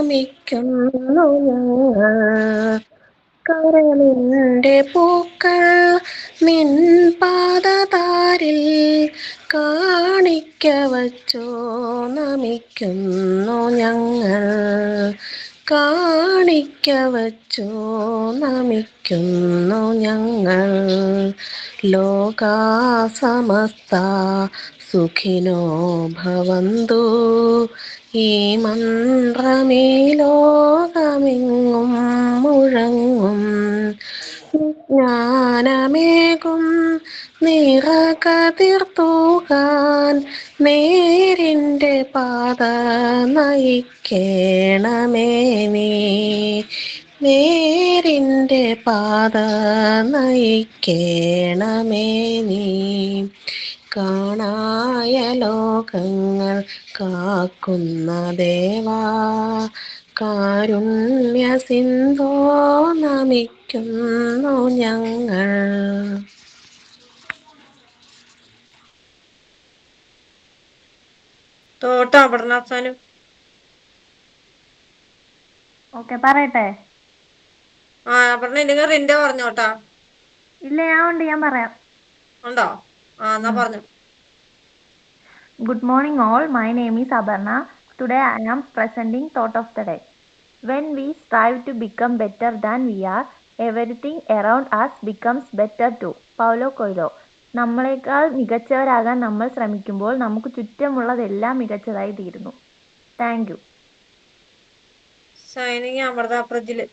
നമിക്കുന്നു ഞങ്ങൾ. കരളിൻ്റെ പൂക്കൾ നിൻ പാദതാരിൽ കാണിക്ക വച്ചോ നമിക്കുന്നു ഞങ്ങൾ. കാണിക്ക വച്ചോ നമിക്കുന്നു ഞങ്ങൾ. ലോകാ സമസ്ത സുഖിനോ ഭവന്തു. ഈ മന്ത്രമീ ലോകമെങ്ങും മുഴങ്ങും. ജ്ഞാനമേകും നിറകതിർത്തൂകാൻ നേരിൻ്റെ പാത നയിക്കേണമേ നീ. നേരിൻ്റെ പാത നയിക്കേണമേ നീ. കാണായ ലോകങ്ങൾ കാക്കുന്ന ദേവാ, കാരുണ്യ സിന്ധോ നമിക്കുന്നു ഞങ്ങൾ. തോട്ടോ അപർണാസാനും. ഓക്കെ, പറയട്ടെ? അപർണ ഇല്ലെങ്കിൽ റിന്റെ പറഞ്ഞോട്ടാ. ഇല്ല, ഞാൻ പറയാം. ഉണ്ടോ? എന്നാ പറഞ്ഞു. Good morning all, my name is Abarna. Today I am presenting thought of the day. When we strive to become better than we are, everything around us becomes better too. Paulo Coelho. നമ്മളെക്കാൾ മികച്ചവരാകാൻ നമ്മൾ ശ്രമിക്കുമ്പോൾ നമുക്ക് ചുറ്റുമുള്ളതെല്ലാം മികച്ചതായി തീരുന്നു. Thank you. Signing Amrutha Prajil.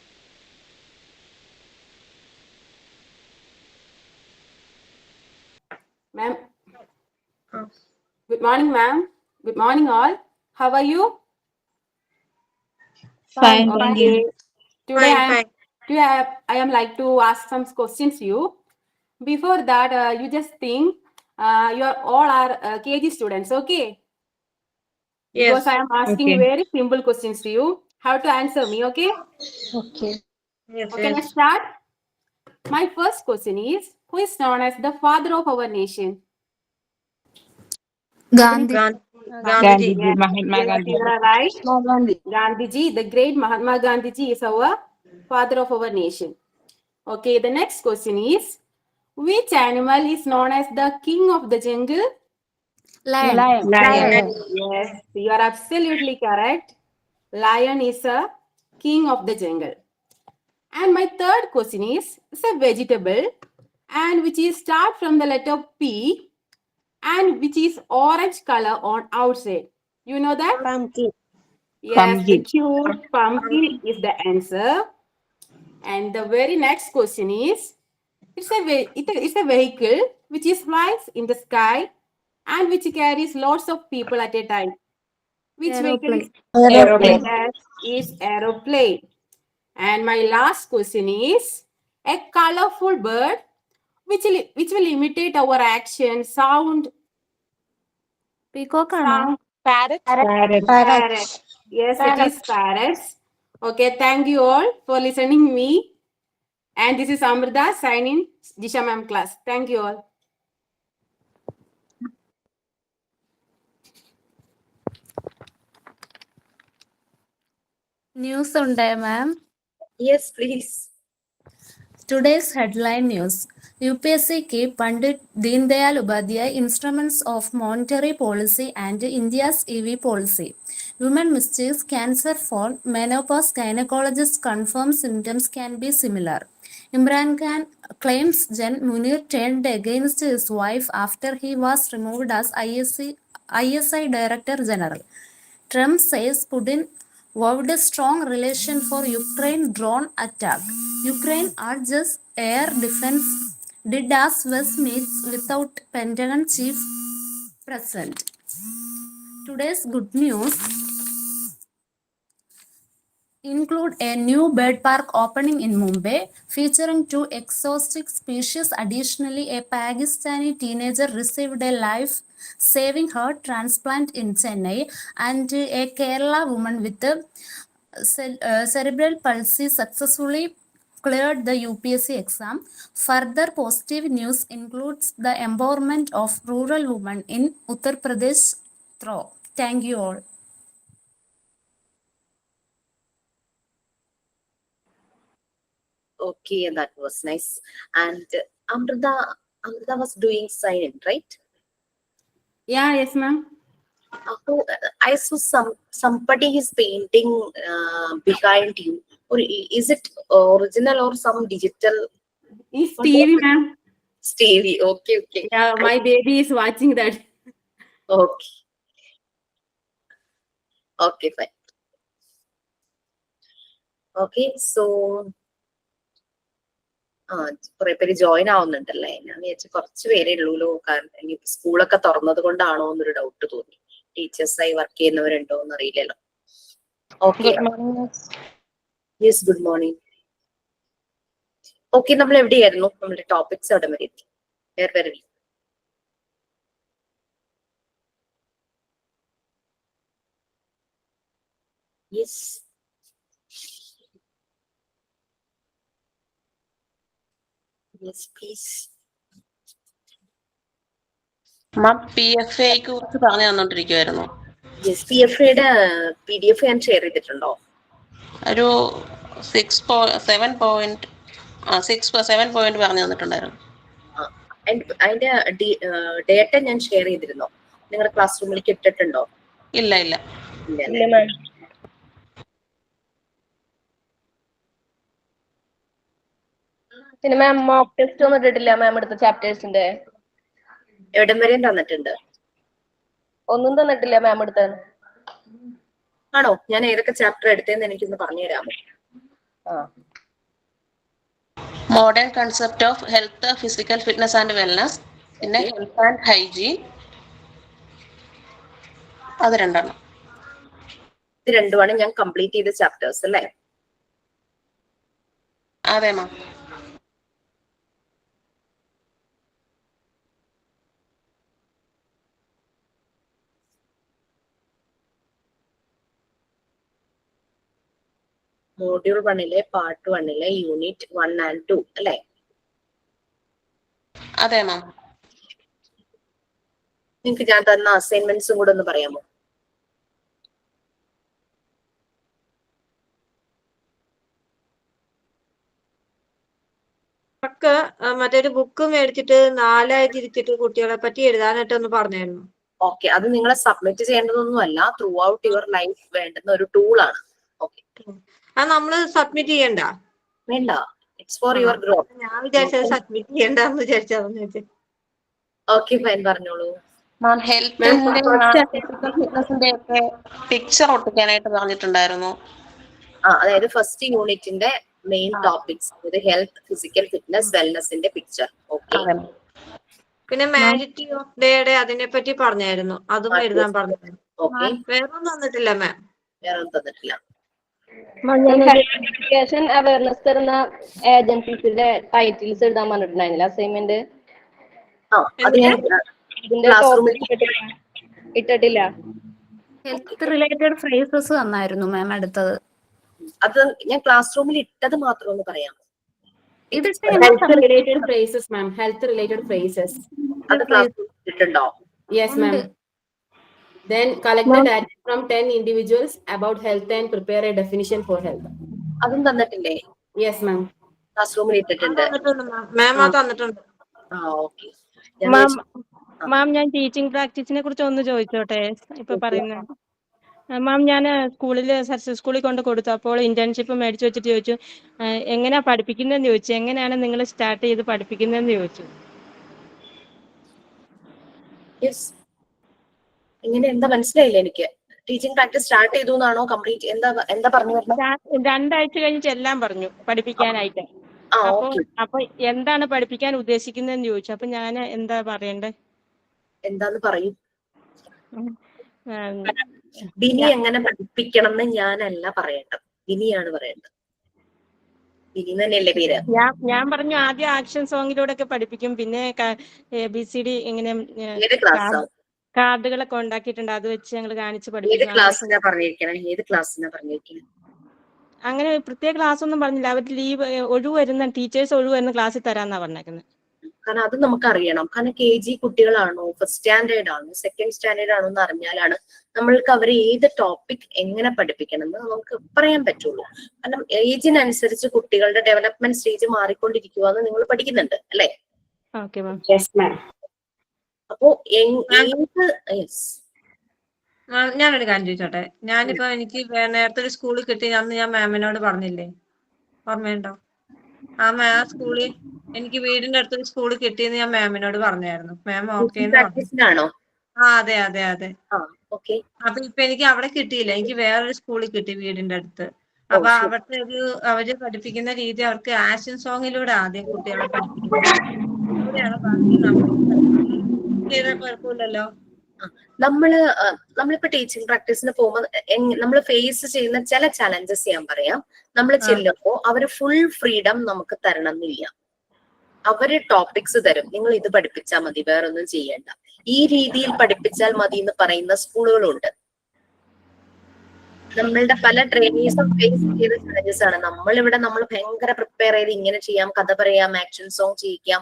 Ma'am. Good morning, ma'am. Good morning, all. How are you? Fine, thank you. Today Fine. I am like to ask some questions to you. Before that, you just think you are all are KG students, okay? Yes. Because I am asking Okay. very simple questions to you. How to answer me, okay? Okay. Yes, Okay, yes. let's start. My first question is, who is known as the father of our nation? Gandhi. Gandhiji. Mahatma Yes, Gandhi. you are right. Gandhiji, the great Mahatma Gandhiji is our father of our nation. Okay, the next question is, which animal is known as the king of the jungle? Lion. Yes, you are absolutely correct. Lion is a king of the jungle. And my third question is, it's a vegetable and which is start from the letter P and which is orange color on outside. You know that? Pumpkin. Yes, Pumpkin. the cute pumpkin is the answer. And the very next question is, it's a vehicle which is flies in the sky and which carries lots of people at a time. Which vehicle is Aeroplane. That is aeroplane. And my last question is, a colorful bird which will imitate our action, sound. Peacock. Parrot. Yes, it is parrots. Okay, thank you all for listening me. And this is Amrita signing Disha ma'am class. Thank you all. News on day, ma'am. Yes, please. Today's headline news. UPSC की Pandit Deen Dayal Upadhyay Instruments of Monetary Policy and India's EV Policy. Women mistakes cancer fall, menopause gynecologist confirm symptoms can be similar. Imran Khan claims Jan Munir turned against his wife after he was removed as ISI Director General. Trump says Putin vowed a strong relation for Ukraine drone attack. Ukraine urges air defense did as West meets without Pentagon chief present. Today's good news include a new bird park opening in Mumbai featuring 2 exotic species. Additionally, a Pakistani teenager received a life-saving heart transplant in Chennai, and a Kerala woman with a cerebral palsy successfully cleared the UPSC exam. Further positive news includes the empowerment of rural women in Uttar Pradesh. Thank you all. Okay, that was nice. And Amrita was doing sign, right? Yeah, yes, ma'am. I saw somebody is painting behind you. Or is it original or some digital? It's TV, ma'am. Stevie. Okay, okay. Yeah, my baby is watching that. Okay. Okay, fine. Okay, so കുറെ പേര് join ആവുന്നുണ്ടല്ലേ. ഞാൻ വിചാരിച്ചു കുറച്ച് പേരേ ഉള്ളൂ. കാരണം ഇനി സ്കൂളൊക്കെ തുറന്നത് കൊണ്ടാണോ എന്നൊരു ഡൗട്ട് തോന്നി. ടീച്ചേഴ്സായി വർക്ക് ചെയ്യുന്നവരുണ്ടോ എന്ന് അറിയില്ലല്ലോ. Okay, yes, good morning. Okay, നമ്മൾ എവിടെയായിരുന്നു? നമ്മുടെ ടോപ്പിക്സ് അവിടെ വരെ എത്തി. വേറെ യെസ്, യെസ് പ്ലീസ്. PFA കുറിച്ച് പറഞ്ഞു തന്നോണ്ടിരിക്കുവായിരുന്നു. യെസ്, PFAയുടെ PDF ഞാൻ ഷെയർ ചെയ്തിട്ടുണ്ടോ? ഒരു 7 പോയിന്റ് പറഞ്ഞു തന്നിട്ടുണ്ടായിരുന്നു. അതിന്റെ ഡേറ്റ ഞാൻ ഷെയർ ചെയ്തിരുന്നോ? നിങ്ങളുടെ ക്ലാസ് റൂമിലേക്ക് ഇട്ടിട്ടുണ്ടോ? ഇല്ല ഇല്ല. പിന്നെ മാം മോക്ക് ടെസ്റ്റ് ഒന്നും ഇട്ടിട്ടില്ല മാം എടുത്ത ചാപ്റ്റേഴ്സിന്റെ? എവിടം വരെയും തന്നിട്ടുണ്ട്? ഒന്നും തന്നിട്ടില്ല മാം എടുത്തത്. ആണോ? ഞാൻ ഏതൊക്കെ ചാപ്റ്റർ എടുത്തതെന്ന് എനിക്കൊന്ന് പറഞ്ഞു തരാമോ? Modern concept of health, physical fitness and wellness, പിന്നെ ഹെൽത്ത് ആൻഡ് ഹൈജീൻ, അത് രണ്ടെണ്ണം. ഇത് രണ്ടുമാണ് ഞാൻ കംപ്ലീറ്റ് ചെയ്ത ചാപ്റ്റേഴ്സ് അല്ലേ? അതെ ma'am. Module 1 part 1 unit 1 and 2 അല്ലേ? അതെ മാം. നിങ്ങൾക്ക് ഞാൻ തന്ന അസൈൻമെന്റ്സും കൂടെ ഒന്ന് പറയാമോ? മറ്റൊരു ബുക്ക് മേടിച്ചിട്ട് 4 തിരിച്ചിട്ട് കുട്ടികളെ പറ്റി എഴുതാനായിട്ട് ഒന്ന് പറഞ്ഞായിരുന്നു. ഓക്കെ, അത് നിങ്ങളെ സബ്മിറ്റ് ചെയ്യേണ്ടതൊന്നുമല്ല, ത്രൂ ഔട്ട് യുവർ ലൈഫ് വേണ്ടുന്ന ഒരു ടൂൾ ആണ്. ഓക്കെ, അത് നമ്മള് സബ്മിറ്റ് ചെയ്യണ്ട? വേണ്ട, ഇറ്റ്സ് ഫോർ യുവർ ഗ്രോത്ത്. ഞാൻ വിചാരിച്ചത് സബ്മിറ്റ് ചെയ്യണ്ടെന്ന് വിചാരിച്ചു. ഓക്കെ, ഫൈൻ, പറഞ്ഞോളൂ. മാം, ഹെൽത്തിന്റെ ഫിസിക്കൽ ഫിറ്റ്നസിന്റെ ഒക്കെ പിക്ചർ ഒട്ടിക്കാനായിട്ട് പറഞ്ഞിട്ടുണ്ടായിരുന്നു. അതായത് ഫസ്റ്റ് യൂണിറ്റിന്റെ മെയിൻ ടോപ്പിക്സ്, അതായത് ഹെൽത്ത്, ഫിസിക്കൽ ഫിറ്റ്നസ്, വെൽനസിന്റെ പിക്ചർ. ഓക്കെ, പിന്നെ മാജിറ്റി ഓഫ് ഡേയുടെ അതിനെ പറ്റി പറഞ്ഞായിരുന്നു, അതും എഴുതാൻ പറഞ്ഞു. ഓക്കെ, വേറെ ഒന്നും തന്നിട്ടില്ല മാം? വേറെ ഒന്നും തന്നിട്ടില്ല. എഡ്യൂക്കേഷൻ അവയർനെസ് തരുന്ന ഏജൻസീസിന്റെ ടൈറ്റിൽസ് എഴുതാൻ പറഞ്ഞിട്ടുണ്ടായിരുന്നില്ല അസൈൻമെന്റ്? അത് ഞാൻ ഇതിന്റെ ഇട്ടിട്ടില്ല. ഹെൽത്ത് റിലേറ്റഡ് ഫ്രേസസ് തന്നായിരുന്നു മാം അടുത്തത്. അത് ഞാൻ ക്ലാസ് റൂമിൽ ഇട്ടത് മാത്രം ഒന്ന് പറയാമോ? Health related phrases ma'am, health related phrases. അത് ക്ലാസ് റൂമിൽ ഇട്ടിട്ടുണ്ടോ? Yes ma'am. Then collect the data from 10 individuals about health and prepare a definition for health. അതും തന്നിട്ടില്ലേ? Yes ma'am. ക്ലാസ് റൂമിൽ ഇട്ടിട്ടുണ്ട്. മാം അത് തന്നിട്ടുണ്ട്. ഓക്കെ മാം, ഞാൻ ടീച്ചിങ് പ്രാക്ടീസിനെ കുറിച്ച് ഒന്ന് ചോദിച്ചോട്ടെ? ഇപ്പൊ പറയുന്നത് മാം, ഞാൻ സക്സസ് സ്കൂളിൽ കൊണ്ട് കൊടുത്തു. അപ്പോൾ ഇന്റേൺഷിപ്പ് മേടിച്ചു വെച്ചിട്ട് ചോദിച്ചു എങ്ങനെയാ പഠിപ്പിക്കുന്നതെന്ന് ചോദിച്ചു. എങ്ങനെയാണ് നിങ്ങൾ സ്റ്റാർട്ട് ചെയ്ത് പഠിപ്പിക്കുന്നതെന്ന് ചോദിച്ചു. ഇങ്ങനെ എന്താ മനസ്സിലായില്ല എനിക്ക്. ടീച്ചിങ് പ്രാക്ടീസ് സ്റ്റാർട്ട് ചെയ്തു എന്നാണോ? കംപ്ലീറ്റ് എന്താ പറഞ്ഞു വരുന്നത്? 2 ആഴ്ച കഴിഞ്ഞിട്ട് എല്ലാം പറഞ്ഞു പഠിപ്പിക്കാനായിട്ട്. അപ്പൊ എന്താണ് പഠിപ്പിക്കാൻ ഉദ്ദേശിക്കുന്നതെന്ന് ചോദിച്ചു. അപ്പൊ ഞാൻ എന്താ പറയണ്ടേ? എന്താന്ന് പറയൂ. ബിനി എങ്ങനെ പഠിപ്പിക്കണം എന്ന് ഞാനല്ല പറയേണ്ടത്, ബിനിയാണ് പറയേണ്ടത്. ബിനി തന്നെയല്ലേ പേര്? ഞാൻ പറഞ്ഞു ആദ്യം ആക്ഷൻ സോങ്ങിലൂടെ ഒക്കെ പഠിപ്പിക്കും, പിന്നെ ABCD ഇങ്ങനെ കാർഡുകളൊക്കെ ഉണ്ടാക്കിയിട്ടുണ്ട്, അത് വെച്ച് ഞങ്ങൾ കാണിച്ച് പഠിപ്പിക്കും. അങ്ങനെ പ്രത്യേക ക്ലാസ് ഒന്നും പറഞ്ഞില്ല. അവർ ഒഴിവ് വരുന്ന ടീച്ചേഴ്സ് ഒഴിവ് വരുന്ന ക്ലാസ്സിൽ തരാന്നാ പറഞ്ഞേക്കുന്നത്. കാരണം അത് നമുക്ക് അറിയണം. കാരണം KG കുട്ടികളാണോ, ഫസ്റ്റ് സ്റ്റാൻഡേർഡ് ആണോ, സെക്കൻഡ് സ്റ്റാൻഡേർഡ് ആണോ എന്ന് അറിഞ്ഞാലാണ് നമ്മൾക്ക് അവരെ ഏത് ടോപ്പിക് എങ്ങനെ പഠിപ്പിക്കണം എന്ന് നമുക്ക് പറയാൻ പറ്റുള്ളൂ. കാരണം ഏജിനനുസരിച്ച് കുട്ടികളുടെ ഡെവലപ്മെന്റ് സ്റ്റേജ് മാറിക്കൊണ്ടിരിക്കുക എന്ന് നിങ്ങൾ പഠിക്കുന്നുണ്ട് അല്ലെ? Okay ma'am. Yes, ma'am. അപ്പോ ഏത് ഞാനൊരു കാര്യം ചോദിച്ചോട്ടെ. ഞാനിപ്പോ എനിക്ക് നേരത്തെ ഒരു സ്കൂളിൽ കിട്ടി, അന്ന് ഞാൻ മാമിനോട് പറഞ്ഞില്ലേ, ഓർമ്മയുണ്ടോ? ആ സ്കൂളിൽ എനിക്ക് വീടിന്റെ അടുത്തൊരു സ്കൂളിൽ കിട്ടിയെന്ന് ഞാൻ മാമിനോട് പറഞ്ഞായിരുന്നു. മാം ഓക്കെ എന്ന് പറഞ്ഞു. പ്രാക്ടീസിനാണോ? അതെ അതെ അതെ. ഓക്കെ. അപ്പൊ ഇപ്പൊ എനിക്ക് അവിടെ കിട്ടിയില്ല, എനിക്ക് വേറൊരു സ്കൂളിൽ കിട്ടി വീടിന്റെ അടുത്ത്. അപ്പൊ അവിടുത്തെ അവര് പഠിപ്പിക്കുന്ന രീതി, അവർക്ക് ആക്ഷൻ സോങ്ങിലൂടെ ആദ്യം കുട്ടികളെ പഠിപ്പിക്കുന്നത്. അതിലൂടെയാണ് ബാക്കി നമ്മൾ ചെയ്താൽ കുഴപ്പമില്ലല്ലോ. നമ്മളിപ്പോ ടീച്ചിങ് പ്രാക്ടീസിന് പോകുമ്പോൾ നമ്മൾ ഫേസ് ചെയ്യുന്ന ചില ചലഞ്ചസ് ഞാൻ പറയാം. നമ്മൾ ചെല്ലുമ്പോ അവര് ഫുൾ ഫ്രീഡം നമുക്ക് തരണം എന്നില്ല. അവര് ടോപ്പിക്സ് തരും, നിങ്ങൾ ഇത് പഠിപ്പിച്ചാൽ മതി, വേറൊന്നും ചെയ്യണ്ട, ഈ രീതിയിൽ പഠിപ്പിച്ചാൽ മതി എന്ന് പറയുന്ന സ്കൂളുകളുണ്ട്. നമ്മളുടെ പല ട്രെയിനീസും ഫേസ് ചെയ്ത ചലഞ്ചസ് ആണ്. നമ്മൾ ഭയങ്കര പ്രിപ്പയർ ചെയ്ത് ഇങ്ങനെ ചെയ്യാം, കഥ പറയാം, ആക്ഷൻ സോങ് ചെയ്യിക്കാം,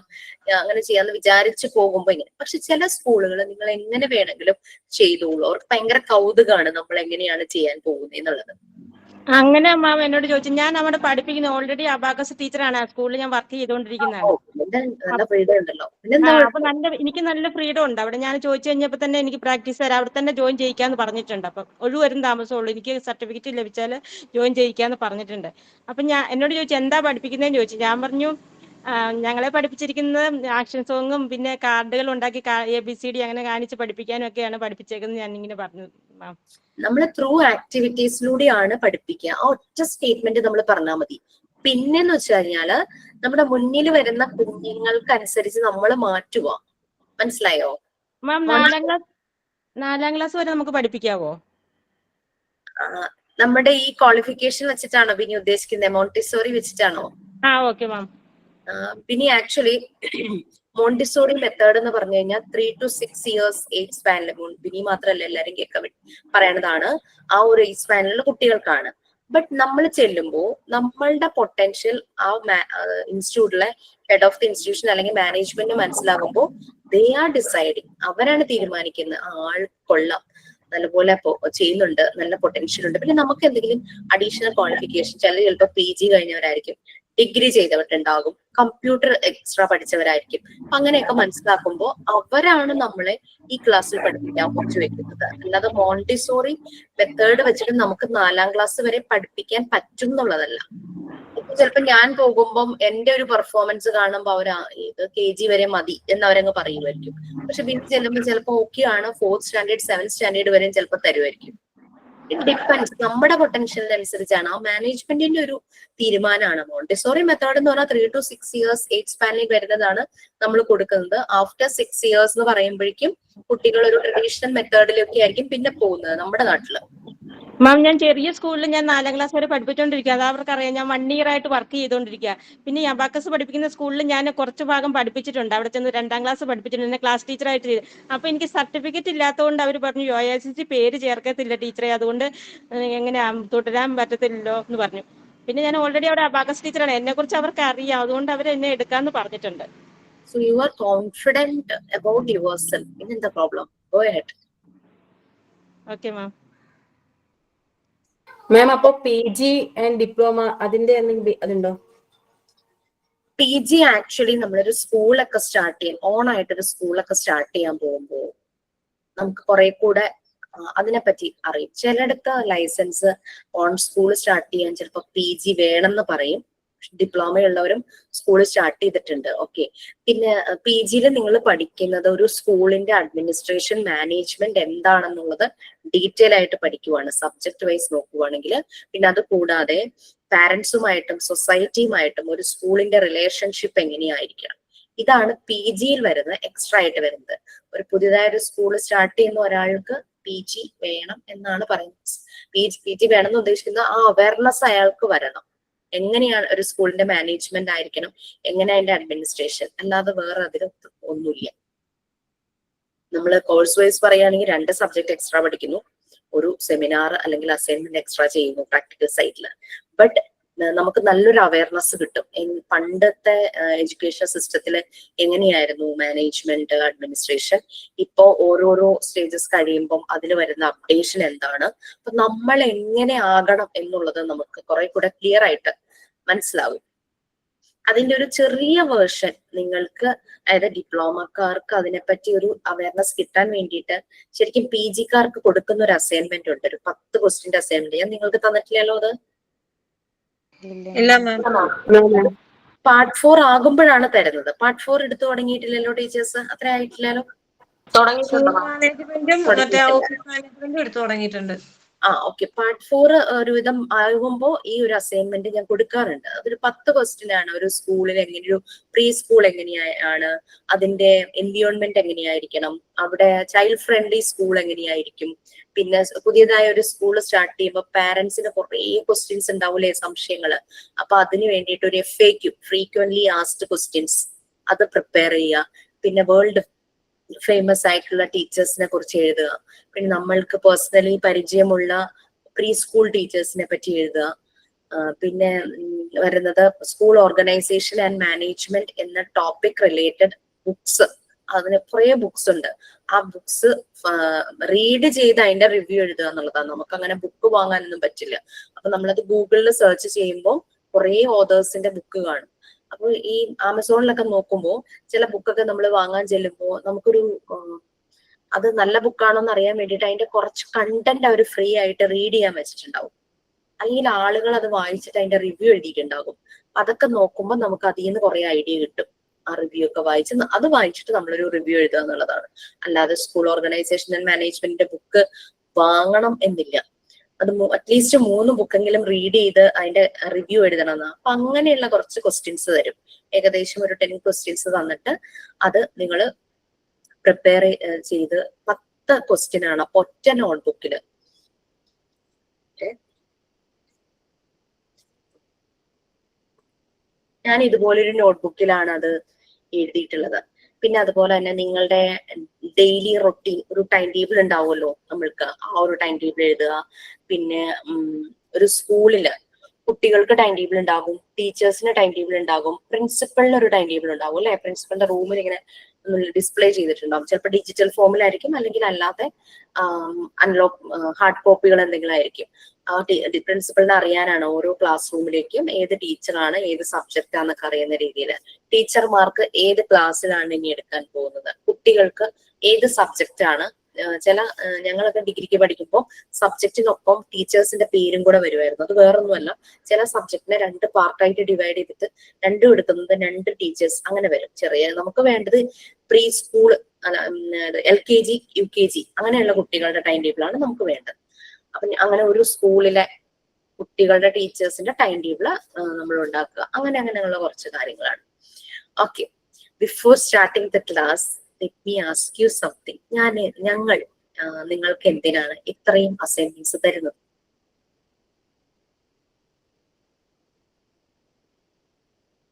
അങ്ങനെ ചെയ്യാന്ന് വിചാരിച്ചു പോകുമ്പോ ഇങ്ങനെ. പക്ഷെ ചില സ്കൂളുകൾ നിങ്ങൾ എങ്ങനെ വേണമെങ്കിലും ചെയ്തോളൂ, അവർക്ക് ഭയങ്കര കൗതുകമാണ് നമ്മൾ എങ്ങനെയാണ് ചെയ്യാൻ പോകുന്നത് എന്നുള്ളത്. അങ്ങനെ മാം എന്നോട് ചോദിച്ചു. ഞാൻ അവിടെ പഠിപ്പിക്കുന്ന ഓൾറെഡി അബാക്കസ് ടീച്ചറാണ് ആ സ്കൂളിൽ ഞാൻ വർക്ക് ചെയ്തുകൊണ്ടിരിക്കുന്നതാണ്. അപ്പൊ എനിക്ക് നല്ല ഫ്രീഡം ഉണ്ട് അവിടെ. ഞാൻ ചോദിച്ചു കഴിഞ്ഞപ്പോ തന്നെ എനിക്ക് പ്രാക്ടീസ് തരാം, അവിടെ തന്നെ ജോയിൻ ചെയ്യിക്കാന്ന് പറഞ്ഞിട്ടുണ്ട്. അപ്പൊ ഒരു വരും താമസമുള്ളൂ, എനിക്ക് സർട്ടിഫിക്കറ്റ് ലഭിച്ചാൽ ജോയിൻ ചെയ്യിക്കാന്ന് പറഞ്ഞിട്ടുണ്ട്. അപ്പൊ എന്നോട് ചോദിച്ചു എന്താ പഠിപ്പിക്കുന്നതെന്ന് ചോദിച്ചു. ഞാൻ പറഞ്ഞു ഞങ്ങളെ പഠിപ്പിച്ചിരിക്കുന്നത് ആക്ഷൻ സോങ്ങും പിന്നെ കാർഡുകൾ ഉണ്ടാക്കി ABCD അങ്ങനെ കാണിച്ച് പഠിപ്പിക്കാനും ഒക്കെയാണ് പഠിപ്പിച്ചേക്കുന്നത് ഞാൻ ഇങ്ങനെ പറഞ്ഞു മാം. നമ്മൾ ത്രൂ ആക്ടിവിറ്റീസിലൂടെയാണ് പഠിപ്പിക്കുക. ആ ഒറ്റ സ്റ്റേറ്റ്മെന്റ് നമ്മൾ പറഞ്ഞാൽ മതി. പിന്നെന്ന് വെച്ച് കഴിഞ്ഞാല് നമ്മുടെ മുന്നിൽ വരുന്ന കുഞ്ഞുങ്ങൾക്കനുസരിച്ച് നമ്മൾ മാറ്റുക. മനസ്സിലായോ മാം? 4ാം ക്ലാസ് വരെ നമുക്ക് പഠിപ്പിക്കാവോ? നമ്മുടെ ഈ ക്വാളിഫിക്കേഷൻ വെച്ചിട്ടാണോ പിന്നെ ഉദ്ദേശിക്കുന്നത്? മോണ്ടിസോറി വെച്ചിട്ടാണോ? Okay ma'am. പിന്നെ ആക്ച്വലി മോണ്ടിസോറി മെത്തേഡ് എന്ന് പറഞ്ഞു കഴിഞ്ഞാൽ 3 to 6 years ഏജ് സ്പാനിൽ, പിന്നെ മാത്രമല്ല എല്ലാരും കേൾക്കാൻ പറയണതാണ്, ആ ഒരു ഏജ് സ്പാനിലുള്ള കുട്ടികൾക്കാണ്. ബട്ട് നമ്മൾ ചെല്ലുമ്പോൾ നമ്മളുടെ പൊട്ടൻഷ്യൽ ആ ഇൻസ്റ്റിറ്റ്യൂട്ടിലെ ഹെഡ് ഓഫ് ദി ഇൻസ്റ്റിറ്റ്യൂഷൻ അല്ലെങ്കിൽ മാനേജ്മെന്റ് മനസ്സിലാകുമ്പോൾ ദേ ആർ ഡിസൈഡിങ്, അവരാണ് തീരുമാനിക്കുന്നത് ആൾ കൊള്ളാം, നല്ലപോലെ ചെയ്യുന്നുണ്ട്, നല്ല പൊട്ടൻഷ്യൽ ഉണ്ട്. പിന്നെ നമുക്ക് എന്തെങ്കിലും അഡീഷണൽ ക്വാളിഫിക്കേഷൻ, ചിലപ്പോൾ PG കഴിഞ്ഞവരായിരിക്കും, ഡിഗ്രി ചെയ്തവരുണ്ടാകും, കമ്പ്യൂട്ടർ എക്സ്ട്രാ പഠിച്ചവരായിരിക്കും. അങ്ങനെയൊക്കെ മനസ്സിലാക്കുമ്പോൾ അവരാണ് നമ്മളെ ഈ ക്ലാസ്സിൽ പഠിപ്പിക്കാൻ കുറച്ച് വെക്കുന്നത്. അല്ലാതെ മോണ്ടിസോറി മെത്തേഡ് വെച്ചിട്ട് നമുക്ക് 4ാം ക്ലാസ് വരെ പഠിപ്പിക്കാൻ പറ്റും എന്നുള്ളതല്ല. ഇപ്പൊ ചിലപ്പോ ഞാൻ പോകുമ്പം എന്റെ ഒരു പെർഫോമൻസ് കാണുമ്പോൾ ഇത് KG വരെ മതി എന്നവരങ്ങ് പറയുമായിരിക്കും. പക്ഷെ പിന്നെ ചെല്ലുമ്പോൾ ചിലപ്പോൾ ഓക്കെ ആണ്, 4th സ്റ്റാൻഡേർഡ് 7th സ്റ്റാൻഡേർഡ് വരെയും ചിലപ്പോൾ തരുമായിരിക്കും. ഇറ്റ് ഡിപ്പെൻഡ്സ്, നമ്മുടെ പൊട്ടൻഷ്യലിനനുസരിച്ചാണ്, ആ മാനേജ്മെന്റിന്റെ ഒരു തീരുമാനമാണ്. മോണ്ടിസോറി മെത്തേഡ് എന്ന് പറഞ്ഞാൽ 3 to 6 years ഏജ് സ്പാനിൽ വരുന്നതാണ് നമ്മൾ കൊടുക്കുന്നത്. ആഫ്റ്റർ 6 years എന്ന് പറയുമ്പോഴേക്കും കുട്ടികൾ ഒരു ട്രഡീഷണൽ മെത്തേഡിലൊക്കെ ആയിരിക്കും പിന്നെ പോകുന്നത് നമ്മുടെ നാട്ടില്. മാം ഞാൻ ചെറിയ സ്കൂളിൽ ഞാൻ 4ാം ക്ലാസ് വരെ പഠിപ്പിച്ചുകൊണ്ടിരിക്കുക. അത് അവർക്കറിയാം. ഞാൻ 1 year ആയിട്ട് വർക്ക് ചെയ്തുകൊണ്ടിരിക്കുക. പിന്നെ ഈ അബാക്കസ് പഠിപ്പിക്കുന്ന സ്കൂളിൽ ഞാൻ കുറച്ച് ഭാഗം പഠിപ്പിച്ചിട്ടുണ്ട്. അവിടെ ചെന്ന് 2ാം ക്ലാസ് പഠിപ്പിച്ചിട്ടുണ്ട്, എന്നെ ക്ലാസ് ടീച്ചറായിട്ട്. അപ്പൊ എനിക്ക് സർട്ടിഫിക്കറ്റ് ഇല്ലാത്തതുകൊണ്ട് അവർ പറഞ്ഞു OICC പേര് ചേർക്കത്തില്ല ടീച്ചറെ, അതുകൊണ്ട് എങ്ങനെ തുടരാൻ പറ്റത്തില്ലല്ലോ എന്ന് പറഞ്ഞു. പിന്നെ ഞാൻ ഓൾറെഡി അവിടെ അബാക്കസ് ടീച്ചറാണ്, എന്നെ കുറിച്ച് അവർക്ക് അറിയാം, അതുകൊണ്ട് അവർ എന്നെ എടുക്കാന്ന് പറഞ്ഞിട്ടുണ്ട്. So you are confident about yourself. Isn't the problem? Go ahead. Okay, ma'am. മാം അപ്പൊ PG ആൻഡ് ഡിപ്ലോമ അതിന്റെ എന്തെങ്കിലും അതുണ്ടോ? PG ആക്ച്വലി നമ്മളൊരു സ്കൂളൊക്കെ സ്റ്റാർട്ട് ചെയ്യാൻ, ഓണായിട്ടൊരു സ്കൂളൊക്കെ സ്റ്റാർട്ട് ചെയ്യാൻ പോകുമ്പോൾ നമുക്ക് കുറെ കൂടെ അതിനെപ്പറ്റി അറിയും. ചിലയിടത്ത് ലൈസൻസ് ഓൺ സ്കൂൾ സ്റ്റാർട്ട് ചെയ്യാൻ ചിലപ്പോൾ PG വേണമെന്ന് പറയും. ഡിപ്ലോമ ഉള്ളവരും സ്കൂൾ സ്റ്റാർട്ട് ചെയ്തിട്ടുണ്ട്. ഓക്കെ. പിന്നെ PGയിൽ നിങ്ങൾ പഠിക്കുന്നത് ഒരു സ്കൂളിന്റെ അഡ്മിനിസ്ട്രേഷൻ മാനേജ്മെന്റ് എന്താണെന്നുള്ളത് ഡീറ്റെയിൽ ആയിട്ട് പഠിക്കുവാണ്, സബ്ജക്ട് വൈസ് നോക്കുവാണെങ്കിൽ. പിന്നെ അത് കൂടാതെ പാരന്റ്സുമായിട്ടും സൊസൈറ്റിയുമായിട്ടും ഒരു സ്കൂളിന്റെ റിലേഷൻഷിപ്പ് എങ്ങനെയായിരിക്കണം, ഇതാണ് PGയിൽ വരുന്നത്, എക്സ്ട്രാ ആയിട്ട് വരുന്നത്. ഒരു പുതിയതായ ഒരു സ്കൂൾ സ്റ്റാർട്ട് ചെയ്യുന്ന ഒരാൾക്ക് PG വേണം എന്നാണ് പറയുന്നത്. PG വേണമെന്ന് ഉദ്ദേശിക്കുന്ന ആ അവയർനെസ് അയാൾക്ക് വരണം. എങ്ങനെയാണ് ഒരു സ്കൂളിന്റെ മാനേജ്മെന്റ് ആയിരിക്കണം, എങ്ങനെ അതിന്റെ അഡ്മിനിസ്ട്രേഷൻ, അല്ലാതെ വേറെ അതിൽ ഒന്നുമില്ല. നമ്മൾ കോഴ്സ് വൈസ് പറയുകയാണെങ്കിൽ 2 സബ്ജക്ട് എക്സ്ട്രാ പഠിക്കുന്നു, ഒരു സെമിനാർ അല്ലെങ്കിൽ അസൈൻമെന്റ് എക്സ്ട്രാ ചെയ്യുന്നു പ്രാക്ടിക്കൽ സൈറ്റിൽ. ബട്ട് നമുക്ക് നല്ലൊരു അവയർനെസ് കിട്ടും. പണ്ടത്തെ എഡ്യൂക്കേഷൻ സിസ്റ്റത്തിൽ എങ്ങനെയായിരുന്നു മാനേജ്മെന്റ്, അഡ്മിനിസ്ട്രേഷൻ, ഇപ്പോ ഓരോരോ സ്റ്റേജസ് കഴിയുമ്പം അതിൽ വരുന്ന അപ്ഡേഷൻ എന്താണ്, അപ്പൊ നമ്മൾ എങ്ങനെ ആകണം എന്നുള്ളത് നമുക്ക് കുറെ കൂടെ ക്ലിയർ ആയിട്ട് മനസ്സിലാവും. അതിന്റെ ഒരു ചെറിയ വേർഷൻ നിങ്ങൾക്ക്, അതായത് ഡിപ്ലോമക്കാർക്ക് അതിനെപ്പറ്റി ഒരു അവയർനെസ് കിട്ടാൻ വേണ്ടിയിട്ട് ശരിക്കും PG-കാർക്ക് കൊടുക്കുന്ന ഒരു അസൈൻമെന്റ് ഉണ്ട്, ഒരു 10 ക്വസ്റ്റ്യന്റെ അസൈൻമെന്റ്. ഞാൻ നിങ്ങൾക്ക് തന്നിട്ടില്ലല്ലോ അത്? ഇല്ല മാം. പാർട്ട് 4 ആകുമ്പോഴാണ് തരുന്നത്. പാർട്ട് 4 എടുത്തു തുടങ്ങിയിട്ടില്ലല്ലോ ടീച്ചേഴ്സ്? അത്ര ആയിട്ടില്ലല്ലോ? സ്കൂൾ മാനേജ്മെന്റും മറ്റേ ഓഫീസ് മാനേജ്മെന്റും എടുത്തു തുടങ്ങിയിട്ടുണ്ട്. ഓക്കെ. പാർട്ട് 4 ഒരുവിധം ആകുമ്പോ ഈ ഒരു അസൈൻമെന്റ് ഞാൻ കൊടുക്കാറുണ്ട്. അതൊരു 10 ക്വസ്റ്റ്യൻ ആണ്. ഒരു സ്കൂളിൽ ഒരു പ്രീ സ്കൂൾ എങ്ങനെയാണ്, അതിന്റെ എൻവിയോൺമെന്റ് എങ്ങനെയായിരിക്കണം, അവിടെ ചൈൽഡ് ഫ്രണ്ട്ലി സ്കൂൾ എങ്ങനെയായിരിക്കും, പിന്നെ പുതിയതായ ഒരു സ്കൂൾ സ്റ്റാർട്ട് ചെയ്യുമ്പോൾ പാരന്റ്സിന് കുറെ ക്വസ്റ്റ്യൻസ് ഉണ്ടാവൂലേ, സംശയങ്ങള്. അപ്പൊ അതിന് വേണ്ടിയിട്ട് ഒരു FAQ, ഫ്രീക്വന്റ്ലി ആസ്ക്ഡ് ക്വസ്റ്റ്യൻസ്, അത് പ്രിപ്പയർ ചെയ്യുക. പിന്നെ വേൾഡ് ഫേമസ് ആയിട്ടുള്ള ടീച്ചേഴ്സിനെ കുറിച്ച് എഴുതുക. പിന്നെ നമ്മൾക്ക് പേഴ്സണലി പരിചയമുള്ള പ്രീ സ്കൂൾ ടീച്ചേഴ്സിനെ പറ്റി എഴുതുക. പിന്നെ വരുന്നത് സ്കൂൾ ഓർഗനൈസേഷൻ ആൻഡ് മാനേജ്മെന്റ് എന്ന ടോപ്പിക് റിലേറ്റഡ് ബുക്സ്. അതിന് കുറെ ബുക്സ് ഉണ്ട്. ആ ബുക്സ് റീഡ് ചെയ്ത് അതിന്റെ റിവ്യൂ എഴുതുക എന്നുള്ളതാണ്. നമുക്ക് അങ്ങനെ ബുക്ക് വാങ്ങാനൊന്നും പറ്റില്ല. അപ്പൊ നമ്മളത് ഗൂഗിളിൽ സെർച്ച് ചെയ്യുമ്പോൾ കുറെ ഓതേഴ്സിന്റെ ബുക്ക് കാണും. അപ്പൊ ഈ ആമസോണിലൊക്കെ നോക്കുമ്പോൾ ചില ബുക്കൊക്കെ നമ്മൾ വാങ്ങാൻ ചെല്ലുമ്പോൾ നമുക്കൊരു അത് നല്ല ബുക്കാണോ എന്ന് അറിയാൻ വേണ്ടിയിട്ട് അതിന്റെ കുറച്ച് കണ്ടന്റ് അവർ ഫ്രീ ആയിട്ട് റീഡ് ചെയ്യാൻ വെച്ചിട്ടുണ്ടാവും. അല്ലെങ്കിൽ ആളുകൾ അത് വായിച്ചിട്ട് അതിന്റെ റിവ്യൂ എഴുതിയിട്ടുണ്ടാകും. അതൊക്കെ നോക്കുമ്പോൾ നമുക്ക് അതിൽ നിന്ന് കുറെ ഐഡിയ കിട്ടും. ആ റിവ്യൂ ഒക്കെ അത് വായിച്ചിട്ട് നമ്മളൊരു റിവ്യൂ എഴുതുക എന്നുള്ളതാണ്. അല്ലാതെ സ്കൂൾ ഓർഗനൈസേഷൻ ആൻഡ് മാനേജ്മെന്റിന്റെ ബുക്ക് വാങ്ങണം എന്നില്ല. അത് അറ്റ്ലീസ്റ്റ് 3 ബുക്കെങ്കിലും റീഡ് ചെയ്ത് അതിന്റെ റിവ്യൂ എഴുതണം എന്നാ. അപ്പൊ അങ്ങനെയുള്ള കുറച്ച് ക്വസ്റ്റ്യൻസ് തരും. ഏകദേശം ഒരു 10 ക്വസ്റ്റ്യൻസ് തന്നിട്ട് അത് നിങ്ങൾ പ്രിപ്പയർ ചെയ്ത് 10 ക്വസ്റ്റ്യൻ ആണ് അപ്പൊ ഒറ്റ നോട്ട്ബുക്കില്. ഞാൻ ഇതുപോലൊരു നോട്ട്ബുക്കിലാണ് അത് എഴുതിയിട്ടുള്ളത്. പിന്നെ അതുപോലെ തന്നെ നിങ്ങളുടെ ഡെയിലി റൊട്ടീൻ ഒരു ടൈം ടേബിൾ ഉണ്ടാവുമല്ലോ നമ്മൾക്ക്, ആ ഒരു ടൈം ടേബിൾ എഴുതുക. പിന്നെ ഒരു സ്കൂളില് കുട്ടികൾക്ക് ടൈം ടേബിൾ ഉണ്ടാകും, ടീച്ചേഴ്സിന് ടൈം ടേബിൾ ഉണ്ടാകും, പ്രിൻസിപ്പളിന് ഒരു ടൈം ടേബിൾ ഉണ്ടാകും അല്ലെ? പ്രിൻസിപ്പളിന്റെ റൂമിൽ ഇങ്ങനെ ഡിസ്പ്ലേ ചെയ്തിട്ടുണ്ടാവും. ചിലപ്പോൾ ഡിജിറ്റൽ ഫോമിലായിരിക്കും, അല്ലെങ്കിൽ അല്ലാതെ അൺലോക്ക് ഹാർഡ് കോപ്പികൾ എന്തെങ്കിലും ആയിരിക്കും. ആ പ്രിൻസിപ്പളിനെ അറിയാനാണ് ഓരോ ക്ലാസ് റൂമിലേക്കും ഏത് ടീച്ചറാണ്, ഏത് സബ്ജക്റ്റ് ആണെന്നൊക്കെ അറിയുന്ന രീതിയിൽ ടീച്ചർമാർക്ക് ഏത് ക്ലാസ്സിലാണ് ഇനി എടുക്കാൻ പോകുന്നത്, കുട്ടികൾക്ക് ഏത് സബ്ജക്റ്റ് ആണ്. ഞങ്ങളൊക്കെ ഡിഗ്രിക്ക് പഠിക്കുമ്പോൾ സബ്ജക്റ്റിനൊപ്പം ടീച്ചേഴ്സിന്റെ പേരും കൂടെ വരുമായിരുന്നു. അത് വേറൊന്നുമല്ല, ചില സബ്ജക്റ്റിനെ 2 പാർട്ടായിട്ട് ഡിവൈഡ് ചെയ്തിട്ട് രണ്ടും എടുക്കുന്നത് 2 ടീച്ചേഴ്സ് അങ്ങനെ വരും. നമുക്ക് വേണ്ടത് പ്രീ സ്കൂൾ, LKG UKG അങ്ങനെയുള്ള കുട്ടികളുടെ ടൈം ടേബിൾ ആണ് നമുക്ക് വേണ്ടത്. അപ്പൊ അങ്ങനെ ഒരു സ്കൂളിലെ കുട്ടികളുടെ ടീച്ചേഴ്സിന്റെ ടൈം ടേബിള് നമ്മൾ ഉണ്ടാക്കുക. അങ്ങനെയുള്ള കുറച്ച് കാര്യങ്ങളാണ്. Okay, before starting the class let me ask you something. ഞങ്ങൾ നിങ്ങൾക്ക് എന്തിനാണ് ഇത്രയും അസൈൻമെന്റ്സ് തരുന്നത്?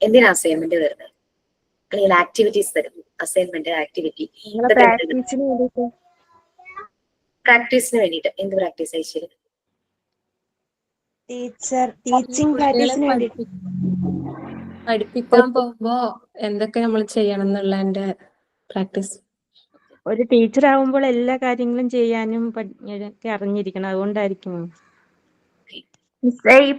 എന്തിനാ അസൈൻമെന്റ് തരുന്നത്, അല്ലെങ്കിൽ ആക്ടിവിറ്റീസ് തരുന്നത്? അസൈൻമെന്റ്, ആക്ടിവിറ്റി, പ്രാക്ടീസിന് വേണ്ടിയിട്ട്. എന്ത് പ്രാക്ടീസ് അയച്ചു? ടീച്ചിങ് പ്രാക്ടീസിന് വേണ്ടിയിട്ട്. പഠിപ്പിക്കാൻ പോകുമ്പോ എന്തൊക്കെ നമ്മൾ ചെയ്യണം എന്നുള്ളതിന്റെ പ്രാക്ടീസ്. ഒരു ടീച്ചർ ആവുമ്പോൾ എല്ലാ കാര്യങ്ങളും ചെയ്യാനും അറിഞ്ഞിരിക്കണം. അതുകൊണ്ടായിരിക്കും. ഈ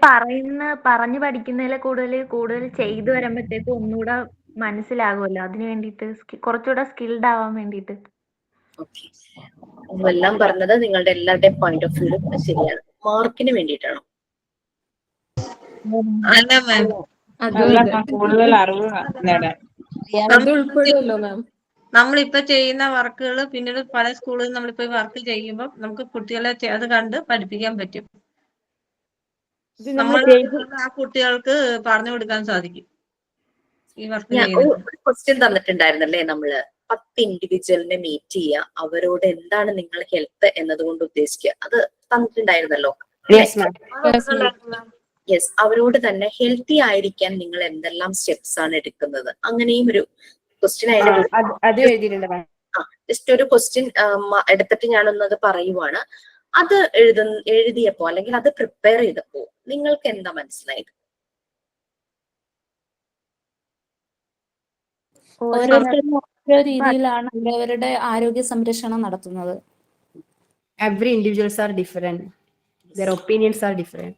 പറഞ്ഞു പഠിക്കുന്നതിലെ കൂടുതൽ ചെയ്തു വരുമ്പോഴത്തേക്കും ഒന്നുകൂടെ മനസ്സിലാകുമല്ലോ. അതിന് വേണ്ടിയിട്ട് കുറച്ചുകൂടെ സ്കിൽഡ് ആവാൻ വേണ്ടിയിട്ട്. ഓക്കെ, എല്ലാം പറഞ്ഞത് നിങ്ങളുടെ എല്ലാവരുടെയും പോയിന്റ് ഓഫ് വ്യൂ ശരിയാണ്. മാർക്കിന് വേണ്ടിയിട്ടാണോ? കൂടുതൽ അറിവ് നേടാൻ അത് ഉൾപ്പെടുമല്ലോ മാം. നമ്മളിപ്പോ ചെയ്യുന്ന വർക്കുകൾ പിന്നീട് പല സ്കൂളിൽ നമ്മളിപ്പോ വർക്ക് ചെയ്യുമ്പോൾ നമുക്ക് കുട്ടികളെ അത് കണ്ട് പഠിപ്പിക്കാൻ പറ്റും. നമ്മൾ ആ കുട്ടികൾക്ക് പറഞ്ഞു കൊടുക്കാൻ സാധിക്കും. ഈ വർക്ക് ഒരു ക്വസ്റ്റ്യൻ തന്നിട്ടുണ്ടായിരുന്നല്ലേ നമ്മള്, 10 ഇൻഡിവിജ്വലിനെ മീറ്റ് ചെയ്യുക, അവരോട് എന്താണ് നിങ്ങൾ ഹെൽത്ത് എന്നതുകൊണ്ട് ഉദ്ദേശിക്കുക, അത് തന്നിട്ടുണ്ടായിരുന്നല്ലോ. യെസ്, അവരോട് തന്നെ ഹെൽത്തി ആയിരിക്കാൻ നിങ്ങൾ എന്തെല്ലാം സ്റ്റെപ്സ് ആണ് എടുക്കുന്നത്, അങ്ങനെയും ഒരു ക്വസ്റ്റ്യൻ ജസ്റ്റ് ഒരു ക്വസ്റ്റ്യൻ എടുത്തിട്ട് ഞാനൊന്നത് പറയുവാണ്. അത് എഴുതിയപ്പോ അല്ലെങ്കിൽ അത് പ്രിപ്പയർ ചെയ്തപ്പോ നിങ്ങൾക്ക് എന്താ മനസ്സിലായത്? ഓരോരുത്തരും ഓരോ രീതിയിലാണ് അവരവരുടെ ആരോഗ്യ സംരക്ഷണം നടത്തുന്നത്. Every individuals are different. Their opinions are different.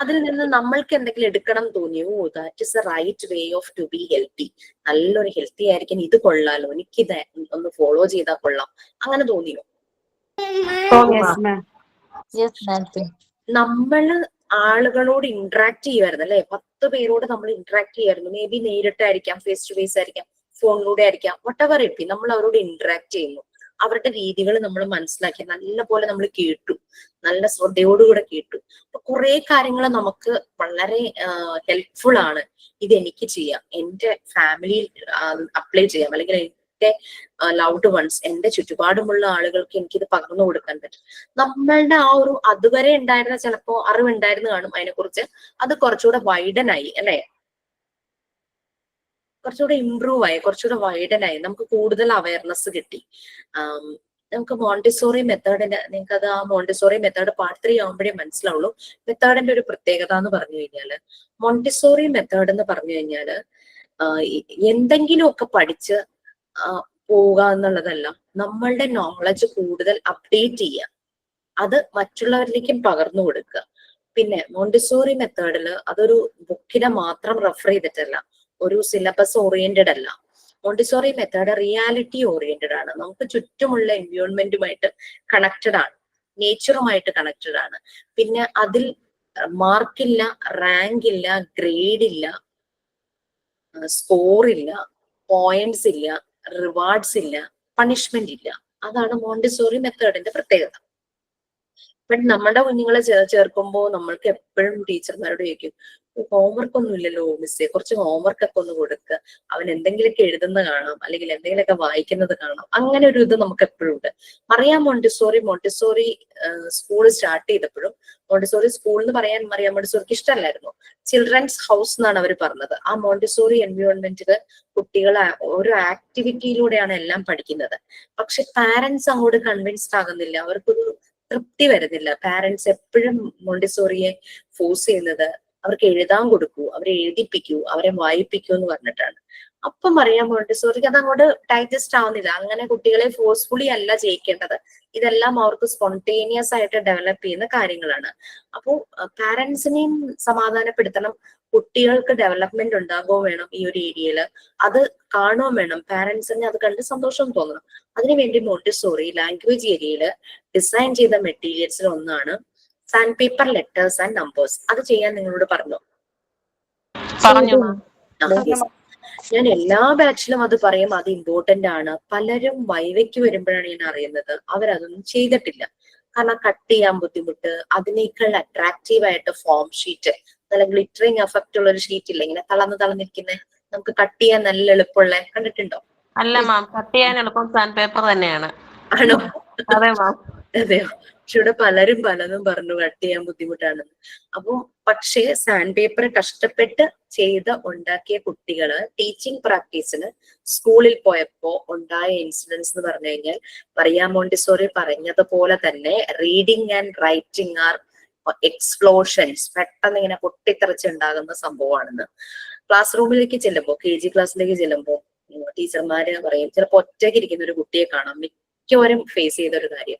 അതിൽ നിന്ന് നമ്മൾക്ക് എന്തെങ്കിലും എടുക്കണം തോന്നിയോ? That is a right way of to be healthy. നല്ലൊരു ഹെൽത്തി ആയിരിക്കും, ഇത് കൊള്ളാലോ, എനിക്കിത് ഒന്ന് ഫോളോ ചെയ്താൽ കൊള്ളാം, അങ്ങനെ തോന്നിയോ? Yes, ma'am. നമ്മള് ആളുകളോട് ഇന്ററാക്ട് ചെയ്യുമായിരുന്നു അല്ലെ? 10 പേരോട് നമ്മൾ ഇന്ററാക്ട് ചെയ്യുമായിരുന്നു. മേ ബി നേരിട്ടായിരിക്കാം, ഫേസ് ടു ഫേസ് ആയിരിക്കാം, ഫോണിലൂടെ ആയിരിക്കാം, വട്ടവർ ഇപ്പി നമ്മൾ അവരോട് ഇന്ററാക്ട് ചെയ്യുന്നു. അവരുടെ രീതികൾ നമ്മൾ മനസ്സിലാക്കി, നല്ല പോലെ നമ്മൾ കേട്ടു, നല്ല ശ്രദ്ധയോടുകൂടെ കേട്ടു. അപ്പൊ കുറെ കാര്യങ്ങൾ നമുക്ക് വളരെ ഹെൽപ്ഫുൾ ആണ്. ഇത് എനിക്ക് ചെയ്യാം, എന്റെ ഫാമിലിയിൽ അപ്ലൈ ചെയ്യാം, അല്ലെങ്കിൽ എന്റെ ലൗഡ് വൺസ്, എന്റെ ചുറ്റുപാടുമുള്ള ആളുകൾക്ക് എനിക്കിത് പകർന്നു കൊടുക്കാൻ പറ്റും. നമ്മളുടെ ആ ഒരു അതുവരെ ഉണ്ടായിരുന്ന ചിലപ്പോ അറിവുണ്ടായിരുന്നു കാണും അതിനെക്കുറിച്ച്, അത് കുറച്ചുകൂടെ വൈഡനായി അല്ലെ? കുറച്ചുകൂടെ ഇമ്പ്രൂവ് ആയി, കുറച്ചുകൂടെ വൈഡനായി, നമുക്ക് കൂടുതൽ അവയർനെസ് കിട്ടി. നമുക്ക് മോണ്ടിസോറി മെത്തേഡിന്റെ, നിങ്ങൾക്ക് അത് ആ മോണ്ടിസോറി മെത്തേഡ് പാർട്ട് 3 ആകുമ്പോഴേ മനസ്സിലാവുള്ളൂ. മെത്തേഡിന്റെ ഒരു പ്രത്യേകത എന്ന് പറഞ്ഞു കഴിഞ്ഞാല്, മോണ്ടിസോറി മെത്തേഡ് എന്ന് പറഞ്ഞു കഴിഞ്ഞാല് എന്തെങ്കിലുമൊക്കെ പഠിച്ച് പോവുക എന്നുള്ളതല്ല, നമ്മളുടെ നോളജ് കൂടുതൽ അപ്ഡേറ്റ് ചെയ്യുക, അത് മറ്റുള്ളവരിലേക്കും പകർന്നു കൊടുക്കുക. പിന്നെ മോണ്ടിസോറി മെത്തേഡിൽ അതൊരു ബുക്കിനെ മാത്രം റെഫർ ചെയ്തിട്ടല്ല, ഒരു സിലബസ് ഓറിയന്റഡ് അല്ല. മോണ്ടിസോറി മെത്തേഡ് റിയാലിറ്റി ഓറിയന്റഡ് ആണ്. നമുക്ക് ചുറ്റുമുള്ള എൻവയോൺമെന്റുമായിട്ട് കണക്റ്റഡ് ആണ്, നേച്ചറുമായിട്ട് കണക്റ്റഡ് ആണ്. പിന്നെ അതിൽ മാർക്കില്ല, റാങ്ക് ഇല്ല, ഗ്രേഡ് ഇല്ല, സ്കോർ ഇല്ല, പോയിന്റ്സ് ഇല്ല, റിവാർഡ്സ് ഇല്ല, പണിഷ്മെന്റ് ഇല്ല. അതാണ് മോണ്ടിസോറി മെത്തേഡിന്റെ പ്രത്യേകത. ബട്ട് നമ്മുടെ കുഞ്ഞുങ്ങളെ ചേർക്കുമ്പോൾ നമ്മൾക്ക് എപ്പോഴും ടീച്ചർമാരോട് ചോദിക്കും, ഹോംവർക്ക് ഒന്നും ഇല്ലല്ലോ മിസ്സേ, കുറച്ച് ഹോംവർക്ക് ഒക്കെ ഒന്ന് കൊടുക്കുക, അവൻ എന്തെങ്കിലുമൊക്കെ എഴുതുന്ന കാണാം, അല്ലെങ്കിൽ എന്തെങ്കിലുമൊക്കെ വായിക്കുന്നത് കാണാം. അങ്ങനെ ഒരു ഇത് നമുക്ക് എപ്പോഴും ഉണ്ട്. മറിയാം മോണ്ടിസോറി സ്കൂൾ സ്റ്റാർട്ട് ചെയ്തപ്പോഴും, മോണ്ടിസോറി സ്കൂൾ എന്ന് പറയാൻ മറിയാം മോണ്ടിസോറിക്ക് ഇഷ്ടമല്ലായിരുന്നു, ചിൽഡ്രൻസ് ഹൗസ് എന്നാണ് അവർ പറഞ്ഞത്. ആ മോണ്ടിസോറി എൻവയോൺമെന്റില് കുട്ടികളെ ഒരു ആക്ടിവിറ്റിയിലൂടെയാണ് എല്ലാം പഠിക്കുന്നത്. പക്ഷെ പാരന്റ്സ് അങ്ങോട്ട് കൺവിൻസ്ഡ് ആകുന്നില്ല, അവർക്കൊരു തൃപ്തി വരുന്നില്ല. പാരന്റ്സ് എപ്പോഴും മോണ്ടിസോറിയെ ഫോഴ്സ് ചെയ്യുന്നത് അവർക്ക് എഴുതാൻ കൊടുക്കൂ, അവരെ എഴുതിപ്പിക്കൂ, അവരെ വായിപ്പിക്കൂ എന്ന് പറഞ്ഞിട്ടാണ്. അപ്പം അറിയാം മോണ്ടിസോറിക്ക് അത് അങ്ങോട്ട് ഡൈജസ്റ്റ് ആവുന്നില്ല. അങ്ങനെ കുട്ടികളെ ഫോഴ്സ്ഫുള്ളി അല്ല ചെയ്യിക്കേണ്ടത്, ഇതെല്ലാം അവർക്ക് സ്പോണ്ടേനിയസ് ആയിട്ട് ഡെവലപ്പ് ചെയ്യുന്ന കാര്യങ്ങളാണ്. അപ്പോൾ പാരന്റ്സിനെയും സമാധാനപ്പെടുത്തണം, കുട്ടികൾക്ക് ഡെവലപ്മെന്റ് ഉണ്ടാകുകയും വേണം ഈ ഒരു ഏരിയയിൽ, അത് കാണുകയും വേണം, പാരന്റ്സിന് അത് കണ്ട് സന്തോഷം തോന്നണം. അതിനുവേണ്ടി മോണ്ടിസോറി ലാംഗ്വേജ് ഏരിയയിൽ ഡിസൈൻ ചെയ്ത മെറ്റീരിയൽസിൽ ഒന്നാണ് sand paper letters and numbers. അത് ചെയ്യാൻ നിങ്ങളോട് പറഞ്ഞു. ഞാൻ എല്ലാ ബാച്ചിലും അത് പറയും, അത് ഇമ്പോർട്ടന്റ് ആണ്. പലരും വൈവയ്ക്ക് വരുമ്പോഴാണ് ഞാൻ അറിയുന്നത് അവരതൊന്നും ചെയ്തിട്ടില്ല. കാരണം കട്ട് ചെയ്യാൻ ബുദ്ധിമുട്ട്, അതിനേക്കാൾ അട്രാക്റ്റീവ് ആയിട്ട് ഫോം ഷീറ്റ്, നല്ല ഗ്ലിറ്ററിങ് എഫക്റ്റ് ഉള്ള ഒരു ഷീറ്റ് ഇല്ല, ഇങ്ങനെ തളർന്നിരിക്കുന്നത്, നമുക്ക് കട്ട് ചെയ്യാൻ നല്ല എളുപ്പമുള്ള, കണ്ടിട്ടുണ്ടോ? അല്ല മാം, കട്ട് ചെയ്യാൻ എളുപ്പം സാൻഡ് പേപ്പർ തന്നെയാണ്. ആണോ? അതെ മാം. അതെയോ? പക്ഷെ ഇവിടെ പലരും പലതും പറഞ്ഞു കട്ട് ചെയ്യാൻ ബുദ്ധിമുട്ടാണെന്ന്. അപ്പൊ പക്ഷേ സാൻഡ് പേപ്പർ കഷ്ടപ്പെട്ട് ഉണ്ടാക്കിയ കുട്ടികള് ടീച്ചിങ് പ്രാക്ടീസിന് സ്കൂളിൽ പോയപ്പോ ഉണ്ടായ ഇൻസിഡൻസ് എന്ന് പറഞ്ഞു കഴിഞ്ഞാൽ, മറിയാം മോണ്ടിസോറി പറഞ്ഞതുപോലെ തന്നെ reading and writing are explosions, പെട്ടെന്ന് ഇങ്ങനെ പൊട്ടിത്തെറിച്ചുണ്ടാകുന്ന സംഭവമാണെന്ന്. ക്ലാസ് റൂമിലേക്ക് ചെല്ലുമ്പോ, KG ക്ലാസ്സിലേക്ക് ചെല്ലുമ്പോ ടീച്ചർമാര് പറയും, ചിലപ്പോ ഒറ്റയ്ക്ക് ഇരിക്കുന്ന ഒരു കുട്ടിയെ കാണാം, മിക്കവരും ഫേസ് ചെയ്ത ഒരു കാര്യം,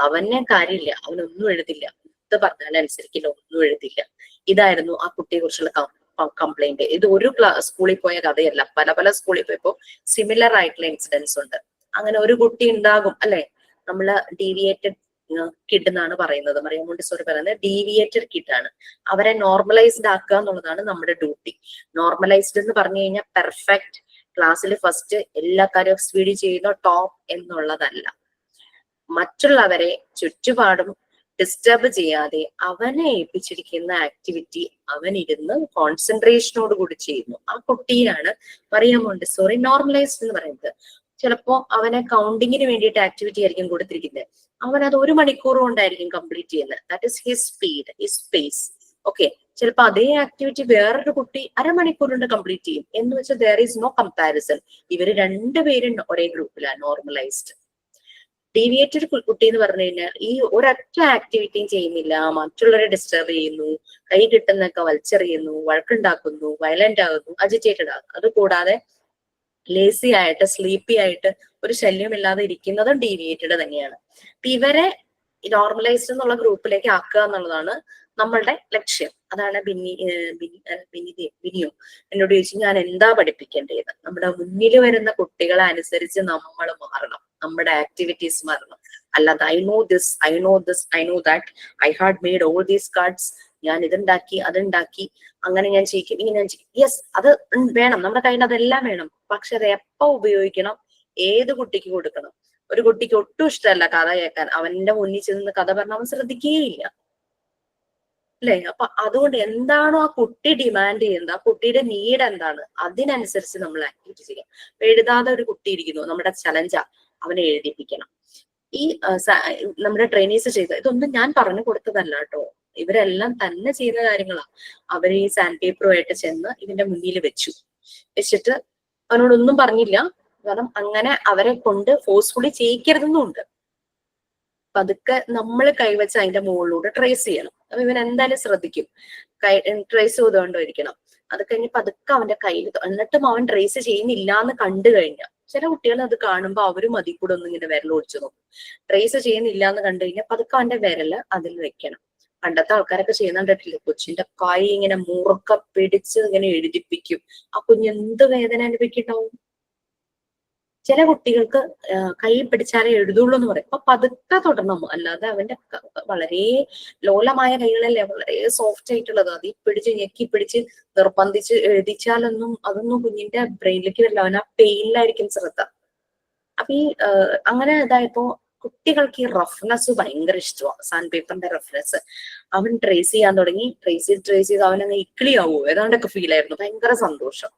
അവനെ കാര്യമില്ല, അവനൊന്നും എഴുതില്ല, ഇത് പറഞ്ഞാലും അനുസരിക്കില്ല, ഒന്നും എഴുതില്ല. ഇതായിരുന്നു ആ കുട്ടിയെ കുറിച്ചുള്ള കംപ്ലൈന്റ്. ഇത് ഒരു സ്കൂളിൽ പോയ കഥയല്ല, പല സ്കൂളിൽ പോയപ്പോ സിമിലർ ആയിട്ടുള്ള ഇൻസിഡൻസ് ഉണ്ട്. അങ്ങനെ ഒരു കുട്ടി ഉണ്ടാകും അല്ലെ, നമ്മള് ഡീവിയേറ്റഡ് കിഡ് എന്നാണ് പറയുന്നത്, മറിയാം മോണ്ടിസോറി പറയുന്നത് ഡീവിയേറ്റഡ് കിഡ് ആണ്. അവരെ നോർമലൈസ്ഡ് ആക്കുക എന്നുള്ളതാണ് നമ്മുടെ ഡ്യൂട്ടി. നോർമലൈസ്ഡ് എന്ന് പറഞ്ഞു കഴിഞ്ഞാൽ പെർഫെക്റ്റ്, ക്ലാസ്സിൽ ഫസ്റ്റ്, എല്ലാ കാര്യവും സ്പീഡ് ചെയ്യുന്ന ടോപ്പ് എന്നുള്ളതല്ല. മറ്റുള്ളവരെ ചുറ്റുപാടും ഡിസ്റ്റർബ് ചെയ്യാതെ അവനെ ഏൽപ്പിച്ചിരിക്കുന്ന ആക്ടിവിറ്റി അവനിരുന്ന് കോൺസെൻട്രേഷനോട് കൂടി ചെയ്യുന്നു. ആ കുട്ടിയിലാണ് മറിയാം മോണ്ടിസോറി നോർമലൈസ്ഡ് എന്ന് പറയുന്നത്. ചിലപ്പോ അവനെ കൗണ്ടിങ്ങിന് വേണ്ടിയിട്ട് ആക്ടിവിറ്റി ആയിരിക്കും കൊടുത്തിരിക്കുന്നത്, അവനത് 1 മണിക്കൂർ കൊണ്ടായിരിക്കും കംപ്ലീറ്റ് ചെയ്യുന്നത്. That is his speed, his space. Okay, ചിലപ്പോ അതേ ആക്ടിവിറ്റി വേറൊരു കുട്ടി 1/2 മണിക്കൂർ കൊണ്ട് കംപ്ലീറ്റ് ചെയ്യും. എന്ന് വെച്ചാൽ ദർ ഈസ് നോ കമ്പാരിസൺ. ഇവര് രണ്ടുപേരും ഒരേ ഗ്രൂപ്പിലാണ് നോർമലൈസ്ഡ്. ഡീവിയേറ്റഡ് കുട്ടി എന്ന് പറഞ്ഞു കഴിഞ്ഞാൽ ഈ ഒരൊറ്റ ആക്ടിവിറ്റിയും ചെയ്യുന്നില്ല, മറ്റുള്ളവരെ ഡിസ്റ്റർബ് ചെയ്യുന്നു, കൈ കിട്ടുന്നൊക്കെ വലിച്ചെറിയുന്നു, വഴക്കുണ്ടാക്കുന്നു, വയലന്റ് ആകുന്നു, അജിറ്റേറ്റഡ് ആകുന്നു. അത് കൂടാതെ ലേസി ആയിട്ട് സ്ലീപ്പി ആയിട്ട് ഒരു ശല്യമില്ലാതെ ഇരിക്കുന്നതും ഡീവിയേറ്റഡ് തന്നെയാണ്. അപ്പൊ ഇവരെ നോർമലൈസ്ഡ് എന്നുള്ള ഗ്രൂപ്പിലേക്ക് ആക്കുക എന്നുള്ളതാണ് നമ്മളുടെ ലക്ഷ്യം. അതാണ് ബിനിയോ എന്നോട് ചോദിച്ചു ഞാൻ എന്താ പഠിപ്പിക്കേണ്ടത്. നമ്മുടെ മുന്നിൽ വരുന്ന കുട്ടികളെ അനുസരിച്ച് നമ്മൾ മാറണം, നമ്മുടെ ആക്ടിവിറ്റീസ് മാറണം. അല്ലാതെ I know this, I know this, I know that, I had made all these cards, ഞാൻ ഇതുണ്ടാക്കി അതുണ്ടാക്കി, അങ്ങനെ ഞാൻ ചെയ്യിക്കും, ഇങ്ങനെ ഞാൻ ചെയ്യും. യെസ്, അത് വേണം, നമ്മുടെ കയ്യിൽ അതെല്ലാം വേണം. പക്ഷെ അത് എപ്പോ ഉപയോഗിക്കണം, ഏത് കുട്ടിക്ക് കൊടുക്കണം. ഒരു കുട്ടിക്ക് ഒട്ടും ഇഷ്ടമല്ല കഥ കേൾക്കാൻ, അവന്റെ മുന്നിൽ ചെന്ന് കഥ പറഞ്ഞാൽ അവൻ ശ്രദ്ധിക്കുകയില്ല, അല്ലെ? അപ്പൊ അതുകൊണ്ട് എന്താണോ ആ കുട്ടി ഡിമാൻഡ് ചെയ്യുന്നത്, ആ കുട്ടിയുടെ നീഡ് എന്താണ്, അതിനനുസരിച്ച് നമ്മൾ ആക്ടിവിറ്റി ചെയ്യാം. എഴുതാതെ ഒരു കുട്ടി ഇരിക്കുന്നു, നമ്മുടെ ചലഞ്ചാ, അവനെ എഴുതിപ്പിക്കണം. ഈ നമ്മുടെ ട്രെയിനീസ് ചെയ്ത ഇതൊന്നും ഞാൻ പറഞ്ഞു കൊടുത്തതല്ല കേട്ടോ, ഇവരെല്ലാം തന്നെ ചെയ്ത കാര്യങ്ങളാ. അവർ ഈ സാൻഡ് പേപ്പറുമായിട്ട് ചെന്ന് ഇതിന്റെ മുന്നിൽ വെച്ചിട്ട് അവനോടൊന്നും പറഞ്ഞില്ല. കാരണം അങ്ങനെ അവരെ കൊണ്ട് ഫോഴ്സ്ഫുള്ളി ചെയ്യിക്കരുതെന്നുണ്ട്. പതുക്കെ നമ്മൾ കൈവച്ച് അതിന്റെ മുകളിലൂടെ ട്രേസ് ചെയ്യണം. അപ്പൊ ഇവൻ എന്തായാലും ശ്രദ്ധിക്കും, ട്രേസ് ചെയ്തുകൊണ്ടിരിക്കണം. അത് കഴിഞ്ഞ് പതുക്കെ അവന്റെ കയ്യിൽ, എന്നിട്ടും അവൻ ട്രേസ് ചെയ്യുന്നില്ല എന്ന് കണ്ടു കഴിഞ്ഞാൽ, ചില കുട്ടികൾ അത് കാണുമ്പോൾ അവരും അതിൽ കൂടെ ഒന്നും ഇങ്ങനെ വിരൽ ഒടിച്ചു നോക്കും. ട്രേസ് ചെയ്യുന്നില്ല എന്ന് കണ്ടു കഴിഞ്ഞാൽ പതുക്കെ അവന്റെ വിരല് അതിൽ വെക്കണം. പണ്ടത്തെ ആൾക്കാരൊക്കെ ചെയ്യുന്നുണ്ടിട്ടില്ലേ, കൊച്ചിന്റെ കൈ ഇങ്ങനെ മുറുക്ക പിടിച്ച് ഇങ്ങനെ എഴുതിപ്പിക്കും. ആ കുഞ്ഞ് എന്ത് വേദന അനുഭവിക്കുന്നുണ്ടാവും. ചില കുട്ടികൾക്ക് കൈ പിടിച്ചാലേ എഴുതുള്ളൂ എന്ന് പറയും. അപ്പൊ പതുക്കെ തുടരണം, അല്ലാതെ അവന്റെ വളരെ ലോലമായ കൈകളല്ലേ, വളരെ സോഫ്റ്റ് ആയിട്ടുള്ളത്, അതിൽ പിടിച്ച് ഞെക്കി പിടിച്ച് നിർബന്ധിച്ച് എഴുതിച്ചാലൊന്നും അതൊന്നും കുഞ്ഞിന്റെ ബ്രെയിനിലേക്ക് വരില്ല. അവൻ ആ പെയിനിലായിരിക്കും ശ്രദ്ധ. അപ്പൊ ഈ അങ്ങനെ ഇതായപ്പോ കുട്ടികൾക്ക് ഈ റഫ്നെസ് ഭയങ്കര ഇഷ്ടമാണ്, സാൻഡ് പേപ്പറിന്റെ റഫ്നെസ്. അവൻ ട്രേസ് ചെയ്യാൻ തുടങ്ങി, ട്രേസ് ചെയ്ത് അവനങ്ങ് ഇക്ലിയാവോ ഏതാണ്ടൊക്കെ ഫീൽ ആയിരുന്നു. ഭയങ്കര സന്തോഷം.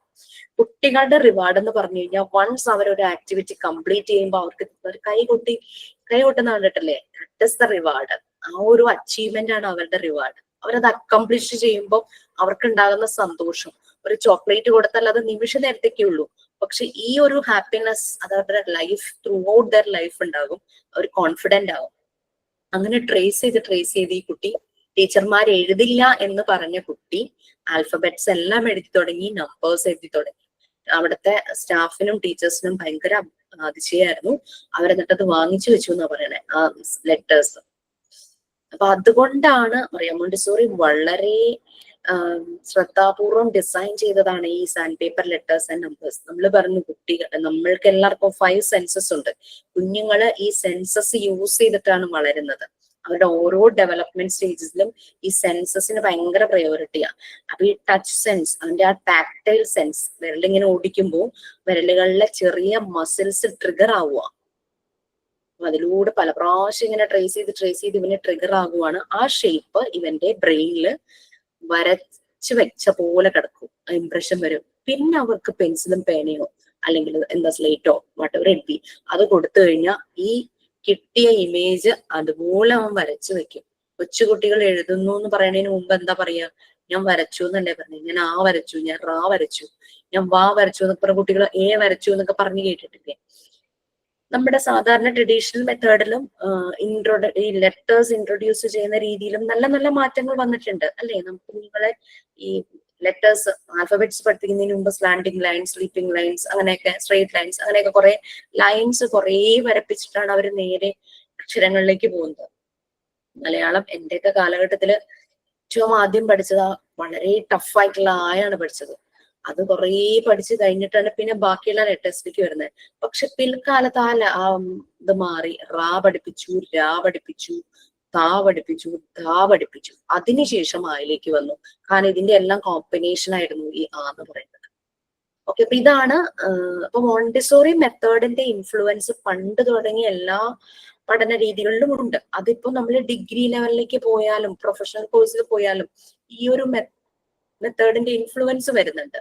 കുട്ടികളുടെ റിവാർഡ് എന്ന് പറഞ്ഞു കഴിഞ്ഞാൽ വൺസ് അവരൊരു ആക്ടിവിറ്റി കംപ്ലീറ്റ് ചെയ്യുമ്പോൾ അവർക്ക് ഒരു കൈകൊട്ടുന്ന കണ്ടിട്ടല്ലേ, ദാറ്റ് ഇസ് ദ റിവാർഡ്. ആ ഒരു അച്ചീവ്മെന്റ് ആണ് അവരുടെ റിവാർഡ്. അവരത് അക്കംപ്ലിഷ് ചെയ്യുമ്പോൾ അവർക്ക് ഉണ്ടാകുന്ന സന്തോഷം. ഒരു ചോക്ലേറ്റ് കൊടുത്താൽ അത് നിമിഷ നേരത്തേക്കേ ഉള്ളൂ, പക്ഷെ ഈ ഒരു ഹാപ്പിനെസ് അത് അവരുടെ life through out their life ഉണ്ടാകും. അവർ കോൺഫിഡന്റ് ആകും. അങ്ങനെ ട്രേസ് ചെയ്ത് ഈ കുട്ടി, ടീച്ചർമാർ എഴുതില്ല എന്ന് പറഞ്ഞ കുട്ടി ആൽഫബറ്റ്സ് എല്ലാം എഴുതി തുടങ്ങി, നമ്പേഴ്സ് എഴുതി തുടങ്ങി. അവിടുത്തെ സ്റ്റാഫിനും ടീച്ചേഴ്സിനും ഭയങ്കര അതിശയായിരുന്നു. അവരെന്നിട്ടത് വാങ്ങിച്ചു വെച്ചു എന്നാ പറയണേ, ആ ലെറ്റേഴ്സ്. അപ്പൊ അതുകൊണ്ടാണ് മോണ്ടിസോറി വളരെ ശ്രദ്ധാപൂർവം ഡിസൈൻ ചെയ്തതാണ് ഈ sand paper letters and numbers. നമ്മൾ പറഞ്ഞു കുട്ടികൾ, നമ്മൾക്ക് എല്ലാവർക്കും 5 സെൻസസ് ഉണ്ട്. കുഞ്ഞുങ്ങള് ഈ സെൻസസ് യൂസ് ചെയ്തിട്ടാണ് വളരുന്നത്. അവരുടെ ഓരോ ഡെവലപ്മെന്റ് സ്റ്റേജസിലും ഈ സെൻസസിന് ഭയങ്കര പ്രയോറിറ്റിയാണ്. അപ്പൊ ഈ ടച്ച് സെൻസ്, അതിന്റെ ആ ടാക്ടൈൽ സെൻസ്, വിരലിങ്ങനെ ഓടിക്കുമ്പോൾ വിരലുകളിലെ ചെറിയ മസിൽസ് ട്രിഗർ ആവുക. അതിലൂടെ പല പ്രാവശ്യം ഇങ്ങനെ ട്രേസ് ചെയ്ത് ഇവന് ട്രിഗർ ആകുവാണ്. ആ ഷേപ്പ് ഇവന്റെ ബ്രെയിനിൽ വരച്ച് വെച്ച പോലെ കിടക്കും, ഇംപ്രഷൻ വരും. പിന്നെ അവർക്ക് പെൻസിലും പേനയോ അല്ലെങ്കിൽ എന്താ സ്ലേറ്റോ വട്ടെവർ എഴുതി അത് കൊടുത്തു കഴിഞ്ഞാൽ ഈ കിട്ടിയ ഇമേജ് അതുപോലെ അവൻ വരച്ചു വെക്കും. കൊച്ചുകുട്ടികൾ എഴുതുന്നു എന്ന് പറയുന്നതിന് മുമ്പ് എന്താ പറയാ, ഞാൻ വരച്ചു എന്നല്ലേ പറഞ്ഞു, ഞാൻ ആ വരച്ചു, ഞാൻ റാ വരച്ചു, ഞാൻ വാ വരച്ചു എന്നൊക്കെ പറഞ്ഞ കുട്ടികൾ എ വരച്ചു എന്നൊക്കെ പറഞ്ഞു കേട്ടിട്ടില്ലേ? നമ്മുടെ സാധാരണ ട്രഡീഷണൽ മെത്തേഡിലും ഈ ലെറ്റേഴ്സ് ഇൻട്രൊഡ്യൂസ് ചെയ്യുന്ന രീതിയിലും നല്ല നല്ല മാറ്റങ്ങൾ വന്നിട്ടുണ്ട് അല്ലേ? നമുക്ക് കുഞ്ഞുങ്ങളെ ഈ ലെറ്റേഴ്സ് ആൽഫബറ്റ്സ് പഠിപ്പിക്കുന്നതിന് മുമ്പ് സ്ലാൻഡിങ് ലൈൻസ്, സ്ലീപ്പിംഗ് ലൈൻസ്, അങ്ങനെയൊക്കെ സ്ട്രെയിറ്റ് ലൈൻസ്, അങ്ങനെയൊക്കെ കുറെ ലൈൻസ് കുറെ വരപ്പിച്ചിട്ടാണ് അവർ നേരെ അക്ഷരങ്ങളിലേക്ക് പോകുന്നത്. മലയാളം എന്റെയൊക്കെ കാലഘട്ടത്തില് ഏറ്റവും ആദ്യം പഠിച്ചത് വളരെ ടഫായിട്ടുള്ള ആയാണ് പഠിച്ചത്. അത് കുറേ പഠിച്ചു കഴിഞ്ഞിട്ടാണ് പിന്നെ ബാക്കിയുള്ള ലെറ്റേഴ്സിലേക്ക് വരുന്നത്. പക്ഷെ പിൽക്കാലത്ത് ആ ഇത് മാറി, റാ പഠിപ്പിച്ചു, രാ പഠിപ്പിച്ചു, താ പഠിപ്പിച്ചു, ധാ പഠിപ്പിച്ചു. അതിനുശേഷം ആയിലേക്ക് വന്നു. കാരണം ഇതിന്റെ എല്ലാം കോമ്പിനേഷൻ ആയിരുന്നു ഈ ആ എന്ന് പറയുന്നത്. ഓക്കെ, അപ്പൊ ഇതാണ് അപ്പൊ മോണ്ടിസോറി മെത്തേഡിന്റെ ഇൻഫ്ലുവൻസ് പണ്ട് തുടങ്ങിയ എല്ലാ പഠന രീതികളിലും ഉണ്ട്. അതിപ്പോ നമ്മൾ ഡിഗ്രി ലെവലിലേക്ക് പോയാലും പ്രൊഫഷണൽ കോഴ്സിൽ പോയാലും ഈ ഒരു മെത്തേഡിന്റെ ഇൻഫ്ലുവൻസ് വരുന്നുണ്ട്.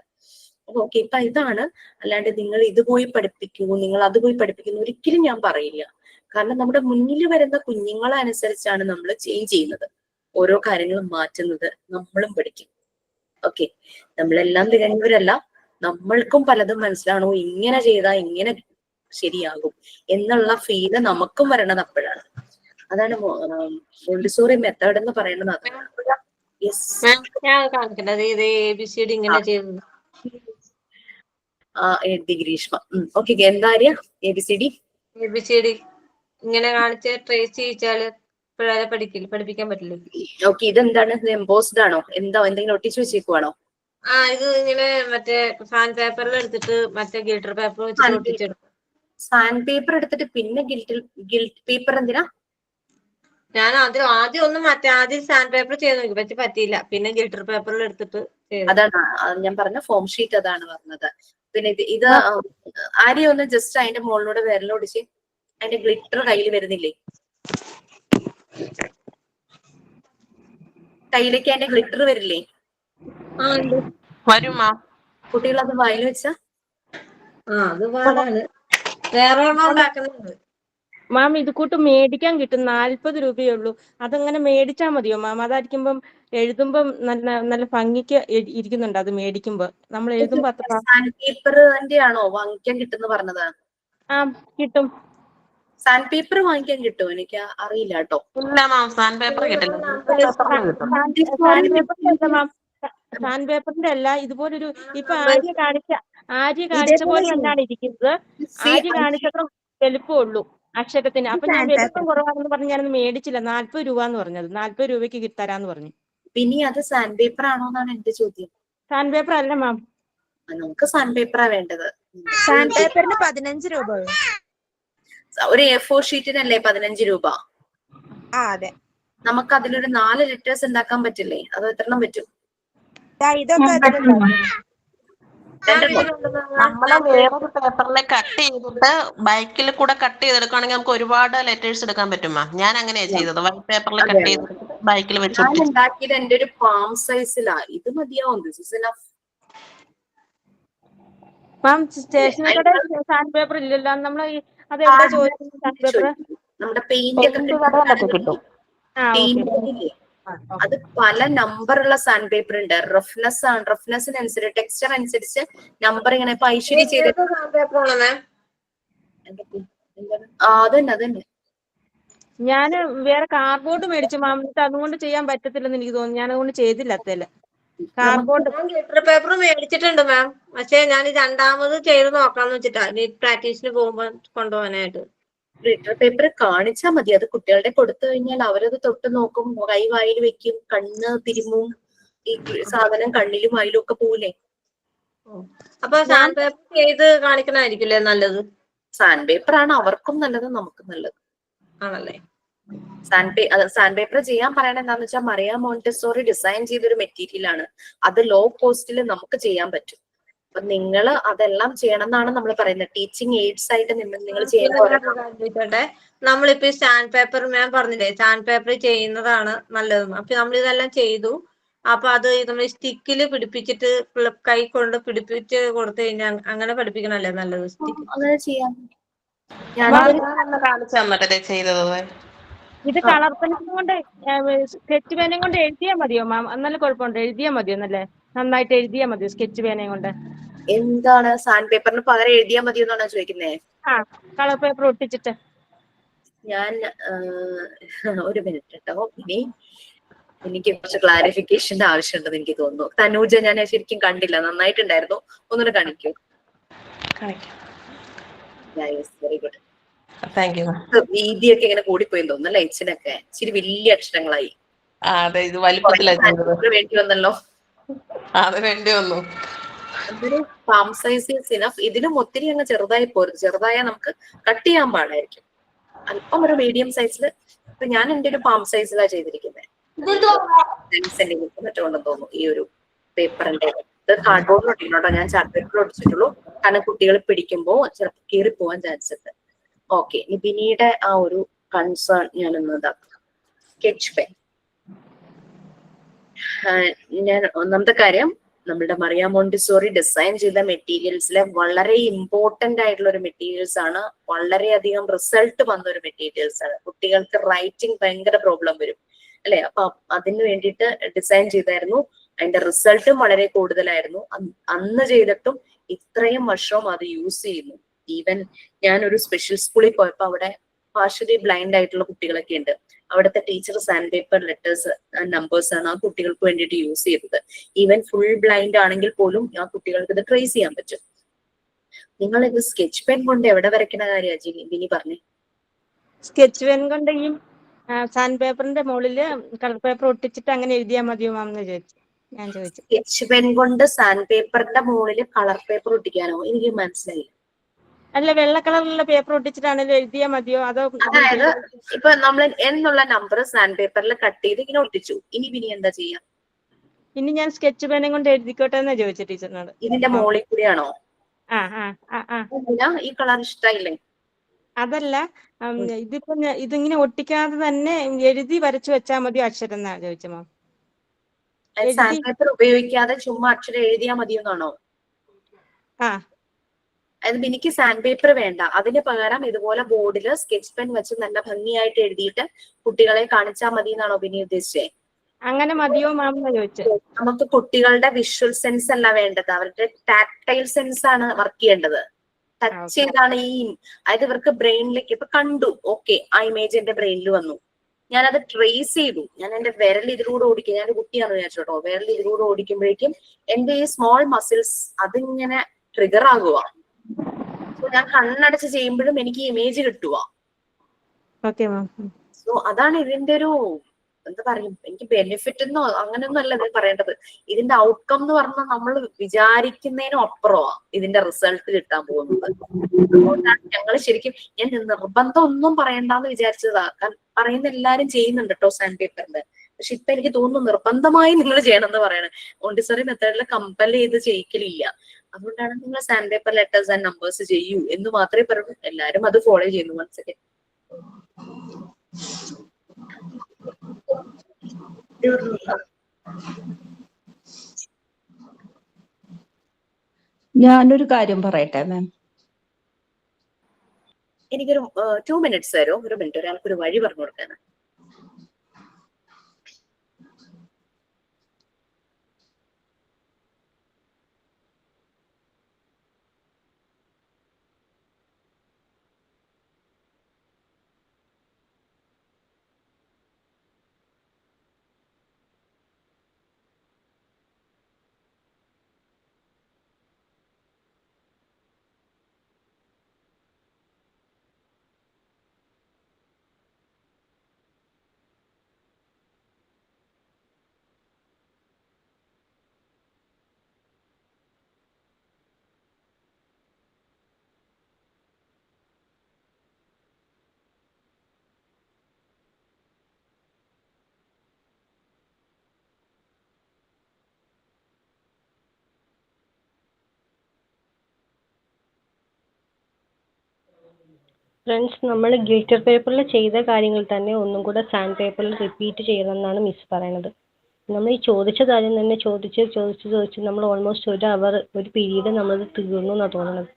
ഓക്കെ, ഇപ്പൊ ഇതാണ്. അല്ലാണ്ട് നിങ്ങൾ ഇത് പോയി പഠിപ്പിക്കൂ, നിങ്ങൾ അത് പോയി പഠിപ്പിക്കുന്നു ഒരിക്കലും ഞാൻ പറയില്ല. കാരണം നമ്മുടെ മുന്നിൽ വരുന്ന കുഞ്ഞുങ്ങളെ അനുസരിച്ചാണ് നമ്മൾ ചേഞ്ച് ചെയ്യുന്നത്, ഓരോ കാര്യങ്ങളും മാറ്റുന്നത്, നമ്മളും പഠിക്കും. ഓക്കെ, നമ്മളെല്ലാം തികഞ്ഞവരല്ല, നമ്മൾക്കും പലതും മനസ്സിലാണോ, ഇങ്ങനെ ചെയ്താൽ ഇങ്ങനെ ശരിയാകും എന്നുള്ള ഫീല് നമുക്കും വരണത് അപ്പോഴാണ്. അതാണ് മോണ്ടിസോറി മെത്തേഡ് എന്ന് പറയുന്നത്. അതാണ്. യെസ്, ഞാൻ കാണിക്കുന്നത് ഇത് ABCD ഇങ്ങനെ ചെയ്യുന്നത്. ഗ്രീഷ്മ. ഓക്കെ, എന്താ അറിയാ ABCD? ABCD ഇങ്ങനെ കാണിച്ച് ട്രേസ് ചെയ്യിച്ചാല് പിള്ളേരെ പഠിപ്പിക്കാൻ പറ്റില്ലേ? ഓക്കെ, ഇതെന്താണ്? ഇത് എംബോസ്ഡ് ആണോ? എന്താ എന്തെങ്കിലും ഒട്ടിച്ചു വെച്ചേക്കുവാണോ? ഇത് ഇങ്ങനെ മറ്റേ സാൻഡ് പേപ്പറിൽ എടുത്തിട്ട് മറ്റേ ഗിൽട്ടർ പേപ്പർ വെച്ചിട്ട് ഒട്ടിച്ചെടുക്കും. സാൻഡ് പേപ്പർ എടുത്തിട്ട് പിന്നെ ഗിൽറ്റ് പേപ്പർ എന്തിനാ? ഞാൻ ആദ്യം സാൻഡ് പേപ്പർ ചെയ്ത് നോക്കി, പക്ഷെ പറ്റിയില്ല. പിന്നെ ഗിൽട്ടർ പേപ്പറിൽ എടുത്തിട്ട് അതാണ് ഞാൻ പറഞ്ഞ ഫോം ഷീറ്റ്, അതാണ് പറഞ്ഞത്. പിന്നെ ഇത് ആരെയും ഒന്ന് ജസ്റ്റ് അതിന്റെ മുകളിലൂടെ വിരലൊടിച്ച് അതിന്റെ ഗ്ലിറ്റർ കയ്യിൽ വരുന്നില്ലേ? കയ്യിലേക്ക് അതിന്റെ ഗ്ലിറ്റർ വരില്ലേ? വരുമാ കുട്ടികൾ അത് വായിൽ വെച്ചാ അത് പാടാണ്. വേറെ ഉണ്ടാക്കുന്നുണ്ട് മാം. ഇത് കൂട്ട് മേടിക്കാൻ കിട്ടും, 40 രൂപയേ ഉള്ളൂ. അതങ്ങനെ മേടിച്ചാൽ മതിയോ മാം? അതായിരിക്കുമ്പം എഴുതുമ്പം നല്ല ഭംഗിക്ക് ഇരിക്കുന്നുണ്ട്. അത് മേടിക്കുമ്പോ നമ്മൾ എഴുതുമ്പോ സാൻഡ് പേപ്പറിന്റെ ആണോ വാങ്ങിക്കാൻ കിട്ടുന്ന പറഞ്ഞത്? കിട്ടും. സാൻഡ് പേപ്പർ വാങ്ങിക്കാൻ കിട്ടും? എനിക്ക് അറിയില്ല കേട്ടോ. സാൻഡ് പേപ്പർ കിട്ടില്ല. സാൻഡ് പേപ്പറിന്റെ അല്ല, ഇതുപോലൊരു ഇപ്പൊ ആര്യ കാണിച്ച പോലെ തന്നെയാണ് ഇരിക്കുന്നത്. ആര്യ കാണിച്ചത്ര വലുപ്പമേ ഉള്ളൂ അക്ഷരത്തിന്. അപ്പൊ ഞാൻ വലുപ്പം കുറവാണെന്ന് പറഞ്ഞ് ഞാനത് മേടിച്ചില്ല. 40 രൂപ എന്ന് പറഞ്ഞത്. 40 രൂപയ്ക്ക് തരാന്ന് പറഞ്ഞു. പിന്നെ അത് സാൻഡ് പേപ്പർ ആണോ എന്നാണ് എന്റെ ചോദ്യം. സാൻഡ് പേപ്പർ അല്ല മാം. നമുക്ക് സാൻഡ് പേപ്പറാ വേണ്ടത്. സാൻഡ് പേപ്പറിന് 15 രൂപ. ഒരു A4 ഷീറ്റിനല്ലേ 15 രൂപ? അതെ. നമുക്ക് അതിലൊരു 4 ലെറ്റേഴ്സ് ഉണ്ടാക്കാൻ പറ്റില്ലേ? അത് എത്രണ്ണം പറ്റും? നമ്മളെ വേറൊരു പേപ്പറിലെ കട്ട് ചെയ്തിട്ട് ബൈക്കിൽ കൂടെ കട്ട് ചെയ്തെടുക്കുകയാണെങ്കിൽ നമുക്ക് ഒരുപാട് ലെറ്റേഴ്സ് എടുക്കാൻ പറ്റും. ഞാൻ അങ്ങനെയാ ചെയ്തത്. വൈറ്റ് പേപ്പറിൽ കട്ട് ചെയ്തിട്ട് ബൈക്കിൽ വെച്ച് ഞാൻ ഉണ്ടാക്കിയത് എന്റെ ഒരു പാം സൈസിലാ. ഇത് മതിയാവും. This is enough. Ma'am, stationery sandpaper ഇല്ലല്ലോ. നമ്മൾ അത് എവിടെ ചോദിക്കുന്നത്? സാൻഡ് പേപ്പർ നമ്മുടെ പെയിന്റ് ഒക്കെ കിട്ടും. അത് പല നമ്പർ ഉള്ള സാൻഡ് പേപ്പർ ഉണ്ട്. റഫ്നെസ്സിനനുസരിച്ച് ടെക്സ്ചർ അനുസരിച്ച് നമ്പർ ഇങ്ങനെ ഇപ്പൊ ഐശ്വര്യ ചെയ്ത് അതന്നെ. ഞാൻ വേറെ കാർഡ്ബോർഡ് മേടിച്ചു മാം. അതുകൊണ്ട് ചെയ്യാൻ പറ്റത്തില്ലെന്ന് എനിക്ക് തോന്നുന്നു. ഞാൻ അതുകൊണ്ട് ചെയ്തില്ല. അത്തേല് കാർഡ്ബോർഡ് ഗിൽട്ടർ പേപ്പർ മേടിച്ചിട്ടുണ്ട് മാം. പക്ഷെ ഞാൻ രണ്ടാമത് ചെയ്ത് നോക്കാന്ന് വെച്ചിട്ടാ, പ്രാക്ടീസിന് പോകുമ്പോ കൊണ്ടുപോകാനായിട്ട്. ഗ്ലിറ്റർ പേപ്പർ കാണിച്ചാൽ മതി. അത് കുട്ടികളുടെ കൊടുത്തു കഴിഞ്ഞാൽ അവരത് തൊട്ട് നോക്കും, കൈ വായിൽ വെക്കും, കണ്ണ് തിരുമും. ഈ സാധനം കണ്ണിലും വായിലും ഒക്കെ പോവില്ലേ? അപ്പൊ സാൻഡ് പേപ്പർ ചെയ്ത് കാണിക്കണായിരിക്കില്ലേ നല്ലത്? സാൻഡ് പേപ്പർ ആണ് അവർക്കും നല്ലത്, നമുക്കും നല്ലത്. ആണല്ലേ? സാൻഡ് പേപ്പർ ചെയ്യാൻ പറയണത് എന്താന്ന് വെച്ചാൽ മറിയ മോണ്ടിസോറി ഡിസൈൻ ചെയ്തൊരു മെറ്റീരിയൽ ആണ്. അത് ലോ കോസ്റ്റിൽ നമുക്ക് ചെയ്യാൻ പറ്റും. അപ്പൊ നിങ്ങൾ അതെല്ലാം ചെയ്യണം എന്നാണ് നമ്മൾ പറയുന്നത്. ടീച്ചിങ് എയ്ഡ്സ് ആയിട്ട് നിങ്ങൾ ചെയ്യുന്ന നമ്മളിപ്പോ സാൻഡ് പേപ്പർ ഞാൻ പറഞ്ഞില്ലേ, സാൻഡ് പേപ്പർ ചെയ്യുന്നതാണ് നല്ലത്. അപ്പൊ നമ്മൾ ഇതെല്ലാം ചെയ്തു. അപ്പൊ അത് നമ്മൾ സ്റ്റിക്കില് പിടിപ്പിച്ചിട്ട് കൈ കൊണ്ട് പിടിപ്പിച്ച് കൊടുത്തു കഴിഞ്ഞാൽ അങ്ങനെ പഠിപ്പിക്കണല്ലേ നല്ലത്? അങ്ങനെ ചെയ്യാം. ഇത് കളർ പെൻസിൽ കൊണ്ട് സ്കെച്ച് പേനയും കൊണ്ട് എഴുതിയാൽ മതിയോ മാം? എന്നാലും കുഴപ്പമുണ്ടോ? എഴുതിയാൽ മതിയോ? നന്നായിട്ട് എഴുതിയാൽ മതിയോ സ്കെച്ച് പേനയും കൊണ്ട്? എന്താണ് സാൻഡ് പേപ്പറിന് പകരം എഴുതിയാൽ മതി എന്നാണ് ചോദിക്കുന്നേ? Colour paper ഒട്ടിച്ചിട്ട്. ഞാൻ ഒരു മിനിറ്റ് കേട്ടോ. ഇനി എനിക്ക് കുറച്ച് ക്ലാരിഫിക്കേഷന്റെ ആവശ്യമുണ്ടെന്ന് എനിക്ക് തോന്നുന്നു. തനൂജ, ഞാൻ ശരിക്കും കണ്ടില്ല. നന്നായിട്ടുണ്ടായിരുന്നു. ഒന്നുകൂടെ കാണിക്കൂ. Very good. വീതിയൊക്കെ ഇങ്ങനെ കൂടിപ്പോയെന്ന് തോന്നുന്നു അല്ലെ? ഇച്ചിനൊക്കെ ഇച്ചിരി വലിയ അക്ഷരങ്ങളായി. വേണ്ടി വന്നല്ലോ. അതൊരു പാം സൈസ് ഈസ് ഇനഫ്. ഇതിലും ഒത്തിരി അങ്ങ് ചെറുതായി പോരുത്. ചെറുതായ നമുക്ക് കട്ട് ചെയ്യാൻ പാടായിരിക്കും. അല്പം ഒരു മീഡിയം സൈസിൽ. ഇപ്പൊ ഞാൻ എന്റെ ഒരു പാം സൈസിലാണ് ചെയ്തിരിക്കുന്നത്. 10 സെന്റിമീറ്റർ മറ്റുണ്ടെന്ന് തോന്നുന്നു ഈ ഒരു പേപ്പറിന്റെ. ഇത് കാർഡ്ബോർഡിൽ ഒട്ടിക്കണോട്ടോ. ഞാൻ ചാർട്ട് പേപ്പറിൽ ഒട്ടിച്ചിട്ടുള്ളൂ. കാരണം കുട്ടികൾ പിടിക്കുമ്പോൾ ചിലപ്പോൾ കീറി പോവാൻ ചാൻസ് ഉണ്ട്. ഓക്കെ, നിബിനിയുടെ ആ ഒരു കൺസേൺ ഞാനൊന്ന് ഇതാക്കാം. Sketch pen. ഞാൻ ഒന്നാമത്തെ കാര്യം, നമ്മുടെ മറിയ മോണ്ടിസോറി ഡിസൈൻ ചെയ്ത മെറ്റീരിയൽസിലെ വളരെ ഇമ്പോർട്ടന്റ് ആയിട്ടുള്ള ഒരു മെറ്റീരിയൽസ് ആണ്. വളരെയധികം റിസൾട്ട് വന്ന ഒരു മെറ്റീരിയൽസ് ആണ്. കുട്ടികൾക്ക് റൈറ്റിംഗ് ഭയങ്കര പ്രോബ്ലം വരും അല്ലെ? അപ്പൊ അതിന് വേണ്ടിയിട്ട് ഡിസൈൻ ചെയ്തായിരുന്നു. അതിന്റെ റിസൾട്ടും വളരെ കൂടുതലായിരുന്നു. അന്ന് ചെയ്തിട്ടും ഇത്രയും വർഷവും അത് യൂസ് ചെയ്യുന്നു. ഈവൻ ഞാൻ ഒരു സ്പെഷ്യൽ സ്കൂളിൽ പോയപ്പോ അവിടെ പാർഷ്യലി ബ്ലൈൻഡ് ആയിട്ടുള്ള കുട്ടികളൊക്കെ ഉണ്ട്. അവിടുത്തെ teacher sand paper letters numbers ആണ് ആ കുട്ടികൾക്ക് വേണ്ടിയിട്ട് യൂസ് ചെയ്തത്. ഈവൻ ഫുൾ ബ്ലൈൻഡ് ആണെങ്കിൽ പോലും ആ കുട്ടികൾക്ക് ഇത് ട്രേസ് ചെയ്യാൻ പറ്റും. നിങ്ങൾ ഇത് സ്കെച്ച് പെൻ കൊണ്ട് എവിടെ വരയ്ക്കുന്ന കാര്യമാണ് ബിനി പറഞ്ഞേ? സ്കെച്ച് പെൻ കൊണ്ട് ഈ സാൻഡ് പേപ്പറിന്റെ മുകളില് കളർ പേപ്പർ ഒട്ടിച്ചിട്ട് അങ്ങനെ എഴുതിയാൽ മതിയോ മാം എന്ന് ഞാൻ ചോദിച്ചു. സ്കെച്ച് പെൻ കൊണ്ട് സാൻഡ് പേപ്പറിന്റെ മുകളിൽ കളർ പേപ്പർ ഒട്ടിക്കാനോ? എനിക്ക് മനസ്സിലായില്ല. അല്ല, വെള്ള കളറിലുള്ള പേപ്പർ ഒട്ടിച്ചിട്ടാണെങ്കിലും എഴുതിയാൽ മതിയോ? അതോ അതായത് ഇപ്പൊ നമ്മൾ എന്നുള്ള നമ്പർ സാൻഡ് പേപ്പറിൽ കട്ട് ചെയ്ത് ഇങ്ങനെ ഒട്ടിച്ചു, ഇനി പിന്നെ എന്താ ചെയ്യാ? ഇനി ഞാൻ സ്കെച്ച് പെനും കൊണ്ട് എഴുതിക്കോട്ടെ എന്നാ ചോദിച്ചു ടീച്ചറിനോട്. ഇതിന്റെ മുകളിൽ കൂടിയാണോ? ഈ കളർ ഇഷ്ടായില്ലേ? അതല്ല, ഇതിപ്പോ ഇതിങ്ങനെ ഒട്ടിക്കാതെ തന്നെ എഴുതി വരച്ചു വെച്ചാൽ മതിയോ അക്ഷരം എന്നാ ചോദിച്ചു മാം. സാൻഡ് പേപ്പർ ഉപയോഗിക്കാതെ ചുമ്മാ അക്ഷരം എഴുതിയാ മതിയെന്നാണോ? അതായത് എനിക്ക് സാൻഡ് പേപ്പർ വേണ്ട, അതിന് പകരം ഇതുപോലെ ബോർഡിൽ സ്കെച്ച് പെൻ വെച്ച് നല്ല ഭംഗിയായിട്ട് എഴുതിയിട്ട് കുട്ടികളെ കാണിച്ചാൽ മതി എന്നാണോ പിന്നെ ഉദ്ദേശിച്ചേ? അങ്ങനെ മതിയോ മാം എന്ന് ചോദിച്ചു. നമുക്ക് കുട്ടികളുടെ വിഷ്വൽ സെൻസ് അല്ല വേണ്ടത്, അവരുടെ ടാക്ടൈൽ സെൻസ് ആണ് വർക്ക് ചെയ്യേണ്ടത്. ടച്ച് ചെയ്താണ് അതായത് ഇവർക്ക് ബ്രെയിനിലേക്ക് ഇപ്പൊ കണ്ടു, ഓക്കെ, ആ ഇമേജ് എന്റെ ബ്രെയിനിൽ വന്നു, ഞാനത് ട്രേസ് ചെയ്തു, ഞാൻ എന്റെ വിരൽ ഇതിലൂടെ ഓടിക്കും, ഞാൻ കുട്ടിയാണെന്ന് വിചാരിച്ചോട്ടോ, വിരൽ ഇതിലൂടെ ഓടിക്കുമ്പോഴേക്കും എന്റെ ഈ സ്മോൾ മസിൽസ് അതിങ്ങനെ ട്രിഗർ ആകുക. ഞാൻ കണ്ണടച്ച് ചെയ്യുമ്പോഴും എനിക്ക് ഇമേജ് കിട്ടുക. സോ അതാണ് ഇതിന്റെ ഒരു എന്താ പറയും, എനിക്ക് ബെനിഫിറ്റ് എന്നോ അങ്ങനെയൊന്നും അല്ല ഇത് പറയേണ്ടത്. ഇതിന്റെ ഔട്ട്കം എന്ന് പറഞ്ഞാൽ നമ്മൾ വിചാരിക്കുന്നതിനും അപ്പുറമാ ഇതിന്റെ റിസൾട്ട് കിട്ടാൻ പോകുന്നത്. അതുകൊണ്ടാണ് ഞങ്ങൾ ശരിക്കും, ഞാൻ നിർബന്ധം ഒന്നും പറയണ്ടെന്ന് വിചാരിച്ചതാ. കാരണം പറയുന്ന എല്ലാരും ചെയ്യുന്നുണ്ട് കേട്ടോ സാൻഡ് പേപ്പറിന്റെ. പക്ഷെ ഇപ്പൊ എനിക്ക് തോന്നുന്നു നിർബന്ധമായി നിങ്ങൾ ചെയ്യണം എന്ന് പറയണേ. മോണ്ടിസറി മെത്തേഡിൽ കമ്പൽ ചെയ്ത് ചെയ്യിക്കലില്ല. അതുകൊണ്ടാണ് നിങ്ങൾ sand paper letters and numbers ചെയ്യൂ എന്ന് മാത്രമേ പറയൂ. എല്ലാരും അത് ഫോളോ ചെയ്യുന്നു. One second. ഞാനൊരു കാര്യം പറയട്ടെ മാം. എനിക്കൊരു 2 minutes തരോ? ഒരു മിനിറ്റ്, ഒരാൾക്കൊരു വഴി പറഞ്ഞു കൊടുക്കാൻ. ഫ്രണ്ട്സ്, നമ്മൾ ഗ്ലിറ്റർ പേപ്പറിൽ ചെയ്ത കാര്യങ്ങൾ തന്നെ ഒന്നും കൂടെ സാൻഡ് പേപ്പറിൽ റിപ്പീറ്റ് ചെയ്യണമെന്നാണ് മിസ് പറയണത്. നമ്മൾ ഈ ചോദിച്ച കാര്യം തന്നെ ചോദിച്ച് നമ്മൾ ഓൾമോസ്റ്റ് 1 hour ഒരു പീരീഡ് നമ്മളത് തീർന്നു എന്നാണ് തോന്നുന്നത്.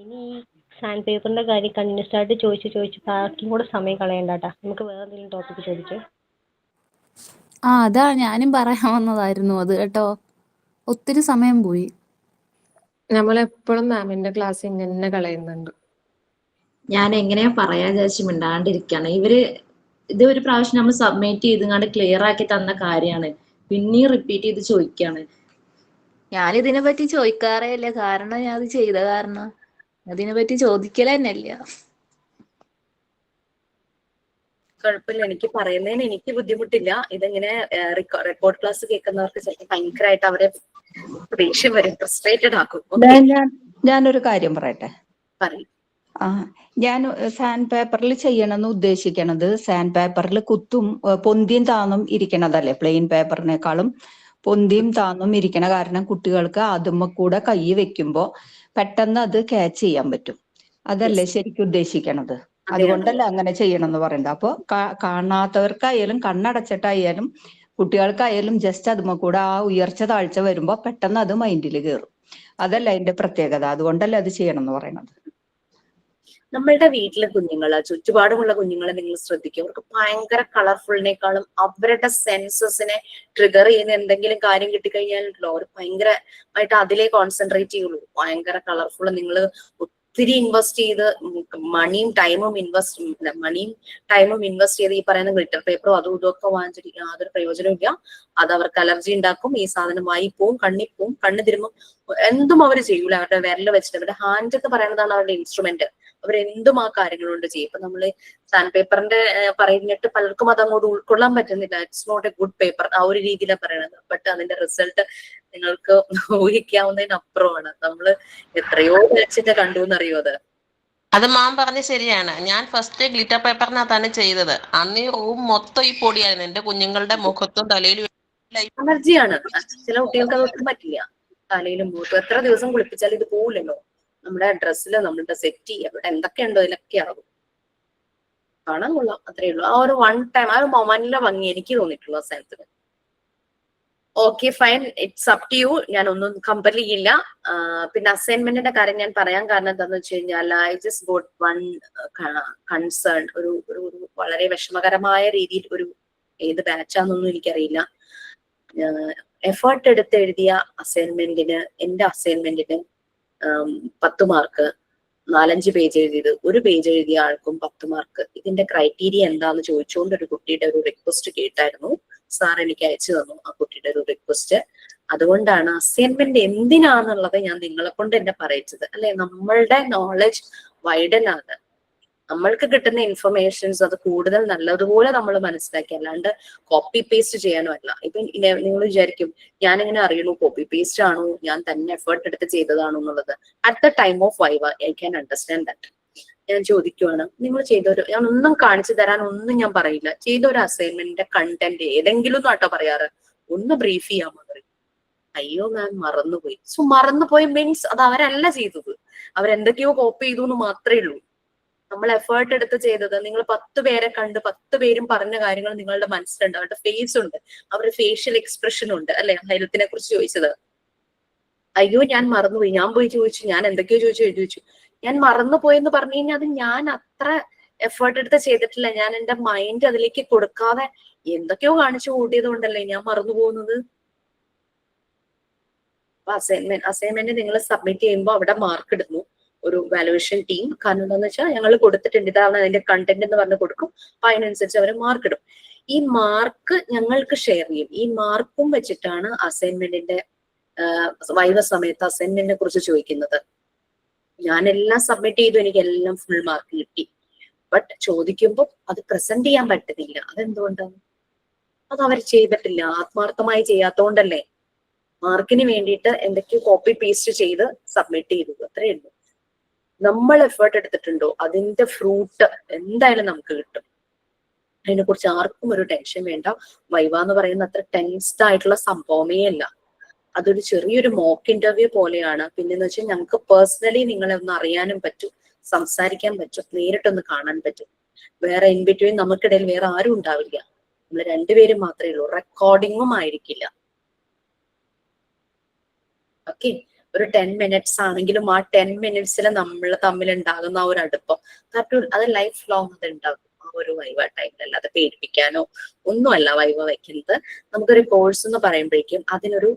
ഇനി ഈ സാൻഡ് പേപ്പറിന്റെ കാര്യം കണ്ടിന്യൂസ് ആയിട്ട് ചോദിച്ച് ബാക്കിയും കൂടെ സമയം കളയണ്ടാട്ടാ. നമുക്ക് വേറെ എന്തെങ്കിലും ടോപ്പിക്ക് ചോദിച്ചേ. അതാ ഞാനും പറയാൻ വന്നതായിരുന്നു അത് കേട്ടോ. ഒത്തിരി സമയം പോയി. നമ്മളെപ്പോഴും മാമിന്റെ ക്ലാസ് ഇങ്ങനെ കളയുന്നുണ്ട്. ഞാൻ എങ്ങനെയാ പറയാ വിചാരിച്ച് മിണ്ടാണ്ടിരിക്കാണ്. ഇത് ഒരു പ്രാവശ്യം നമ്മൾ സബ്മിറ്റ് ചെയ്ത് ക്ലിയർ ആക്കി തന്ന കാര്യമാണ്, പിന്നെയും റിപ്പീറ്റ് ചെയ്ത് ചോദിക്കാണ്. ഞാനിതിനെ പറ്റി ചോദിക്കാറേ ഇല്ല, കാരണം ഞാൻ അത് ചെയ്ത കാരണം അതിനെ പറ്റി ചോദിക്കല തന്നെയല്ല. കുഴപ്പമില്ല, എനിക്ക് പറയുന്നതിന് എനിക്ക് ബുദ്ധിമുട്ടില്ല. ഇതിങ്ങനെ റെക്കോർഡ് ക്ലാസ് കേൾക്കുന്നവർക്ക് ചിലപ്പോൾ ഭയങ്കരമായിട്ട് അവരെ ദേഷ്യം വരും, ഫ്രസ്ട്രേറ്റഡ് ആക്കും. ഞാനൊരു കാര്യം പറയട്ടെ. പറയും. ഞാൻ സാൻഡ് പേപ്പറിൽ ചെയ്യണമെന്ന് ഉദ്ദേശിക്കണത്, സാൻഡ് പേപ്പറിൽ കുത്തും പൊന്തിയും താന്നും ഇരിക്കണതല്ലേ, പ്ലെയിൻ പേപ്പറിനേക്കാളും പൊന്തിയും താന്നും ഇരിക്കണ കാരണം കുട്ടികൾക്ക് അതുമ്മ കൂടെ കൈ വെക്കുമ്പോ പെട്ടെന്ന് അത് ക്യാച്ച് ചെയ്യാൻ പറ്റും. അതല്ലേ ശരിക്കും ഉദ്ദേശിക്കണത്? അതുകൊണ്ടല്ല അങ്ങനെ ചെയ്യണം എന്ന് പറയുന്നത്. അപ്പൊ കാണാത്തവർക്കായാലും കണ്ണടച്ചിട്ടായാലും കുട്ടികൾക്കായാലും ജസ്റ്റ് അതുമ്മ കൂടെ ആ ഉയർച്ച താഴ്ച വരുമ്പോ പെട്ടെന്ന് അത് മൈൻഡിൽ കയറും. അതല്ല അതിന്റെ പ്രത്യേകത. അതുകൊണ്ടല്ല അത് ചെയ്യണം എന്ന് പറയുന്നത്. നമ്മളുടെ വീട്ടിലെ കുഞ്ഞുങ്ങള്, ചുറ്റുപാടുമുള്ള കുഞ്ഞുങ്ങളെ നിങ്ങൾ ശ്രദ്ധിക്കുക. അവർക്ക് ഭയങ്കര കളർഫുളിനേക്കാളും അവരുടെ സെൻസസിനെ ട്രിഗർ ചെയ്യുന്ന എന്തെങ്കിലും കാര്യം കിട്ടിക്കഴിഞ്ഞാൽ അവർ ഭയങ്കരമായിട്ട് അതിലേ കോൺസെൻട്രേറ്റ് ചെയ്യുള്ളൂ. ഭയങ്കര കളർഫുൾ നിങ്ങൾ ഒത്തിരി ഇൻവെസ്റ്റ് ചെയ്ത് മണിയും ടൈമും ഇൻവെസ്റ്റ് ചെയ്ത് ഈ പറയുന്ന ഗ്ലിറ്റർ പേപ്പറും അതും ഇതൊക്കെ വാങ്ങിച്ചിട്ട് യാതൊരു പ്രയോജനവും ഇല്ല. അത് അവർക്ക് അലർജി ഉണ്ടാക്കും. ഈ സാധനം വായിപ്പോവും, കണ്ണിപ്പോവും, കണ്ണ് തിരുമ്പും, എന്തും അവർ ചെയ്യൂല. അവരുടെ വിരല് വെച്ചിട്ട് അവരുടെ ഹാൻഡ് എന്ന് പറയുന്നതാണ് അവരുടെ ഇൻസ്ട്രുമെന്റ്. അവരെന്തും ആ കാര്യങ്ങളുണ്ട് ചെയ്യും. ഇപ്പൊ നമ്മള് സാൻഡ് പേപ്പറിന്റെ പറഞ്ഞിട്ട് പലർക്കും അത് അങ്ങോട്ട് ഉൾക്കൊള്ളാൻ പറ്റുന്നില്ല. It's not a good paper, ആ ഒരു രീതിയിലാണ് പറയണത്. ബട്ട് അതിന്റെ റിസൾട്ട് നിങ്ങൾക്ക് ഊഹിക്കാവുന്നതിനപ്പുറമാണ്. നമ്മള് എത്രയോ വെച്ചിട്ട് കണ്ടു എന്നറിയോ അത്. അത് മാം പറഞ്ഞ ശരിയാണ്. ഞാൻ ഫസ്റ്റ് ഗ്ലിറ്റർ പേപ്പറിനകത്താണ് ചെയ്തത്. അന്ന് ഈ റൂം മൊത്തം ഈ പൊടിയായിരുന്നു. എന്റെ കുഞ്ഞുങ്ങളുടെ മുഖത്തും തലയിലും അലർജിയാണ്. ചില കുട്ടികൾക്ക് അത് ഒട്ടും പറ്റില്ല. തലയിലും മുഖത്തും എത്ര ദിവസം കുളിപ്പിച്ചാലും ഇത് പോവില്ലല്ലോ. നമ്മുടെ ഡ്രസ്സില് നമ്മളുടെ സെറ്റ് അവിടെ എന്തൊക്കെയുണ്ടോ ഇതിലൊക്കെ ആകും. കാണാൻ കൊള്ളാം, അത്രേ ഉള്ളൂ. ആ ഒരു വൺ ടൈം ആ ഒരു മൊമെന്റിലെ ഭംഗി എനിക്ക് തോന്നിയിട്ടുള്ളൂ ആ സ്ഥലത്തിന്. Okay fine, it's up to you. ഞാൻ ഒന്നും കമ്പൽ ചെയ്യില്ല. പിന്നെ അസൈൻമെന്റിന്റെ കാര്യം ഞാൻ പറയാൻ കാരണം എന്താന്ന് വെച്ച് കഴിഞ്ഞാൽ I just got one concern. ഒരു വളരെ വിഷമകരമായ രീതിയിൽ ഏത് ബാച്ചാന്നൊന്നും എനിക്കറിയില്ല. എഫേർട്ട് എടുത്ത് എഴുതിയ അസൈൻമെന്റിന്, എന്റെ അസൈൻമെന്റിന് 10 മാർക്ക്, 4-5 പേജ് എഴുതിയത് 1 പേജ് എഴുതിയ ആൾക്കും 10 മാർക്ക്. ഇതിന്റെ ക്രൈറ്റീരിയ എന്താന്ന് ചോദിച്ചുകൊണ്ട് ഒരു കുട്ടിയുടെ ഒരു റിക്വസ്റ്റ് കേട്ടായിരുന്നു. സാർ എനിക്ക് അയച്ചു തന്നു ആ കുട്ടിയുടെ ഒരു റിക്വസ്റ്റ്. അതുകൊണ്ടാണ് അസൈൻമെന്റ് എന്തിനാന്നുള്ളത് ഞാൻ നിങ്ങളെ കൊണ്ട് തന്നെ പറയിച്ചത്. അല്ലെ, നമ്മളുടെ നോളജ് വൈഡൻ ആണ്. നമ്മൾക്ക് കിട്ടുന്ന ഇൻഫർമേഷൻസ് അത് കൂടുതൽ നല്ലതുപോലെ നമ്മൾ മനസ്സിലാക്കി, അല്ലാണ്ട് കോപ്പി പേസ്റ്റ് ചെയ്യാനോ അല്ല. ഇപ്പൊ നിങ്ങൾ വിചാരിക്കും ഞാനിങ്ങനെ അറിയണു കോപ്പി പേസ്റ്റ് ആണോ, ഞാൻ തന്നെ എഫേർട്ട് എടുത്ത് ചെയ്തതാണോ എന്നുള്ളത്. At the time of viva I can understand that. ഞാൻ ചോദിക്കുവാണ്, നിങ്ങൾ ചെയ്തൊരു, ഞാൻ ഒന്നും കാണിച്ചു തരാൻ ഒന്നും ഞാൻ പറയില്ല. ചെയ്തൊരു അസൈൻമെന്റിന്റെ കണ്ടന്റ് ഏതെങ്കിലും നാട്ടോ പറയാറ്, ഒന്ന് ബ്രീഫ് ചെയ്യാമോ പറയും. അയ്യോ മാം മറന്നുപോയി. സോ മറന്നുപോയി മീൻസ് അത് അവരല്ല ചെയ്തത്, അവരെന്തൊക്കെയോ കോപ്പി ചെയ്തു എന്ന് മാത്രമേ ഉള്ളൂ. നമ്മൾ എഫേർട്ട് എടുത്ത് ചെയ്തത്, നിങ്ങൾ 10 പേരെ കണ്ട് 10 പേരും പറഞ്ഞ കാര്യങ്ങൾ നിങ്ങളുടെ മനസ്സിലുണ്ട്. അവരുടെ ഫേസ് ഉണ്ട്, അവരുടെ ഫേഷ്യൽ എക്സ്പ്രഷൻ ഉണ്ട്. അല്ലെ, ഹെൽത്തിനെ കുറിച്ച് ചോദിച്ചത്. അയ്യോ ഞാൻ മറന്നുപോയി, ഞാൻ പോയി ചോദിച്ചു, ഞാൻ എന്തൊക്കെയോ എഴുതി വെച്ചു. ഞാൻ മറന്നുപോയെന്ന് പറഞ്ഞു കഴിഞ്ഞാൽ അത് ഞാൻ അത്ര എഫേർട്ട് എടുത്ത് ചെയ്തിട്ടില്ല. ഞാൻ എന്റെ മൈൻഡ് അതിലേക്ക് കൊടുക്കാതെ എന്തൊക്കെയോ കാണിച്ചു കൂട്ടിയത് കൊണ്ടല്ലേ ഞാൻ മറന്നു പോകുന്നത്. അപ്പൊ അസൈൻമെന്റ് നിങ്ങൾ സബ്മിറ്റ് ചെയ്യുമ്പോൾ അവിടെ മാർക്ക് ഇടുന്നു ഒരു വാലുവേഷൻ ടീം. കാരണം എന്താന്ന് വെച്ചാൽ ഞങ്ങൾ കൊടുത്തിട്ടുണ്ട്, ഇതാണ് അതിന്റെ കണ്ടന്റ് എന്ന് പറഞ്ഞ് കൊടുക്കും. അപ്പൊ അതിനനുസരിച്ച് അവർ മാർക്ക് ഇടും. ഈ മാർക്ക് ഞങ്ങൾക്ക് ഷെയർ ചെയ്യും. ഈ മാർക്കും വെച്ചിട്ടാണ് അസൈൻമെന്റിന്റെ വൈവ സമയത്ത് അസൈൻമെന്റിനെ കുറിച്ച് ചോദിക്കുന്നത്. ഞാനെല്ലാം സബ്മിറ്റ് ചെയ്തു, എനിക്ക് എല്ലാം ഫുൾ മാർക്ക് കിട്ടി. ബട്ട് ചോദിക്കുമ്പോൾ അത് പ്രസന്റ് ചെയ്യാൻ പറ്റുന്നില്ല. അതെന്തുകൊണ്ടാണ്? അത് അവർ ചെയ്തിട്ടില്ല, ആത്മാർത്ഥമായി ചെയ്യാത്തോണ്ടല്ലേ. മാർക്കിന് വേണ്ടിയിട്ട് എന്തൊക്കെയോ കോപ്പി പേസ്റ്റ് ചെയ്ത് സബ്മിറ്റ് ചെയ്തു, അത്രയേ ഉള്ളൂ. നമ്മൾ എഫേർട്ട് എടുത്തിട്ടുണ്ടോ അതിന്റെ ഫ്രൂട്ട് എന്തായാലും നമുക്ക് കിട്ടും. അതിനെ കുറിച്ച് ആർക്കും ഒരു ടെൻഷൻ വേണ്ട. വൈവ എന്ന് പറയുന്ന അത്ര ടെൻസ്ഡ് ആയിട്ടുള്ള സംഭവമേ അല്ല. അതൊരു ചെറിയൊരു മോക്ക് ഇന്റർവ്യൂ പോലെയാണ്. പിന്നെന്ന് വെച്ചാൽ ഞങ്ങൾക്ക് പേഴ്സണലി നിങ്ങളെ ഒന്ന് അറിയാനും പറ്റും, സംസാരിക്കാൻ പറ്റും, നേരിട്ടൊന്ന് കാണാൻ പറ്റും. വേറെ ഇൻ ബിറ്റ്വീൻ നമുക്കിടയിൽ വേറെ ആരും ഉണ്ടാവില്ല. നമ്മൾ 2 പേരും മാത്രമേ ഉള്ളൂ. റെക്കോർഡിങ്ങും ആയിരിക്കില്ല. ഓക്കെ, ഒരു 10 മിനിറ്റ്സ് ആണെങ്കിലും ആ 10 മിനിറ്റ്സിൽ നമ്മൾ തമ്മിൽ ഉണ്ടാകുന്ന ആ ഒരു അടുപ്പം അത് ലൈഫ് ലോങ് അത് ഉണ്ടാകും. ആ ഒരു വൈവ ടൈമിൽ അല്ലാതെ പേടിപ്പിക്കാനോ ഒന്നുമല്ല വൈവ വയ്ക്കുന്നത്. നമുക്കൊരു കോഴ്സ് എന്ന് പറയുമ്പോഴേക്കും അതിനൊരു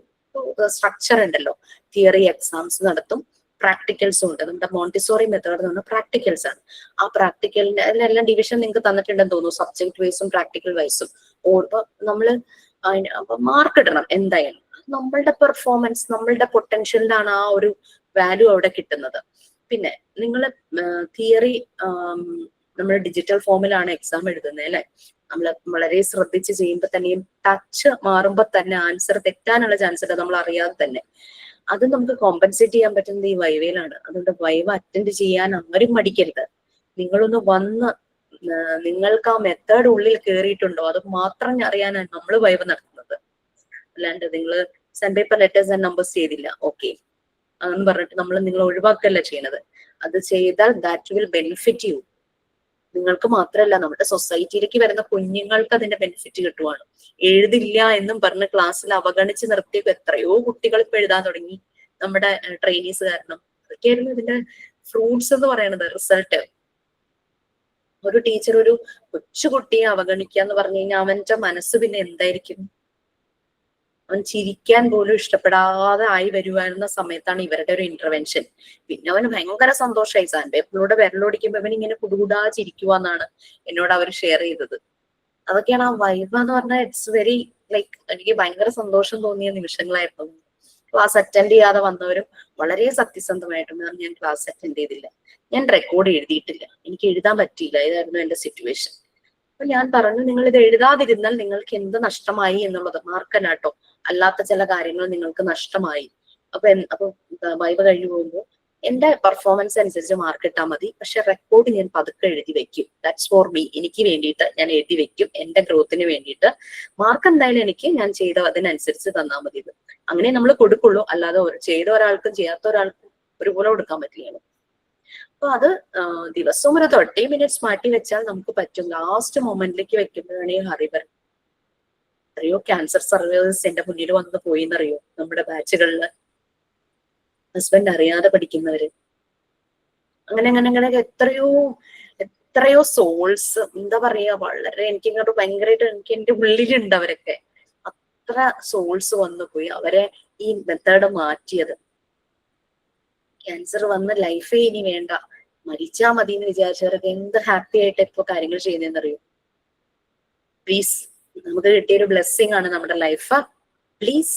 സ്ട്രക്ചർ ഉണ്ടല്ലോ. തിയറി എക്സാംസ് നടത്തും, പ്രാക്ടിക്കൽസും ഉണ്ട്. നമ്മുടെ മോണ്ടിസോറി മെത്തേഡ് എന്ന് പറഞ്ഞാൽ പ്രാക്ടിക്കൽസ് ആണ്. ആ പ്രാക്ടിക്കലിന്റെ അതിലെല്ലാം ഡിവിഷൻ നിങ്ങൾക്ക് തന്നിട്ടുണ്ടെന്ന് തോന്നുന്നു, സബ്ജക്ട് വൈസും പ്രാക്ടിക്കൽ വൈസും. അപ്പൊ നമ്മള് അപ്പൊ മാർക്ക് ഇടണം എന്തായാലും. നമ്മളുടെ പെർഫോമൻസ്, നമ്മളുടെ പൊട്ടൻഷ്യലിനാണ് ആ ഒരു വാല്യൂ അവിടെ കിട്ടുന്നത്. പിന്നെ നിങ്ങൾ തിയറി നമ്മൾ ഡിജിറ്റൽ ഫോമിലാണ് എക്സാം എഴുതുന്നത് അല്ലെ. നമ്മൾ വളരെ ശ്രദ്ധിച്ച് ചെയ്യുമ്പോൾ തന്നെയും ടച്ച് മാറുമ്പോൾ തന്നെ ആൻസർ തെറ്റാനുള്ള ചാൻസ് ഉണ്ട്, നമ്മൾ അറിയാതെ തന്നെ. അത് നമുക്ക് കോമ്പൻസേറ്റ് ചെയ്യാൻ പറ്റുന്നത് ഈ വൈവയിലാണ്. അതുകൊണ്ട് വൈവ അറ്റൻഡ് ചെയ്യാൻ ആരും മടിക്കരുത്. നിങ്ങളൊന്ന് വന്ന് നിങ്ങൾക്ക് ആ മെത്തേഡ് ഉള്ളിൽ കയറിയിട്ടുണ്ടോ അത് മാത്രം അറിയാനാണ് നമ്മൾ വൈവ നടത്തുന്നത്. അല്ലാണ്ട് നിങ്ങൾ sand paper letters and numbers ചെയ്തില്ല, ഓക്കെ എന്ന് പറഞ്ഞിട്ട് നിങ്ങൾ ഒഴിവാക്കല്ല ചെയ്യണത്. അത് ചെയ്താൽ ദാറ്റ് വിൽ ബെനിഫിറ്റ് യു. നിങ്ങൾക്ക് മാത്രമല്ല നമ്മുടെ സൊസൈറ്റിയിലേക്ക് വരുന്ന കുഞ്ഞുങ്ങൾക്ക് അതിന്റെ ബെനിഫിറ്റ് കിട്ടുവാണ്. എഴുതില്ല എന്നും പറഞ്ഞ് ക്ലാസ്സിൽ അവഗണിച്ച് നിർത്തിയ എത്രയോ കുട്ടികൾ ഇപ്പൊ എഴുതാൻ തുടങ്ങി നമ്മുടെ ട്രെയിനീസ് കാരണം. അതൊക്കെയായിരുന്നു ഇതിന്റെ ഫ്രൂട്ട്സ് എന്ന് പറയുന്നത്, റിസൾട്ട്. ഒരു ടീച്ചർ ഒരു കൊച്ചുകുട്ടിയെ അവഗണിക്കുക എന്ന് പറഞ്ഞു കഴിഞ്ഞാൽ അവന്റെ മനസ്സ് പിന്നെ എന്തായിരിക്കും? അവൻ ചിരിക്കാൻ പോലും ഇഷ്ടപ്പെടാതെ ആയി വരുവായിരുന്ന സമയത്താണ് ഇവരുടെ ഒരു ഇന്റർവെൻഷൻ. പിന്നെ അവന് ഭയങ്കര സന്തോഷമായി. സാൻഡ് പേപ്പറിലൂടെ വിരലോടിക്കുമ്പോ അവൻ ഇങ്ങനെ കുടുകുടാ ചിരിക്കുവാന്നാണ് എന്നോട് അവർ ഷെയർ ചെയ്തത്. അതൊക്കെയാണ് ആ വൈബ് എന്ന് പറഞ്ഞാൽ. ഇറ്റ്സ് വെരി ലൈക്ക് എനിക്ക് ഭയങ്കര സന്തോഷം തോന്നിയ നിമിഷങ്ങളായിരുന്നു. ക്ലാസ് അറ്റൻഡ് ചെയ്യാതെ വന്നവരും വളരെ സത്യസന്ധമായിട്ടും ഞാൻ ക്ലാസ് അറ്റൻഡ് ചെയ്തില്ല, ഞാൻ റെക്കോർഡ് എഴുതിയിട്ടില്ല, എനിക്ക് എഴുതാൻ പറ്റിയില്ല, ഇതായിരുന്നു എന്റെ സിറ്റുവേഷൻ. അപ്പൊ ഞാൻ പറഞ്ഞു, നിങ്ങൾ ഇത് എഴുതാതിരുന്നാൽ നിങ്ങൾക്ക് എന്ത് നഷ്ടമായി എന്നുള്ളത് മാർക്കല്ല കേട്ടോ, അല്ലാത്ത ചില കാര്യങ്ങൾ നിങ്ങൾക്ക് നഷ്ടമായി. അപ്പൊ വൈബ് കഴിഞ്ഞു പോകുമ്പോൾ എന്റെ പെർഫോമൻസ് അനുസരിച്ച് മാർക്ക് ഇട്ടാൽ മതി, പക്ഷെ റെക്കോർഡ് ഞാൻ പതുക്കെ എഴുതി വെക്കും. That's for me. എനിക്ക് വേണ്ടിയിട്ട് ഞാൻ എഴുതി വെക്കും, എന്റെ ഗ്രോത്തിന് വേണ്ടിയിട്ട്. മാർക്ക് എന്തായാലും എനിക്ക് ഞാൻ ചെയ്ത അതിനനുസരിച്ച് തന്നാൽ മതി. ഇത് അങ്ങനെ നമ്മൾ കൊടുക്കുള്ളൂ, അല്ലാതെ ചെയ്ത ഒരാൾക്കും ചെയ്യാത്ത ഒരാൾക്കും ഒരുപോലെ കൊടുക്കാൻ പറ്റില്ല. അപ്പൊ അത് ദിവസവും ഒരു 30 minutes മാറ്റി വെച്ചാൽ നമുക്ക് പറ്റും. ലാസ്റ്റ് മൊമെന്റിലേക്ക് വെക്കുമ്പോഴാണ് ഈ ഹറിബർ. അറിയോ, ക്യാൻസർ സർവൈവേഴ്സ് എന്റെ മുന്നിൽ വന്ന് പോയിന്നറിയോ, നമ്മുടെ ബാച്ചുകളില് ഹസ്ബൻഡ് അറിയാതെ പഠിക്കുന്നവര്. അങ്ങനെ എത്രയോ സോൾസ്, എന്താ പറയാ, വളരെ എനിക്ക് ഇങ്ങോട്ട് ഭയങ്കരമായിട്ട് എനിക്ക് എന്റെ ഉള്ളിലുണ്ട് അവരൊക്കെ. അത്ര സോൾസ് വന്നു പോയി, അവരെ ഈ മെത്തേഡ് മാറ്റിയത്. ക്യാൻസർ വന്ന് ലൈഫേ ഇനി വേണ്ട, മരിച്ചാ മതി എന്ന് വിചാരിച്ചവരൊക്കെ എന്ത് ഹാപ്പി ആയിട്ട് ഇപ്പൊ കാര്യങ്ങൾ ചെയ്യുന്നതെന്നറിയോ. പ്ലീസ്, നമുക്ക് കിട്ടിയൊരു ബ്ലെസ്സിങ് ആണ് നമ്മുടെ life. Please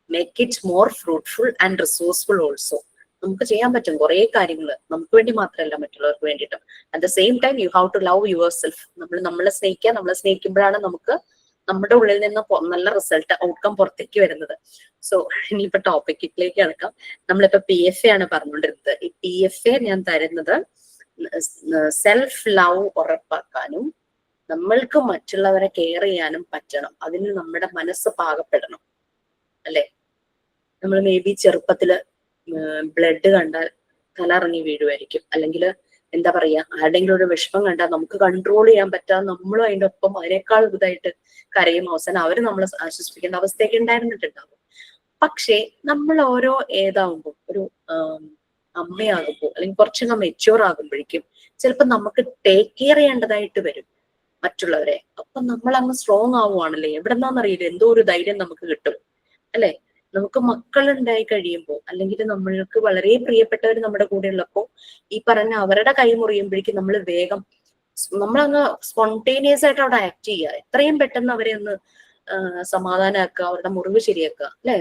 make it more fruitful and resourceful also. നമുക്ക് ചെയ്യാൻ പറ്റും കുറെ കാര്യങ്ങൾ, നമുക്ക് വേണ്ടി മാത്രമല്ല മറ്റുള്ളവർക്ക് വേണ്ടിയിട്ടും. At the same time you have to love yourself. നമ്മളെ സ്നേഹിക്കുക. നമ്മളെ സ്നേഹിക്കുമ്പോഴാണ് നമുക്ക് നമ്മുടെ ഉള്ളിൽ നിന്ന് നല്ല റിസൾട്ട്, ഔട്ട്കം പുറത്തേക്ക് വരുന്നത്. സോ ഇനിയിപ്പോ ടോപ്പിക്കിലേക്ക് കിടക്കാം. നമ്മളിപ്പോ PFA ആണ് പറഞ്ഞുകൊണ്ടിരുന്നത്. ഈ PFA ഞാൻ തരുന്നത് സെൽഫ് ലവ് ഉറപ്പാക്കാനും നമ്മൾക്ക് മറ്റുള്ളവരെ കെയർ ചെയ്യാനും പറ്റണം. അതിന് നമ്മുടെ മനസ്സ് പാകപ്പെടണം, അല്ലെ? നമ്മൾ മേ ബി ചെറുപ്പത്തില് ബ്ലഡ് കണ്ടാൽ തലറങ്ങി വീഴുമായിരിക്കും, അല്ലെങ്കിൽ എന്താ പറയാ, ആരുടെങ്കിലും ഒരു വിഷമം കണ്ടാൽ നമുക്ക് കൺട്രോൾ ചെയ്യാൻ പറ്റാതെ നമ്മളും അതിന്റെ ഒപ്പം അതിനേക്കാൾ ഇതായിട്ട് കരയും. അവസാനം അവര് നമ്മളെ ആശ്വസിപ്പിക്കുന്ന അവസ്ഥയൊക്കെ ഉണ്ടായിരുന്നിട്ടുണ്ടാവും. പക്ഷേ നമ്മൾ ഓരോ ഏതാവുമ്പോൾ, ഒരു അമ്മയാകുമ്പോൾ അല്ലെങ്കിൽ കുറച്ചൊക്കെ മെച്യൂർ ആകുമ്പോഴേക്കും ചിലപ്പോൾ നമുക്ക് ടേക്ക് കെയർ ചെയ്യേണ്ടതായിട്ട് വരും മറ്റുള്ളവരെ. അപ്പൊ നമ്മൾ അങ്ങ് സ്ട്രോങ് ആവുകയാണല്ലേ, എവിടെന്നാന്നറിയില്ല, എന്തോ ഒരു ധൈര്യം നമുക്ക് കിട്ടും, അല്ലെ? നമുക്ക് മക്കളുണ്ടായി കഴിയുമ്പോൾ, അല്ലെങ്കിൽ നമ്മൾക്ക് വളരെ പ്രിയപ്പെട്ടവർ നമ്മുടെ കൂടെ ഉള്ളപ്പോൾ ഈ പറഞ്ഞ അവരുടെ കൈ മുറിയുമ്പോഴേക്കും നമ്മൾ വേഗം നമ്മളങ്ങ് സ്പോണ്ടേനിയസ് ആയിട്ട് അവിടെ ആക്ട് ചെയ്യുക. എത്രയും പെട്ടെന്ന് അവരെ ഒന്ന് സമാധാനമാക്കുക, അവരുടെ മുറിവ് ശരിയാക്കുക, അല്ലെ?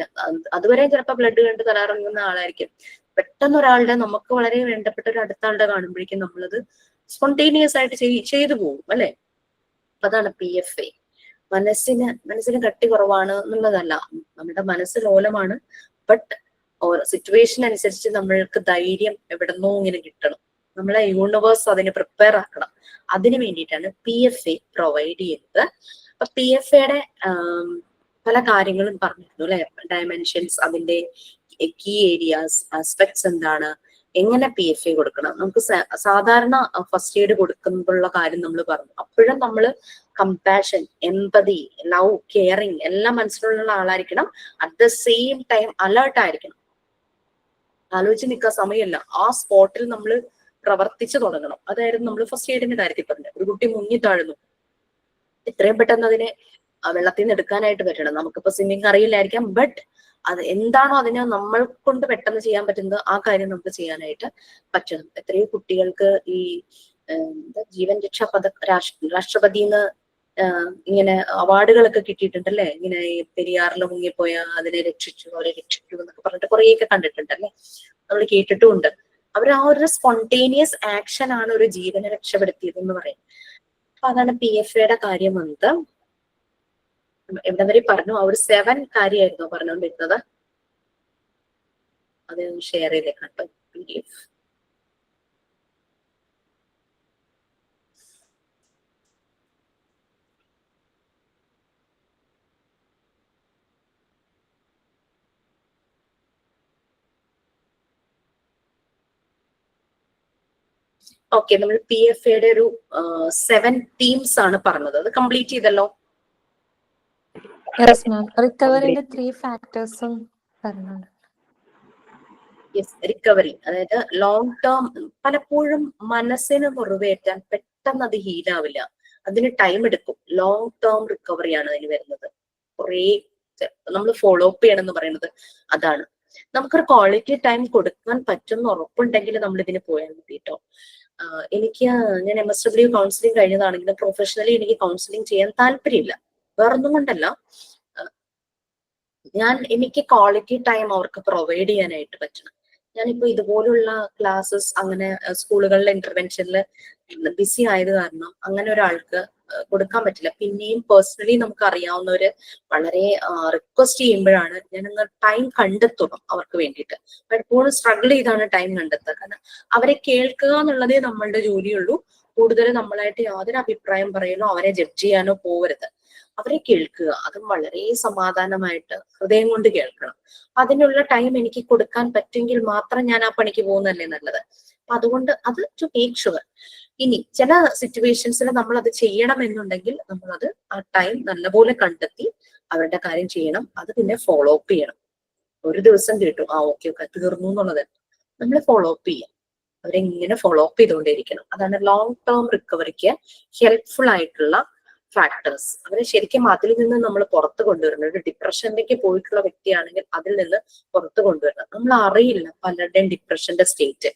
അതുവരെ ചിലപ്പോൾ ബ്ലഡ് കണ്ട് തലറങ്ങുന്ന ആളായിരിക്കും. പെട്ടെന്ന് ഒരാളുടെ, നമുക്ക് വളരെ വേണ്ടപ്പെട്ട ഒരു അടുത്ത ആളുടെ കാണുമ്പോഴേക്കും നമ്മളത് സ്പോണ്ടേനിയസ് ആയിട്ട് ചെയ്തു പോകും, അല്ലെ? അതാണ് PFA. മനസ്സിന് കട്ടി കുറവാണ് എന്നുള്ളതല്ല, നമ്മുടെ മനസ്സ് ലോലമാണ്. ബട്ട് സിറ്റുവേഷൻ അനുസരിച്ച് നമ്മൾക്ക് ധൈര്യം എവിടെന്നോ ഇങ്ങനെ കിട്ടണം. നമ്മളെ യൂണിവേഴ്സ് അതിന് പ്രിപ്പയർ ആക്കണം. അതിന് വേണ്ടിയിട്ടാണ് PFA പ്രൊവൈഡ് ചെയ്യുന്നത്. അപ്പൊ PFAയുടെ പല കാര്യങ്ങളും പറഞ്ഞിരുന്നു, അല്ലെ? ഡയമെൻഷൻസ്, അതിന്റെ കീ ഏരിയാസ്, ആസ്പെക്ട്സ് എന്താണ്, എങ്ങനെ PFA കൊടുക്കണം. നമുക്ക് സാധാരണ ഫസ്റ്റ് എയ്ഡ് കൊടുക്കുമ്പോഴുള്ള കാര്യം നമ്മൾ പറഞ്ഞു. അപ്പോഴും നമ്മൾ കമ്പാഷൻ, എംപതി, ലവ്, കെയറിങ് എല്ലാം മനസ്സിലുള്ള ആളായിരിക്കണം. At the same time alert ആയിരിക്കണം. ആലോചിച്ച് നിൽക്കാൻ സമയമല്ല, ആ സ്പോട്ടിൽ നമ്മൾ പ്രവർത്തിച്ചു തുടങ്ങണം. അതായിരുന്നു നമ്മൾ ഫസ്റ്റ് എയ്ഡിന്റെ കാര്യത്തിൽ പറഞ്ഞത്. ഒരു കുട്ടി മുങ്ങി താഴുന്നു, എത്രയും പെട്ടെന്ന് അതിനെ വെള്ളത്തിൽ നിന്ന് എടുക്കാനായിട്ട് പറ്റണം. നമുക്കിപ്പോ സ്വിമ്മിങ് അറിയില്ലായിരിക്കാം, ബട്ട് അത് എന്താണോ അതിനെ നമ്മൾ കൊണ്ട് പെട്ടെന്ന് ചെയ്യാൻ പറ്റുന്നത്, ആ കാര്യം നമുക്ക് ചെയ്യാനായിട്ട് പറ്റണം. എത്രയോ കുട്ടികൾക്ക് ഈ ജീവൻ രക്ഷാ രാഷ്ട്രപതിന്ന് ഇങ്ങനെ അവാർഡുകളൊക്കെ കിട്ടിയിട്ടുണ്ടല്ലേ. ഇങ്ങനെ ഈ പെരിയാറിൽ മുങ്ങിപ്പോയ അതിനെ രക്ഷിച്ചു, അവരെ രക്ഷിച്ചു എന്നൊക്കെ പറഞ്ഞിട്ട് കുറേയൊക്കെ കണ്ടിട്ടുണ്ടല്ലേ, നമ്മൾ കേട്ടിട്ടുമുണ്ട്. അവർ ആ ഒരു സ്പോണ്ടേനിയസ് ആക്ഷൻ ആണ് ഒരു ജീവനെ രക്ഷപ്പെടുത്തിയത് എന്ന് പറയും. അപ്പൊ അതാണ് PFAയുടെ കാര്യം വന്നത്. എവിടെ വരെ പറഞ്ഞു? ആ ഒരു 7 കാര്യമായിരുന്നു പറഞ്ഞുകൊണ്ടിരുന്നത്. അത് ഷെയർ ചെയ്തേക്കാം PDF. ഓക്കെ, നമ്മൾ PFAയുടെ ഒരു 7 തീംസ് ആണ് പറഞ്ഞത്. അത് കംപ്ലീറ്റ് ചെയ്തല്ലോ. റിക്കവറിന്റെ 3 ഫാക്ടേഴ്സും പറഞ്ഞോണ്ട്. Yes, recovery. അതായത് ലോങ് ടേം, പലപ്പോഴും മനസ്സിന് മുറിവേറ്റാൻ പെട്ടെന്ന് അത് ഹീലാവില്ല, അതിന് ടൈം എടുക്കും. ലോങ് ടേം റിക്കവറി ആണ് അതിന് വരുന്നത്. കുറേ നമ്മൾ ഫോളോ അപ്പ് ചെയ്യണം എന്ന് പറയുന്നത് അതാണ്. നമുക്കൊരു ക്വാളിറ്റി ടൈം കൊടുക്കാൻ പറ്റുന്ന ഉറപ്പുണ്ടെങ്കിൽ നമ്മൾ ഇതിന് പോയാൽ മതി കേട്ടോ. ഞാൻ MSW കൗൺസിലിംഗ് കഴിഞ്ഞതാണെങ്കിലും പ്രൊഫഷണലി എനിക്ക് കൗൺസിലിംഗ് ചെയ്യാൻ താല്പര്യമില്ല. വേറൊന്നും കൊണ്ടല്ല, എനിക്ക് ക്വാളിറ്റി ടൈം അവർക്ക് പ്രൊവൈഡ് ചെയ്യാനായിട്ട് പറ്റണം. ഞാനിപ്പോ ഇതുപോലുള്ള ക്ലാസ്സസ് അങ്ങനെ സ്കൂളുകളിലെ ഇന്റർവെൻഷനിൽ ബിസി ആയത് കാരണം അങ്ങനെ ഒരാൾക്ക് കൊടുക്കാൻ പറ്റില്ല. പിന്നെയും പേഴ്സണലി നമുക്ക് അറിയാവുന്നവര് വളരെ റിക്വസ്റ്റ് ചെയ്യുമ്പോഴാണ് ഞാനൊന്ന് ടൈം കണ്ടെത്തണം അവർക്ക് വേണ്ടിയിട്ട്. പലപ്പോഴും സ്ട്രഗിൾ ചെയ്താണ് ടൈം കണ്ടെത്തുക. കാരണം അവരെ കേൾക്കുക എന്നുള്ളതേ നമ്മളുടെ ജോലിയുള്ളൂ. കൂടുതൽ നമ്മളായിട്ട് യാതൊരു അഭിപ്രായം പറയലോ അവരെ ജഡ്ജ് ചെയ്യാനോ പോവരുത്. അവരെ കേൾക്കുക, അതും വളരെ സമാധാനമായിട്ട് ഹൃദയം കൊണ്ട് കേൾക്കണം. അതിനുള്ള ടൈം എനിക്ക് കൊടുക്കാൻ പറ്റുമെങ്കിൽ മാത്രം ഞാൻ ആ പണിക്ക് പോകുന്നതല്ലേ നല്ലത്. അപ്പൊ അതുകൊണ്ട് അത് ടു മേക്ക് ഷുവർ. ഇനി ചില സിറ്റുവേഷൻസിൽ നമ്മൾ അത് ചെയ്യണം എന്നുണ്ടെങ്കിൽ നമ്മളത് ആ ടൈം നല്ലപോലെ കണ്ടെത്തി അവരുടെ കാര്യം ചെയ്യണം. അത് പിന്നെ ഫോളോ അപ്പ് ചെയ്യണം. ഒരു ദിവസം കേട്ടു ഓക്കെ തീർന്നു എന്നുള്ളത് നമ്മൾ ഫോളോ അപ്പ് ചെയ്യാം. അവരെങ്ങനെ ഫോളോ അപ്പ് ചെയ്തുകൊണ്ടേയിരിക്കണം. അതാണ് ലോങ് ടേം റിക്കവറിക്ക് ഹെൽപ്ഫുൾ ആയിട്ടുള്ള ഫാക്ടേഴ്സ്. അവരെ ശരിക്കും അതിൽ നിന്ന് നമ്മൾ പുറത്ത് കൊണ്ടുവരണം. ഒരു ഡിപ്രഷനിലേക്ക് പോയിട്ടുള്ള വ്യക്തിയാണെങ്കിൽ അതിൽ നിന്ന് പുറത്ത് കൊണ്ടുവരണം. നമ്മൾ അറിയില്ല പലരുടെയും ഡിപ്രഷന്റെ സ്റ്റേറ്റ്.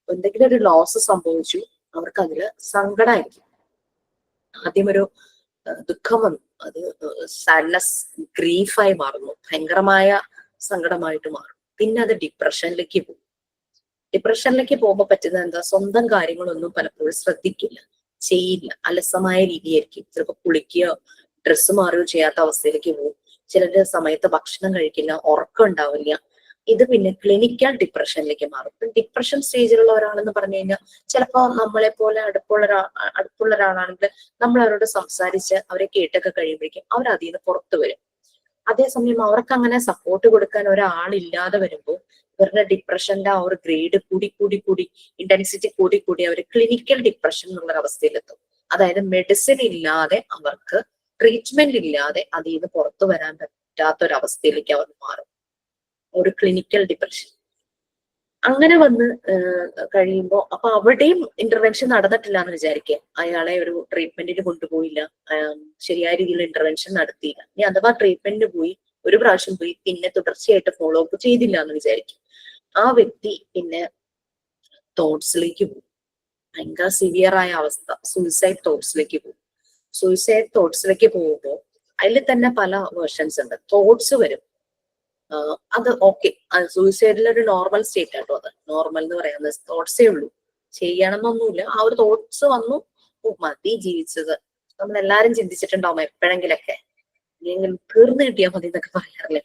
എന്തെങ്കിലും ഒരു ലോസ് സംഭവിച്ചു, അവർക്ക് അതില് സങ്കടമായിരിക്കും. ആദ്യം ഒരു ദുഃഖം വന്നു, അത് സാഡ്നെസ്, ഗ്രീഫായി മാറുന്നു, ഭയങ്കരമായ സങ്കടമായിട്ട് മാറും. പിന്നെ അത് ഡിപ്രഷനിലേക്ക് പോകും. ഡിപ്രഷനിലേക്ക് പോകുമ്പോൾ പറ്റുന്നത് എന്താ? സ്വന്തം കാര്യങ്ങളൊന്നും പലപ്പോഴും ശ്രദ്ധിക്കില്ല, ചെയ്യില്ല, അലസമായ രീതിയായിരിക്കും. ചിലപ്പോൾ കുളിക്കുകയോ ഡ്രസ്സ് മാറുകയോ ചെയ്യാത്ത അവസ്ഥയിലേക്ക് പോകും. ചിലരുടെ സമയത്ത് ഭക്ഷണം കഴിക്കില്ല, ഉറക്കം ഉണ്ടാവില്ല. ഇത് പിന്നെ ക്ലിനിക്കൽ ഡിപ്രഷനിലേക്ക് മാറും. ഡിപ്രഷൻ സ്റ്റേജിലുള്ള ഒരാളെന്ന് പറഞ്ഞു കഴിഞ്ഞാൽ ചിലപ്പോൾ നമ്മളെ പോലെ അടുപ്പുള്ള ഒരാളാണെങ്കിൽ നമ്മൾ അവരോട് സംസാരിച്ച് അവരെ കേട്ടൊക്കെ കഴിയുമ്പോഴേക്കും അവർ അതിൽ നിന്ന് പുറത്തു വരും. അതേസമയം അവർക്ക് അങ്ങനെ സപ്പോർട്ട് കൊടുക്കാൻ ഒരാളില്ലാതെ വരുമ്പോൾ ഇവരുടെ ഡിപ്രഷന്റെ ആ ഒരു ഗ്രേഡ് കൂടി ഇന്റൻസിറ്റി കൂടി അവർ ക്ലിനിക്കൽ ഡിപ്രഷൻ എന്നുള്ള അവസ്ഥയിലെത്തും. അതായത് മെഡിസിൻ ഇല്ലാതെ, അവർക്ക് ട്രീറ്റ്മെന്റ് ഇല്ലാതെ അതിൽ നിന്ന് പുറത്തു വരാൻ പറ്റാത്തൊരവസ്ഥയിലേക്ക് അവർ മാറും. ഒരു ക്ലിനിക്കൽ ഡിപ്രഷൻ അങ്ങനെ വന്ന് കഴിയുമ്പോൾ അപ്പൊ അവിടെയും ഇന്റർവെൻഷൻ നടന്നിട്ടില്ല എന്ന് വിചാരിക്കുക. അയാളെ ഒരു ട്രീറ്റ്മെന്റിന് കൊണ്ടുപോയില്ല, ശരിയായ രീതിയിൽ ഇന്റർവെൻഷൻ നടത്തിയില്ല. ഇനി അഥവാ ട്രീറ്റ്മെന്റിന് പോയി, ഒരു പ്രാവശ്യം പോയി, പിന്നെ തുടർച്ചയായിട്ട് ഫോളോ അപ്പ് ചെയ്തില്ല എന്ന് വിചാരിക്കും. ആ വ്യക്തി പിന്നെ തോട്ട്സിലേക്ക് പോകും. ഭയങ്കര സിവിയർ ആയ അവസ്ഥ, സൂയിസൈഡ് തോട്ട്സിലേക്ക് പോകും. സൂയിസൈഡ് തോട്ട്സിലേക്ക് പോകുമ്പോൾ അതിൽ തന്നെ പല വേർഷൻസ് ഉണ്ട്. തോട്ട്സ് വരും, അത് ഓക്കെ, സൂയിസൈഡിൽ ഒരു നോർമൽ സ്റ്റേറ്റ് ആട്ടോ. അത് നോർമൽ എന്ന് പറയുന്നത് തോട്ട്സേ ഉള്ളൂ, ചെയ്യണമെന്നൊന്നുമില്ല. ആ ഒരു തോട്ട്സ് വന്നു, മതി ജീവിച്ചത്. നമ്മളെല്ലാരും ചിന്തിച്ചിട്ടുണ്ടാവും എപ്പോഴെങ്കിലൊക്കെ, ഇല്ലെങ്കിൽ തീർന്നു കിട്ടിയാൽ മതി എന്നൊക്കെ പറയാറില്ലേ.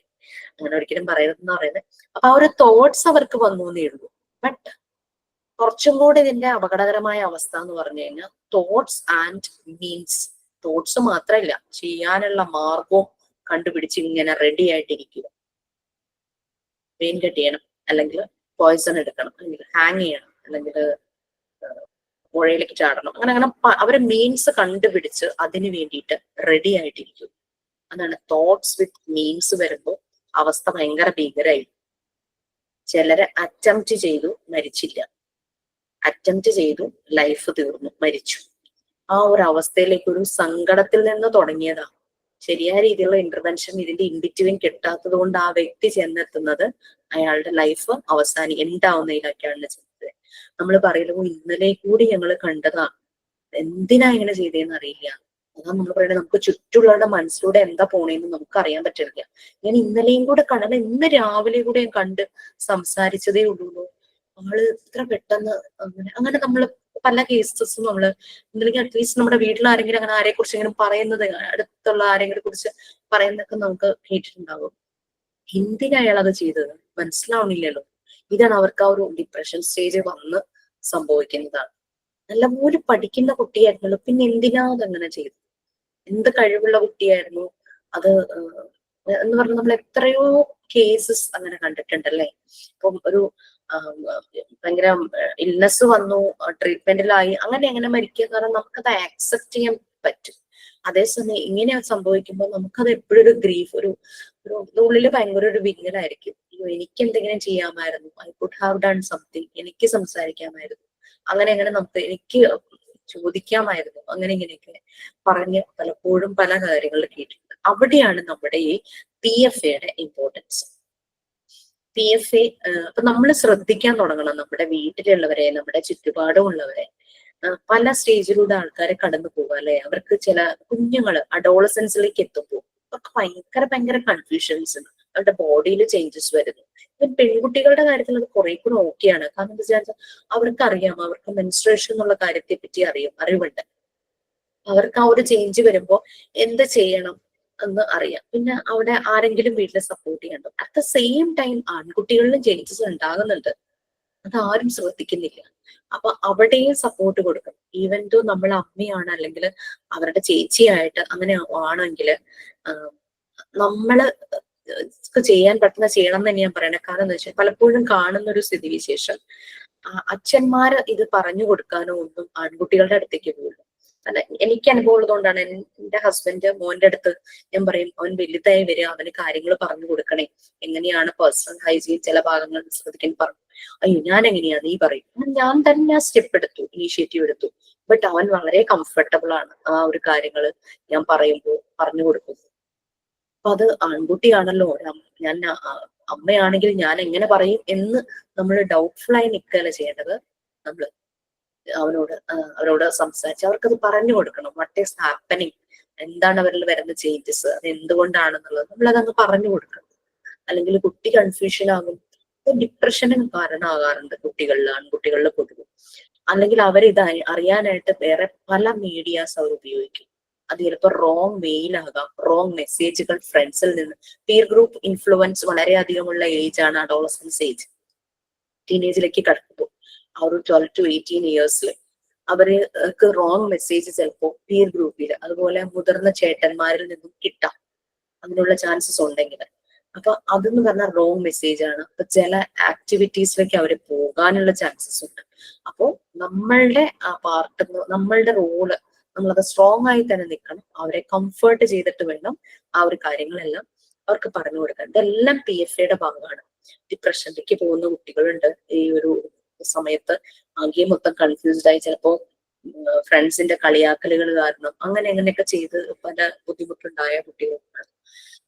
അങ്ങനെ ഒരിക്കലും പറയരുതെന്ന് പറയുന്നത്. അപ്പൊ ആ ഒരു തോട്ട്സ് അവർക്ക് വന്നു എന്നേ ഉള്ളൂ. ബട്ട് കുറച്ചും കൂടി ഇതിന്റെ അപകടകരമായ അവസ്ഥ എന്ന് പറഞ്ഞു കഴിഞ്ഞാൽ തോട്ട്സ് ആൻഡ് മീൻസ്. തോട്ട്സ് മാത്രമല്ല, ചെയ്യാനുള്ള മാർഗവും കണ്ടുപിടിച്ച് ഇങ്ങനെ റെഡി ആയിട്ടിരിക്കുക. വെയിൻ കട്ട് ചെയ്യണം, അല്ലെങ്കിൽ പോയിസൺ എടുക്കണം, അല്ലെങ്കിൽ ഹാങ് ചെയ്യണം, അല്ലെങ്കിൽ പുഴയിലേക്ക് ചാടണം, അങ്ങനെ അവരെ മീൻസ് കണ്ടുപിടിച്ച് അതിന് വേണ്ടിയിട്ട് റെഡി ആയിട്ടിരിക്കും. അതാണ് തോട്ട്സ് വിത്ത് മീൻസ് വരുമ്പോൾ അവസ്ഥ ഭയങ്കര ഭീകരായി. ചിലര് അറ്റംപ്റ്റ് ചെയ്തു, മരിച്ചില്ല. അറ്റംപ്റ്റ് ചെയ്തു, ലൈഫ് തീർന്നു, മരിച്ചു. ആ ഒരു അവസ്ഥയിലേക്ക് ഒരു സങ്കടത്തിൽ നിന്ന് തുടങ്ങിയതാ. ശരിയായ രീതിയിലുള്ള ഇന്റർവെൻഷൻ ഇതിന്റെ ഇൻബിറ്റ്വീൻ കിട്ടാത്തത് കൊണ്ട് ആ വ്യക്തി ചെന്നെത്തുന്നത് അയാളുടെ ലൈഫ് ഉണ്ടാവുന്നതിലൊക്കെയാണ് ചെന്നത്. നമ്മൾ പറയുമ്പോൾ ഇന്നലെ കൂടി ഞങ്ങൾ കണ്ടതാ, എന്തിനാ ഇങ്ങനെ ചെയ്തതെന്ന് അറിയില്ല. അതാ നമ്മൾ പറയുന്നത്, നമുക്ക് ചുറ്റുള്ളവരുടെ മനസ്സിലൂടെ എന്താ പോണേന്ന് നമുക്ക് അറിയാൻ പറ്റില്ല. ഞാൻ ഇന്നലെയും കൂടെ കണ്ടത്, ഇന്ന് രാവിലെ കൂടെ ഞാൻ കണ്ട് സംസാരിച്ചതേ ഉള്ളൂ. ആള് ഇത്ര പെട്ടെന്ന് അങ്ങനെ നമ്മൾ പല കേസസും നമ്മള് എന്തെങ്കിലും അറ്റ്ലീസ്റ്റ് നമ്മുടെ വീട്ടിൽ ആരെങ്കിലും അങ്ങനെ ആരെ കുറിച്ച് ഇങ്ങനെ പറയുന്നത്, അടുത്തുള്ള ആരെങ്കിലും കുറിച്ച് പറയുന്നതൊക്കെ നമുക്ക് കേട്ടിട്ടുണ്ടാവും. എന്തിനാ അയാൾ അത് ചെയ്തത് മനസ്സിലാവണില്ലല്ലോ. ഇതാണ് അവർക്ക് ആ ഒരു ഡിപ്രഷൻ സ്റ്റേജ് വന്ന് സംഭവിക്കുന്നതാണ്. നല്ലപോലെ പഠിക്കുന്ന കുട്ടിയായിരുന്നല്ലോ, പിന്നെ എന്തിനാ അതങ്ങനെ ചെയ്തു? എന്ത് കഴിവുള്ള കുട്ടിയായിരുന്നു അത് എന്ന് പറഞ്ഞാൽ നമ്മൾ എത്രയോ കേസസ് അങ്ങനെ കണ്ടിട്ടുണ്ടല്ലേ. ഇപ്പം ഒരു ഭയങ്കര ഇൽനെസ് വന്നു, ട്രീറ്റ്മെന്റിലായി, അങ്ങനെ മരിക്കുക എന്ന് പറഞ്ഞാൽ നമുക്കത് ആക്സെപ്റ്റ് ചെയ്യാൻ പറ്റും. അതേസമയം ഇങ്ങനെ സംഭവിക്കുമ്പോൾ നമുക്കത് എപ്പോഴും ഒരു ഗ്രീഫ്, ഒരു ഉള്ളില് ഭയങ്കര ഒരു വിങ്ങലായിരിക്കും. അയ്യോ, എനിക്ക് എന്തെങ്കിലും ചെയ്യാമായിരുന്നു, I could have done something, എനിക്ക് സംസാരിക്കാമായിരുന്നു, അങ്ങനെ എനിക്ക് ചോദിക്കാമായിരുന്നു, ഇങ്ങനെയൊക്കെ പറഞ്ഞ് പലപ്പോഴും പല കാര്യങ്ങളിൽ കേട്ടിട്ടുണ്ട്. അവിടെയാണ് നമ്മുടെ ഈ PFAയുടെ ഇമ്പോർട്ടൻസ്. PFA അപ്പൊ നമ്മൾ ശ്രദ്ധിക്കാൻ തുടങ്ങണം. നമ്മുടെ വീട്ടിലുള്ളവരെ, നമ്മുടെ ചുറ്റുപാടുമുള്ളവരെ, പല സ്റ്റേജിലൂടെ ആൾക്കാരെ കടന്നു പോകുക അല്ലെ. അവർക്ക് ചില കുഞ്ഞുങ്ങള് അഡോളസൻസിലേക്ക് എത്തുമ്പോൾ അവർക്ക് ഭയങ്കര കൺഫ്യൂഷൻസ് ഉണ്ട്. അവരുടെ ബോഡിയിൽ ചേഞ്ചസ് വരുന്നു. പെൺകുട്ടികളുടെ കാര്യത്തിൽ അത് കുറെ കൂടെ ഓക്കെയാണ്. കാരണം എന്താ വെച്ചാൽ അവർക്കറിയാം, അവർക്ക് മെൻസ്ട്രേഷൻ എന്നുള്ള കാര്യത്തെ പറ്റി അറിവുണ്ട്. അവർക്ക് ആ ഒരു ചേഞ്ച് വരുമ്പോ എന്ത് ചെയ്യണം എന്ന് അറിയാം. പിന്നെ അവിടെ ആരെങ്കിലും വീട്ടിൽ സപ്പോർട്ട് ചെയ്യണ്ടോ. അറ്റ് ദ സെയിം ടൈം ആൺകുട്ടികളിലും ചേഞ്ചസ് ഉണ്ടാകുന്നുണ്ട്, അത് ആരും ശ്രദ്ധിക്കുന്നില്ല. അപ്പൊ അവിടെയും സപ്പോർട്ട് കൊടുക്കും. ഈവൻ ദോ നമ്മൾ അമ്മയാണ് അല്ലെങ്കിൽ അവരുടെ ചേച്ചിയായിട്ട് അങ്ങനെ ആണെങ്കിൽ നമ്മള് ചെയ്യാൻ പറ്റുന്ന ചെയ്യണം എന്ന് തന്നെ ഞാൻ പറയണത്. കാരണം എന്താ വെച്ചാൽ പലപ്പോഴും കാണുന്ന ഒരു സ്ഥിതിവിശേഷം, അച്ഛന്മാര് ഇത് പറഞ്ഞു കൊടുക്കാനോ ഒന്നും ആൺകുട്ടികളുടെ അടുത്തേക്ക് പോകുള്ളൂ. അല്ല, എനിക്ക് അനുഭവം ഉള്ളതുകൊണ്ടാണ്. എന്റെ ഹസ്ബൻഡ് മോന്റെ അടുത്ത് ഞാൻ പറയും, അവൻ വലുതായി വരിക, അവന് കാര്യങ്ങൾ പറഞ്ഞു കൊടുക്കണേ, എങ്ങനെയാണ് പേഴ്സണൽ ഹൈജീൻ ചില ഭാഗങ്ങൾ ശ്രദ്ധിക്കാൻ പറഞ്ഞു. അയ്യോ ഞാൻ എങ്ങനെയാ നീ പറയും. ഞാൻ തന്നെ സ്റ്റെപ്പ് എടുത്തു, ഇനീഷ്യേറ്റീവ് എടുത്തു. ബട്ട് അവൻ വളരെ കംഫർട്ടബിൾ ആണ് ആ ഒരു കാര്യങ്ങൾ ഞാൻ പറയുമ്പോൾ പറഞ്ഞു കൊടുക്കുന്നു. അപ്പൊ അത് ആൺകുട്ടിയാണല്ലോ, ഞാൻ അമ്മയാണെങ്കിൽ ഞാൻ എങ്ങനെ പറയും എന്ന് നമ്മൾ ഡൗട്ട്ഫുൾ ആയി നിൽക്കുകയല്ല ചെയ്യേണ്ടത്. നമ്മള് അവരോട് സംസാരിച്ച് അവർക്കത് പറഞ്ഞു കൊടുക്കണം. വാട്ട് ഈസ് ഹാപ്പനിങ്, എന്താണ് അവരിൽ വരുന്ന ചേഞ്ചസ്, അത് എന്തുകൊണ്ടാണെന്നുള്ളത് നമ്മളതങ്ങ് പറഞ്ഞു കൊടുക്കണം. അല്ലെങ്കിൽ കുട്ടി കൺഫ്യൂഷൻ ആകും. ഡിപ്രഷനും കാരണമാകാറുണ്ട് ആൺകുട്ടികളിൽ പൊതുവെ. അല്ലെങ്കിൽ അവരിത് അറിയാനായിട്ട് വേറെ പല മീഡിയാസ് അവർ ഉപയോഗിക്കും. അത് ചിലപ്പോൾ റോങ് മെയിലാകാം, റോങ് മെസ്സേജുകൾ ഫ്രണ്ട്സിൽ നിന്ന്. പീർ ഗ്രൂപ്പ് ഇൻഫ്ലുവൻസ് വളരെയധികമുള്ള ഏജ് ആണ് അഡോളസൻസ് ഏജ്. ടീനേജിലേക്ക് കടക്കുമ്പോൾ ആ ഒരു 12 to 18 ഇയേഴ്സിൽ അവർക്ക് റോങ് മെസ്സേജ് ചിലപ്പോൾ പീർ ഗ്രൂപ്പിൽ, അതുപോലെ മുതിർന്ന ചേട്ടന്മാരിൽ നിന്നും കിട്ടാം, അതിനുള്ള ചാൻസസ് ഉണ്ടെങ്കിൽ. അപ്പൊ അതെന്ന് പറഞ്ഞാൽ റോങ് മെസ്സേജ് ആണ്. അപ്പൊ ചില ആക്ടിവിറ്റീസിലേക്ക് അവർ പോകാനുള്ള ചാൻസസ് ഉണ്ട്. അപ്പോ നമ്മളുടെ ആ പാർട്ട്, നമ്മളുടെ റോള് നമ്മളത് സ്ട്രോങ് ആയി തന്നെ നിൽക്കണം. അവരെ കംഫർട്ട് ചെയ്തിട്ട് വേണം ആ ഒരു കാര്യങ്ങളെല്ലാം അവർക്ക് പറഞ്ഞു കൊടുക്കാൻ. ഇതെല്ലാം PFAയുടെ ഭാഗമാണ്. ഡിപ്രഷനിലേക്ക് പോകുന്ന കുട്ടികളുണ്ട് ഈ ഒരു സമയത്ത്. ആകെ മൊത്തം കൺഫ്യൂസ്ഡ് ആയി, ചിലപ്പോ ഫ്രണ്ട്സിന്റെ കളിയാക്കലുകൾ കാരണം അങ്ങനെയൊക്കെ ചെയ്ത് പല ബുദ്ധിമുട്ടുണ്ടായ കുട്ടികളുണ്ട്.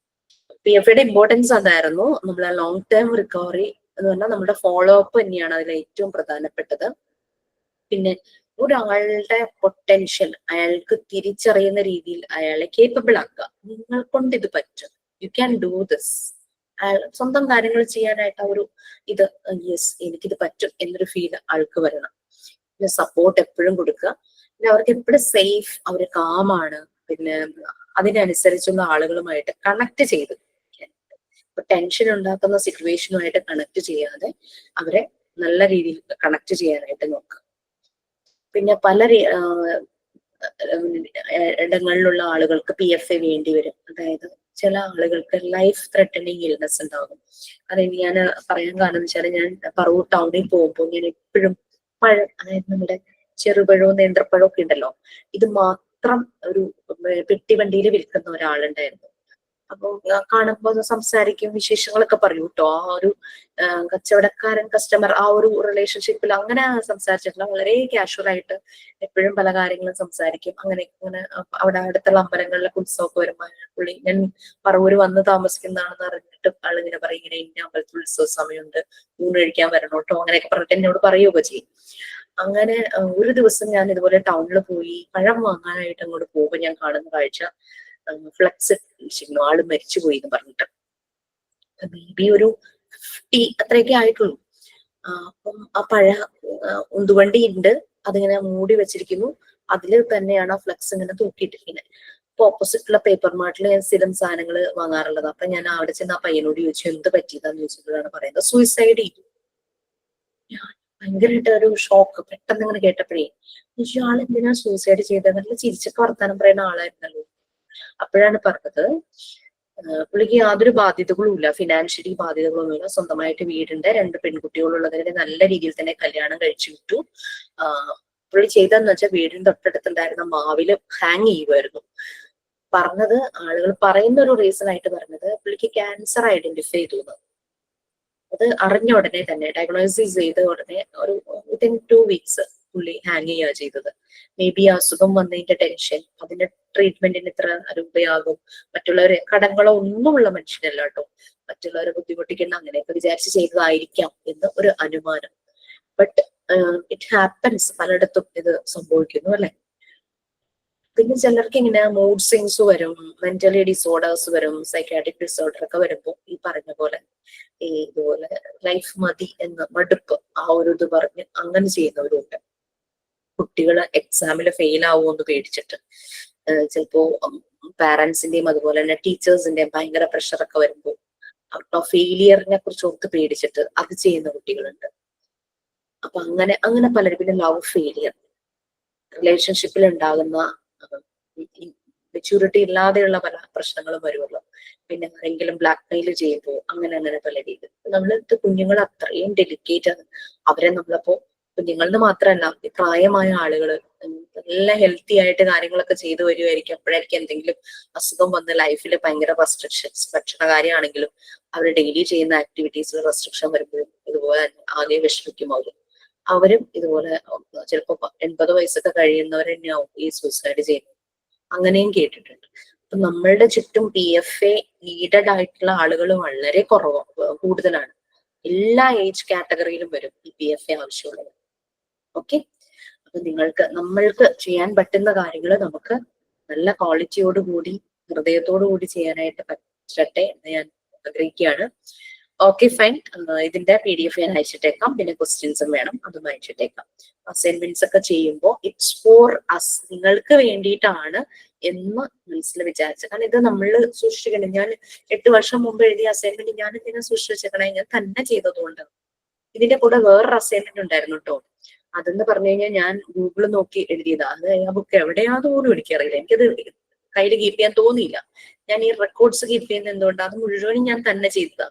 PFAയുടെ ഇമ്പോർട്ടൻസ് അതായിരുന്നു. നമ്മളെ ലോങ് ടേം റിക്കവറി എന്ന് പറഞ്ഞാൽ നമ്മുടെ ഫോളോ അപ്പ് തന്നെയാണ് അതിൽ ഏറ്റവും പ്രധാനപ്പെട്ടത്. പിന്നെ ഒരാളുടെ പൊട്ടൻഷ്യൽ അയാൾക്ക് തിരിച്ചറിയുന്ന രീതിയിൽ അയാളെ കേപ്പബിൾ ആക്കുക. നിങ്ങൾ കൊണ്ട് ഇത് പറ്റും, യു ക്യാൻ ഡു ദിസ്. അയാൾ സ്വന്തം കാര്യങ്ങൾ ചെയ്യാനായിട്ട് ആ ഒരു ഇത്, യെസ് എനിക്കിത് പറ്റും എന്നൊരു ഫീൽ ആൾക്ക് വരണം. പിന്നെ സപ്പോർട്ട് എപ്പോഴും കൊടുക്കുക. പിന്നെ അവർക്ക് എപ്പോഴും സേഫ്, അവര് കാമാണ്. പിന്നെ അതിനനുസരിച്ചുള്ള ആളുകളുമായിട്ട് കണക്ട് ചെയ്ത്, ഇപ്പൊ ടെൻഷൻ ഉണ്ടാക്കുന്ന സിറ്റുവേഷനുമായിട്ട് കണക്ട് ചെയ്യാതെ അവരെ നല്ല രീതിയിൽ കണക്ട് ചെയ്യാനായിട്ട് നോക്കുക. പിന്നെ പല ഇടങ്ങളിലുള്ള ആളുകൾക്ക് PFA വേണ്ടി വരും. അതായത് ചില ആളുകൾക്ക് ലൈഫ് ത്രെട്ടനിങ് ഇൽനെസ് ഉണ്ടാകും. അത് ഞാൻ പറയാൻ കാരണം എന്ന് വെച്ചാൽ, ഞാൻ പറവൂർ ടൗണിൽ പോകുമ്പോൾ ഞാൻ എപ്പോഴും പഴം, അതായത് നമ്മുടെ ചെറുപഴവും നേന്ത്രപ്പഴവും ഒക്കെ ഉണ്ടല്ലോ, ഇത് മാത്രം ഒരു പെട്ടിവണ്ടിയിൽ വിൽക്കുന്ന ഒരാളുണ്ടായിരുന്നു. അപ്പൊ കാണുമ്പോൾ സംസാരിക്കും, വിശേഷങ്ങളൊക്കെ പറയൂ കേട്ടോ. ആ ഒരു കച്ചവടക്കാരൻ കസ്റ്റമർ ആ ഒരു റിലേഷൻഷിപ്പിൽ അങ്ങനെ സംസാരിച്ചിട്ടില്ല. വളരെ കാഷ്വൽ ആയിട്ട് എപ്പോഴും പല കാര്യങ്ങളും സംസാരിക്കും. അങ്ങനെ അവിടെ അടുത്തുള്ള അമ്പലങ്ങളിലൊക്കെ ഉത്സവമൊക്കെ വരുമ്പോൾ പുള്ളി, ഞാൻ പറവൂര് വന്ന് താമസിക്കുന്നതാണെന്ന് അറിഞ്ഞിട്ട് ആളിങ്ങനെ പറയും, ഇങ്ങനെ ഇന്ന അമ്പലത്തിൽ ഉത്സവ സമയമുണ്ട്, ഊണ് കഴിക്കാൻ വരണം കേട്ടോ, അങ്ങനെയൊക്കെ പറഞ്ഞിട്ട് എന്നോട് പറയുകയൊക്കെ ചെയ്യും. അങ്ങനെ ഒരു ദിവസം ഞാൻ ഇതുപോലെ ടൗണിൽ പോയി പഴം വാങ്ങാനായിട്ട് അങ്ങോട്ട് പോകുമ്പോൾ ഞാൻ കാണുന്ന കാഴ്ച, ഫ്ലക്സ് ആള് മരിച്ചുപോയി എന്ന് പറഞ്ഞിട്ട്. ബേബി ഒരു 50 അത്രയൊക്കെ ആയിട്ടുള്ളൂ. അപ്പം ആ ഉന്തുവണ്ടി ഉണ്ട്, അതിങ്ങനെ മൂടി വെച്ചിരിക്കുന്നു. അതിൽ തന്നെയാണ് ആ ഫ്ലക്സ് ഇങ്ങനെ തൂക്കിയിട്ടിരിക്കുന്നത്. അപ്പൊ ഓപ്പോസിറ്റുള്ള പേപ്പർ മാർട്ടിൽ ഞാൻ സ്ഥിരം സാധനങ്ങൾ വാങ്ങാറുള്ളത്. അപ്പൊ ഞാൻ അവിടെ ചെന്ന് ആ പയ്യനോട് ചോദിച്ചു, എന്ത് പറ്റിയതാന്ന് ചോദിച്ചപ്പോഴാണ് പറയുന്നത് സൂയിസൈഡ് ചെയ്തു. ഭയങ്കരമായിട്ട് ഒരു ഷോക്ക് പെട്ടെന്ന് ഇങ്ങനെ കേട്ടപ്പോഴേ ആൾ എന്തിനാ സൂയിസൈഡ് ചെയ്തത്, നല്ല ചിരിച്ചൊക്കെ വർത്താനം പറയുന്ന ആളായിരുന്നല്ലോ. അപ്പോഴാണ് പറഞ്ഞത്, പുള്ളിക്ക് യാതൊരു ബാധ്യതകളും ഇല്ല, ഫിനാൻഷ്യലി ബാധ്യതകളൊന്നുമില്ല, സ്വന്തമായിട്ട് വീടുണ്ട്, 2 പെൺകുട്ടികളുള്ളതിനെ നല്ല രീതിയിൽ തന്നെ കല്യാണം കഴിച്ചു വിട്ടു. പുള്ളി ചെയ്തതെന്ന് വെച്ചാൽ വീടിന് തൊട്ടടുത്തുണ്ടായിരുന്ന മാവില് ഹാങ് ചെയ്യുമായിരുന്നു. പറഞ്ഞത്, ആളുകൾ പറയുന്ന ഒരു റീസൺ ആയിട്ട് പറഞ്ഞത്, പുള്ളിക്ക് ക്യാൻസർ ഐഡന്റിഫൈ ചെയ്തു. അത് അറിഞ്ഞ ഉടനെ തന്നെ, ഡയഗ്നോസിസ് ചെയ്ത ഉടനെ ഒരു വിത്തിൻ 2 weeks പുള്ളി ഹാങ് ചെയ്യുക ചെയ്തത്. മേ ബി അസുഖം വന്നതിന്റെ ടെൻഷൻ, അതിന്റെ ട്രീറ്റ്മെന്റിന് ഇത്ര രൂപയാകും, മറ്റുള്ളവരെ കടങ്ങളോ ഒന്നുമുള്ള മനുഷ്യനല്ല കേട്ടോ, മറ്റുള്ളവരെ ബുദ്ധിമുട്ടിക്കുന്ന അങ്ങനെയൊക്കെ വിചാരിച്ച് ചെയ്തതായിരിക്കാം എന്ന് ഒരു അനുമാനം. ബട്ട് ഇറ്റ് ഹാപ്പൻസ്, പലയിടത്തും ഇത് സംഭവിക്കുന്നു അല്ലെ. പിന്നെ ചിലർക്ക് ഇങ്ങനെ മൂഡ് സ്വിങ്സ് വരും, മെന്റലി ഡിസോർഡേഴ്സ് വരും, സൈക്കാട്രിക് ഡിസോർഡർ ഒക്കെ വരുമ്പോൾ ഈ പറഞ്ഞ പോലെ ഈ ഇതുപോലെ ലൈഫ് മതി എന്ന മടുപ്പ് ആ ഒരു ഇത് പറഞ്ഞ് അങ്ങനെ ചെയ്യുന്നവരുണ്ട്. കുട്ടികള് എക്സാമിൽ ഫെയിൽ ആവുമെന്ന് പേടിച്ചിട്ട്, ചിലപ്പോ പാരന്റ്സിന്റെയും അതുപോലെ തന്നെ ടീച്ചേഴ്സിന്റെയും ഭയങ്കര പ്രഷറൊക്കെ വരുമ്പോൾ ഔട്ട് ഓഫ് ഫെയിലിയറിനെ കുറിച്ച് ഓർത്ത് പേടിച്ചിട്ട് അത് ചെയ്യുന്ന കുട്ടികളുണ്ട്. അപ്പൊ അങ്ങനെ പലരും. പിന്നെ ലവ് ഫെയിലിയർ, റിലേഷൻഷിപ്പിൽ ഉണ്ടാകുന്ന മെച്യൂരിറ്റി ഇല്ലാതെയുള്ള പല പ്രശ്നങ്ങളും വരുമല്ലോ. പിന്നെ ആരെങ്കിലും ബ്ലാക്ക് മെയിൽ ചെയ്യുമ്പോൾ അങ്ങനെ പല രീതിയിൽ നമ്മളിത് കുഞ്ഞുങ്ങൾ അത്രയും ഡെലിക്കേറ്റ് ആണ്. അവരെ നമ്മളപ്പോ കുഞ്ഞുങ്ങളെന്ന് മാത്രമല്ല, പ്രായമായ ആളുകള് നല്ല ഹെൽത്തി ആയിട്ട് കാര്യങ്ങളൊക്കെ ചെയ്തു വരുമായിരിക്കും. അപ്പോഴായിരിക്കും എന്തെങ്കിലും അസുഖം വന്ന് ലൈഫിൽ ഭയങ്കര റെസ്ട്രിക്ഷൻസ്, ഭക്ഷണ കാര്യമാണെങ്കിലും അവർ ഡെയിലി ചെയ്യുന്ന ആക്ടിവിറ്റീസിൽ റെസ്ട്രിക്ഷൻ വരുമ്പോഴും ഇതുപോലെ ആകെ വിഷമിക്കും അവരും ഇതുപോലെ ചിലപ്പോ 80 വയസ്സൊക്കെ കഴിയുന്നവർ തന്നെയാവും ഈ സൂസൈഡ് ചെയ്യുന്നത്. അങ്ങനെയും കേട്ടിട്ടുണ്ട്. അപ്പൊ നമ്മളുടെ ചുറ്റും PFA നീഡഡ് ആയിട്ടുള്ള ആളുകൾ വളരെ കൂടുതലാണ്. എല്ലാ ഏജ് കാറ്റഗറിയിലും വരും ഈ PFA ആവശ്യമുള്ളത്. ഓക്കെ, അപ്പൊ നമ്മൾക്ക് ചെയ്യാൻ പറ്റുന്ന കാര്യങ്ങൾ നമുക്ക് നല്ല ക്വാളിറ്റിയോടുകൂടി ഹൃദയത്തോടു കൂടി ചെയ്യാനായിട്ട് പറ്റട്ടെ എന്ന് ഞാൻ ആഗ്രഹിക്കുകയാണ്. ഓക്കെ ഫൈൻ, ഇതിന്റെ PDF ഞാൻ അയച്ചിട്ടേക്കാം. പിന്നെ ക്വസ്റ്റ്യൻസും വേണം, അതും അയച്ചിട്ടേക്കാം. അസൈൻമെന്റ്സ് ഒക്കെ ചെയ്യുമ്പോൾ ഇറ്റ്സ് ഫോർ അസ്, നിങ്ങൾക്ക് വേണ്ടിയിട്ടാണ് എന്ന് മനസ്സിൽ വിചാരിച്ചു. കാരണം ഇത് നമ്മൾ സൂക്ഷിക്കണം. ഞാൻ 8 വർഷം മുമ്പ് എഴുതിയ അസൈൻമെന്റ് ഞാൻ എന്തിനാ സൂക്ഷിച്ചേക്കണേ, ഞാൻ തന്നെ ചെയ്തതുകൊണ്ട്. ഇതിന്റെ കൂടെ വേറൊരു അസൈൻമെന്റ് ഉണ്ടായിരുന്നു കേട്ടോ. അതെന്ന് പറഞ്ഞു കഴിഞ്ഞാൽ ഞാൻ ഗൂഗിളിൽ നോക്കി എഴുതിയതാ. അത് ആ ബുക്ക് എവിടെയാന്ന് പോലും എനിക്കറിയില്ല. എനിക്കത് കയ്യിൽ കീപ്പ് ചെയ്യാൻ തോന്നിയില്ല. ഞാൻ ഈ റെക്കോർഡ്സ് കീപ്പ് ചെയ്യുന്നത് എന്തുകൊണ്ടാണ്, അത് മുഴുവനും ഞാൻ തന്നെ ചെയ്തതാ.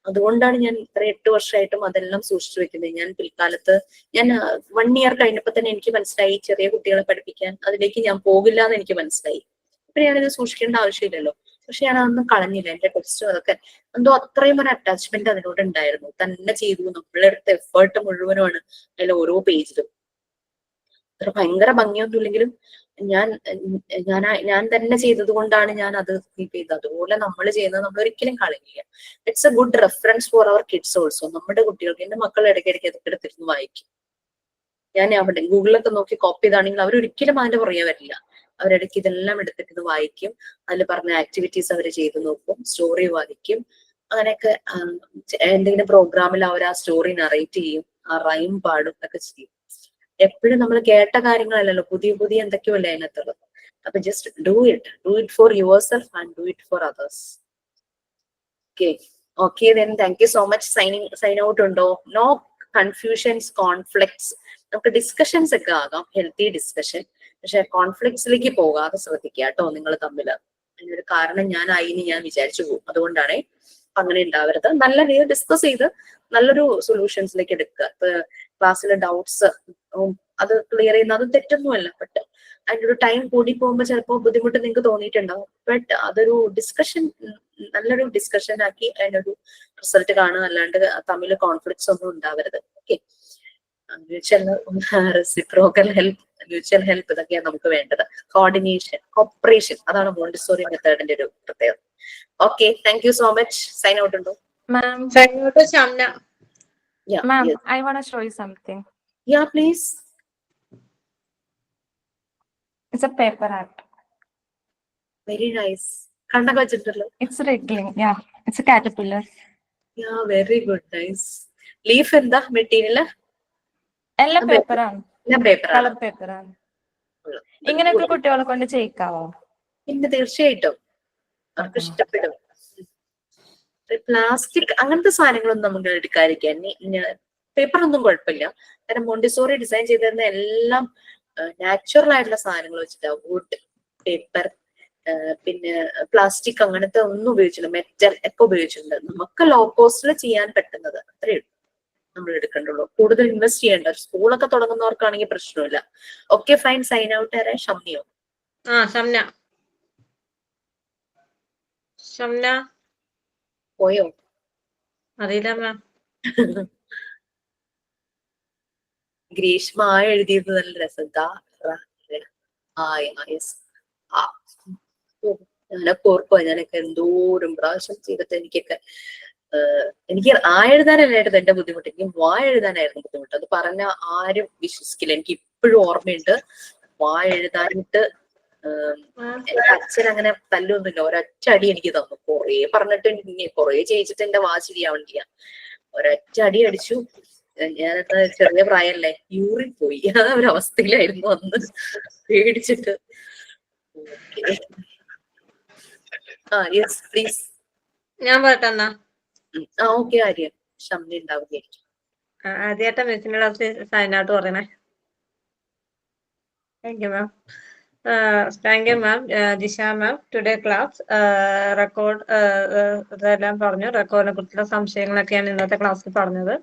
അതുകൊണ്ടാണ് ഞാൻ ഇത്ര 8 വർഷമായിട്ടും അതെല്ലാം സൂക്ഷിച്ചു വെക്കുന്നത്. ഞാൻ പിൽക്കാലത്ത് ഞാൻ 1 ഇയർ കഴിഞ്ഞപ്പോ തന്നെ എനിക്ക് മനസ്സിലായി ചെറിയ കുട്ടികളെ പഠിപ്പിക്കാൻ അതിലേക്ക് ഞാൻ പോകില്ല എന്ന് എനിക്ക് മനസ്സിലായി. ഇപ്പൊ ഞാനിത് സൂക്ഷിക്കേണ്ട ആവശ്യമില്ലല്ലോ. പക്ഷെ ഞാൻ അതൊന്നും കളഞ്ഞില്ല. എന്റെ ടെക്സ്റ്റും അതൊക്കെ എന്തോ അത്രയും ഒരു അറ്റാച്ച്മെന്റ് അതിനോട് ഉണ്ടായിരുന്നു. തന്നെ ചെയ്തു, നമ്മളെടുത്ത എഫേർട്ട് മുഴുവനുമാണ് അതിൽ ഓരോ പേജിലും. അത്ര ഭയങ്കര ഭംഗിയൊന്നും ഇല്ലെങ്കിലും ഞാൻ തന്നെ ചെയ്തത് കൊണ്ടാണ് ഞാൻ അത് കീപ്പ് ചെയ്തത്. അതുപോലെ നമ്മൾ ചെയ്യുന്നത് നമ്മൾ ഒരിക്കലും കളയില്ല. It's a good reference for our kids also. നമ്മുടെ കുട്ടികൾക്ക്, എന്റെ മക്കൾ ഇടയ്ക്കിടയ്ക്ക് അതൊക്കെ എടുത്തിരുന്ന് വായിക്കും. ഞാൻ അവിടെ ഗൂഗിളിലൊക്കെ നോക്കി കോപ്പി ചെയ്താണെങ്കിൽ അവരൊരിക്കലും അതിന്റെ പുറകെ വരില്ല. അവരിടയ്ക്ക് ഇതെല്ലാം എടുത്തിട്ട് വായിക്കും. അതിൽ പറഞ്ഞ ആക്ടിവിറ്റീസ് അവർ ചെയ്തു നോക്കും, സ്റ്റോറി വായിക്കും. അങ്ങനെയൊക്കെ എന്തെങ്കിലും പ്രോഗ്രാമിൽ അവർ ആ സ്റ്റോറി നറേറ്റ് ചെയ്യും, ആ റൈം പാടും ഒക്കെ ചെയ്യും. എപ്പോഴും നമ്മൾ കേട്ട കാര്യങ്ങളല്ലല്ലോ, പുതിയ എന്തൊക്കെയോ അല്ലേ അതിനകത്തുള്ളത്. അപ്പൊ just do it for yourself and do it for others. Okay then thank you so much. Sign out ഉണ്ടോ? No confusions, conflicts. നമുക്ക് ഡിസ്കഷൻസ് ഒക്കെ ആകാം, ഹെൽത്തി ഡിസ്കഷൻ. പക്ഷെ കോൺഫ്ലിക്ട്സിലേക്ക് പോകാതെ ശ്രദ്ധിക്കുക കേട്ടോ നിങ്ങൾ തമ്മിൽ. അതിനൊരു കാരണം ഞാൻ വിചാരിച്ചു പോകും. അതുകൊണ്ടാണ് അങ്ങനെ ഉണ്ടാവരുത്. നല്ല രീതിയിൽ ഡിസ്കസ് ചെയ്ത് നല്ലൊരു സൊല്യൂഷൻസിലേക്ക് എടുക്കുക. ഇപ്പൊ ക്ലാസ്സിലെ ഡൗട്ട്സ് അത് ക്ലിയർ ചെയ്യുന്ന അത് തെറ്റൊന്നുമല്ല. ബട്ട് അതിൻ്റെ ഒരു ടൈം കൂടി പോകുമ്പോൾ ചിലപ്പോൾ ബുദ്ധിമുട്ട് നിങ്ങൾക്ക് തോന്നിയിട്ടുണ്ടാവും. ബട്ട് അതൊരു ഡിസ്കഷൻ, നല്ലൊരു ഡിസ്കഷൻ ആക്കി അതിനൊരു റിസൾട്ട് കാണുക. അല്ലാണ്ട് തമ്മിൽ കോൺഫ്ലിക്ട്സ് ഒന്നും ഉണ്ടാവരുത്. ഓക്കെ, റെസിപ്രോക്കൽ മ്യൂച്വൽ ഹെൽപ്പ് ഇതൊക്കെയാണ് നമുക്ക് വേണ്ടത്. കോർഡിനേഷൻ, കോപ്പറേഷൻ, അതാണ് മോണ്ടിസോറി മെത്തേഡിന്റെ ഒരു പ്രത്യേകത. Okay, thank you so much. Sign out ഉണ്ടോ? Ma'am, I want to show you something. Yeah, please. It's a paper art. Very nice. കണ്ടൊക്കെ വെച്ചിട്ടുണ്ടല്ലോ. It's wriggling. Yeah, it's a caterpillar. Yeah, very good. Nice. Leaf എന്താ material? എല്ലാം paper ആണ്. Colour paper ആണ്. ഇങ്ങനെയൊക്കെ കുട്ടികളെ കൊണ്ട് ചെയ്യിക്കാവോ? പിന്നെ തീർച്ചയായിട്ടും അവർക്ക് ഇഷ്ടപ്പെടും. പ്ലാസ്റ്റിക് അങ്ങനത്തെ സാധനങ്ങളൊന്നും നമുക്ക് എടുക്കാതിരിക്കാൻ. പേപ്പർ ഒന്നും കുഴപ്പമില്ല. കാരണം മോണ്ടിസോറി ഡിസൈൻ ചെയ്തിരുന്ന എല്ലാം നാച്ചുറൽ ആയിട്ടുള്ള സാധനങ്ങൾ വെച്ചിട്ടാണ്. വുഡ്, പേപ്പർ, പിന്നെ പ്ലാസ്റ്റിക് അങ്ങനത്തെ ഒന്നും ഉപയോഗിച്ചില്ല. മെറ്റൽ ഒക്കെ ഉപയോഗിച്ചിട്ടുണ്ട്. നമുക്ക് ലോ കോസ്റ്റിൽ ചെയ്യാൻ പറ്റുന്നത് അത്രയേ ഉള്ളൂ നമ്മൾ എടുക്കണ്ടുള്ളൂ. കൂടുതൽ ഇൻവെസ്റ്റ് ചെയ്യേണ്ട. സ്കൂളൊക്കെ തുടങ്ങുന്നവർക്കാണെങ്കിൽ പ്രശ്നമില്ല. Okay fine. സൈൻ ഔട്ട് ആരാ? ഷംനിയോ? ഷംന പോയോ? അറിയില്ല മാം. ഗ്രീഷ്മ ആ എഴുതിയത് നല്ല രസം. ഞാനൊക്കെ ഓർക്കുവാ, ഞാനൊക്കെ എന്തോരം പ്രാവശ്യം ചെയ്തിട്ട് എനിക്കൊക്കെ എനിക്ക് ആ എഴുതാനല്ലായിരുന്നു എന്റെ ബുദ്ധിമുട്ട്, എനിക്ക് വാ എഴുതാനായിരുന്നു ബുദ്ധിമുട്ട്. അത് പറഞ്ഞ ആരും വിശ്വസിക്കില്ല. എനിക്ക് ഇപ്പോഴും ഓർമ്മയുണ്ട് വാ എഴുതാനിട്ട് എന്റെ അച്ഛൻ അങ്ങനെ തല്ലൊന്നുമില്ല, ഒരൊറ്റ അടി എനിക്ക് തന്നു. കൊറേ പറഞ്ഞിട്ട് കൊറേ ചെയ്യിച്ചിട്ട് എന്റെ വാ ശരിയാവണ്ടില്ല. ഒരൊറ്റ അടി അടിച്ചു. ഞാനത് ചെറിയ പ്രായമല്ലേ, യൂറിൻ പോയി. ആ ഒരു അവസ്ഥയിലായിരുന്നു അന്ന്, പേടിച്ചിട്ട്. Yes please. ഞാൻ പറട്ടെന്നാ. ഓക്കെ ആര്യ, ഷംന ഉണ്ടാവുകയായിരിക്കും. ആദ്യമായിട്ട് മിസ്സിന്റെ ക്ലാസ് സൈൻ ഔട്ട് പറയണേ. Thank you, ma'am. Thank you, ma'am. Disha, ma'am. Today class record ഇതെല്ലാം പറഞ്ഞു. റെക്കോർഡിനെ കുറിച്ചുള്ള സംശയങ്ങളൊക്കെയാണ് ഇന്നത്തെ ക്ലാസ്സിൽ പറഞ്ഞത്.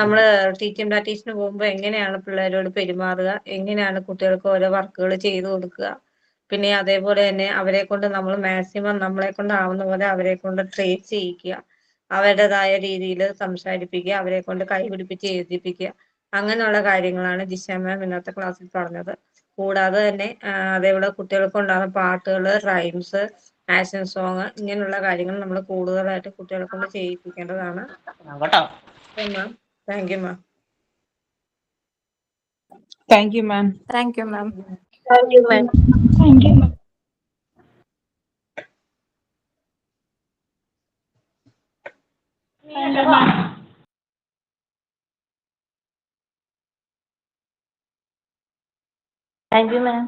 നമ്മൾ ടീച്ചിങ് പ്രാക്ടീസിന് പോകുമ്പോൾ എങ്ങനെയാണ് പിള്ളേരോട് പെരുമാറുക, എങ്ങനെയാണ് കുട്ടികൾക്ക് ഓരോ വർക്കുകൾ ചെയ്തു കൊടുക്കുക, പിന്നെ അതേപോലെ തന്നെ അവരെ കൊണ്ട് നമ്മൾ മാക്സിമം നമ്മളെ കൊണ്ടാവുന്ന പോലെ അവരെ കൊണ്ട് ട്രെയിൻ ചെയ്യിക്കുക, അവരുടേതായ രീതിയിൽ സംസാരിപ്പിക്കുക, അവരെ കൊണ്ട് കൈപിടിപ്പിച്ച് എഴുതിപ്പിക്കുക, അങ്ങനെയുള്ള കാര്യങ്ങളാണ് ജിഷ മാം ഇന്നത്തെ ക്ലാസ്സിൽ പറഞ്ഞത്. കൂടാതെ തന്നെ അതേപോലെ കുട്ടികൾക്ക് ഉണ്ടാകുന്ന പാട്ടുകൾ, റൈംസ്, ആക്ഷൻ സോങ്, ഇങ്ങനെയുള്ള കാര്യങ്ങൾ നമ്മൾ കൂടുതലായിട്ട് കുട്ടികളെ കൊണ്ട് ചെയ്യിപ്പിക്കേണ്ടതാണ്. Ma'am, thank you ma'am. Thank you, ma'am. Thank you, ma'am. Thank you, ma'am. Thank you, ma'am. Thank you, ma'am.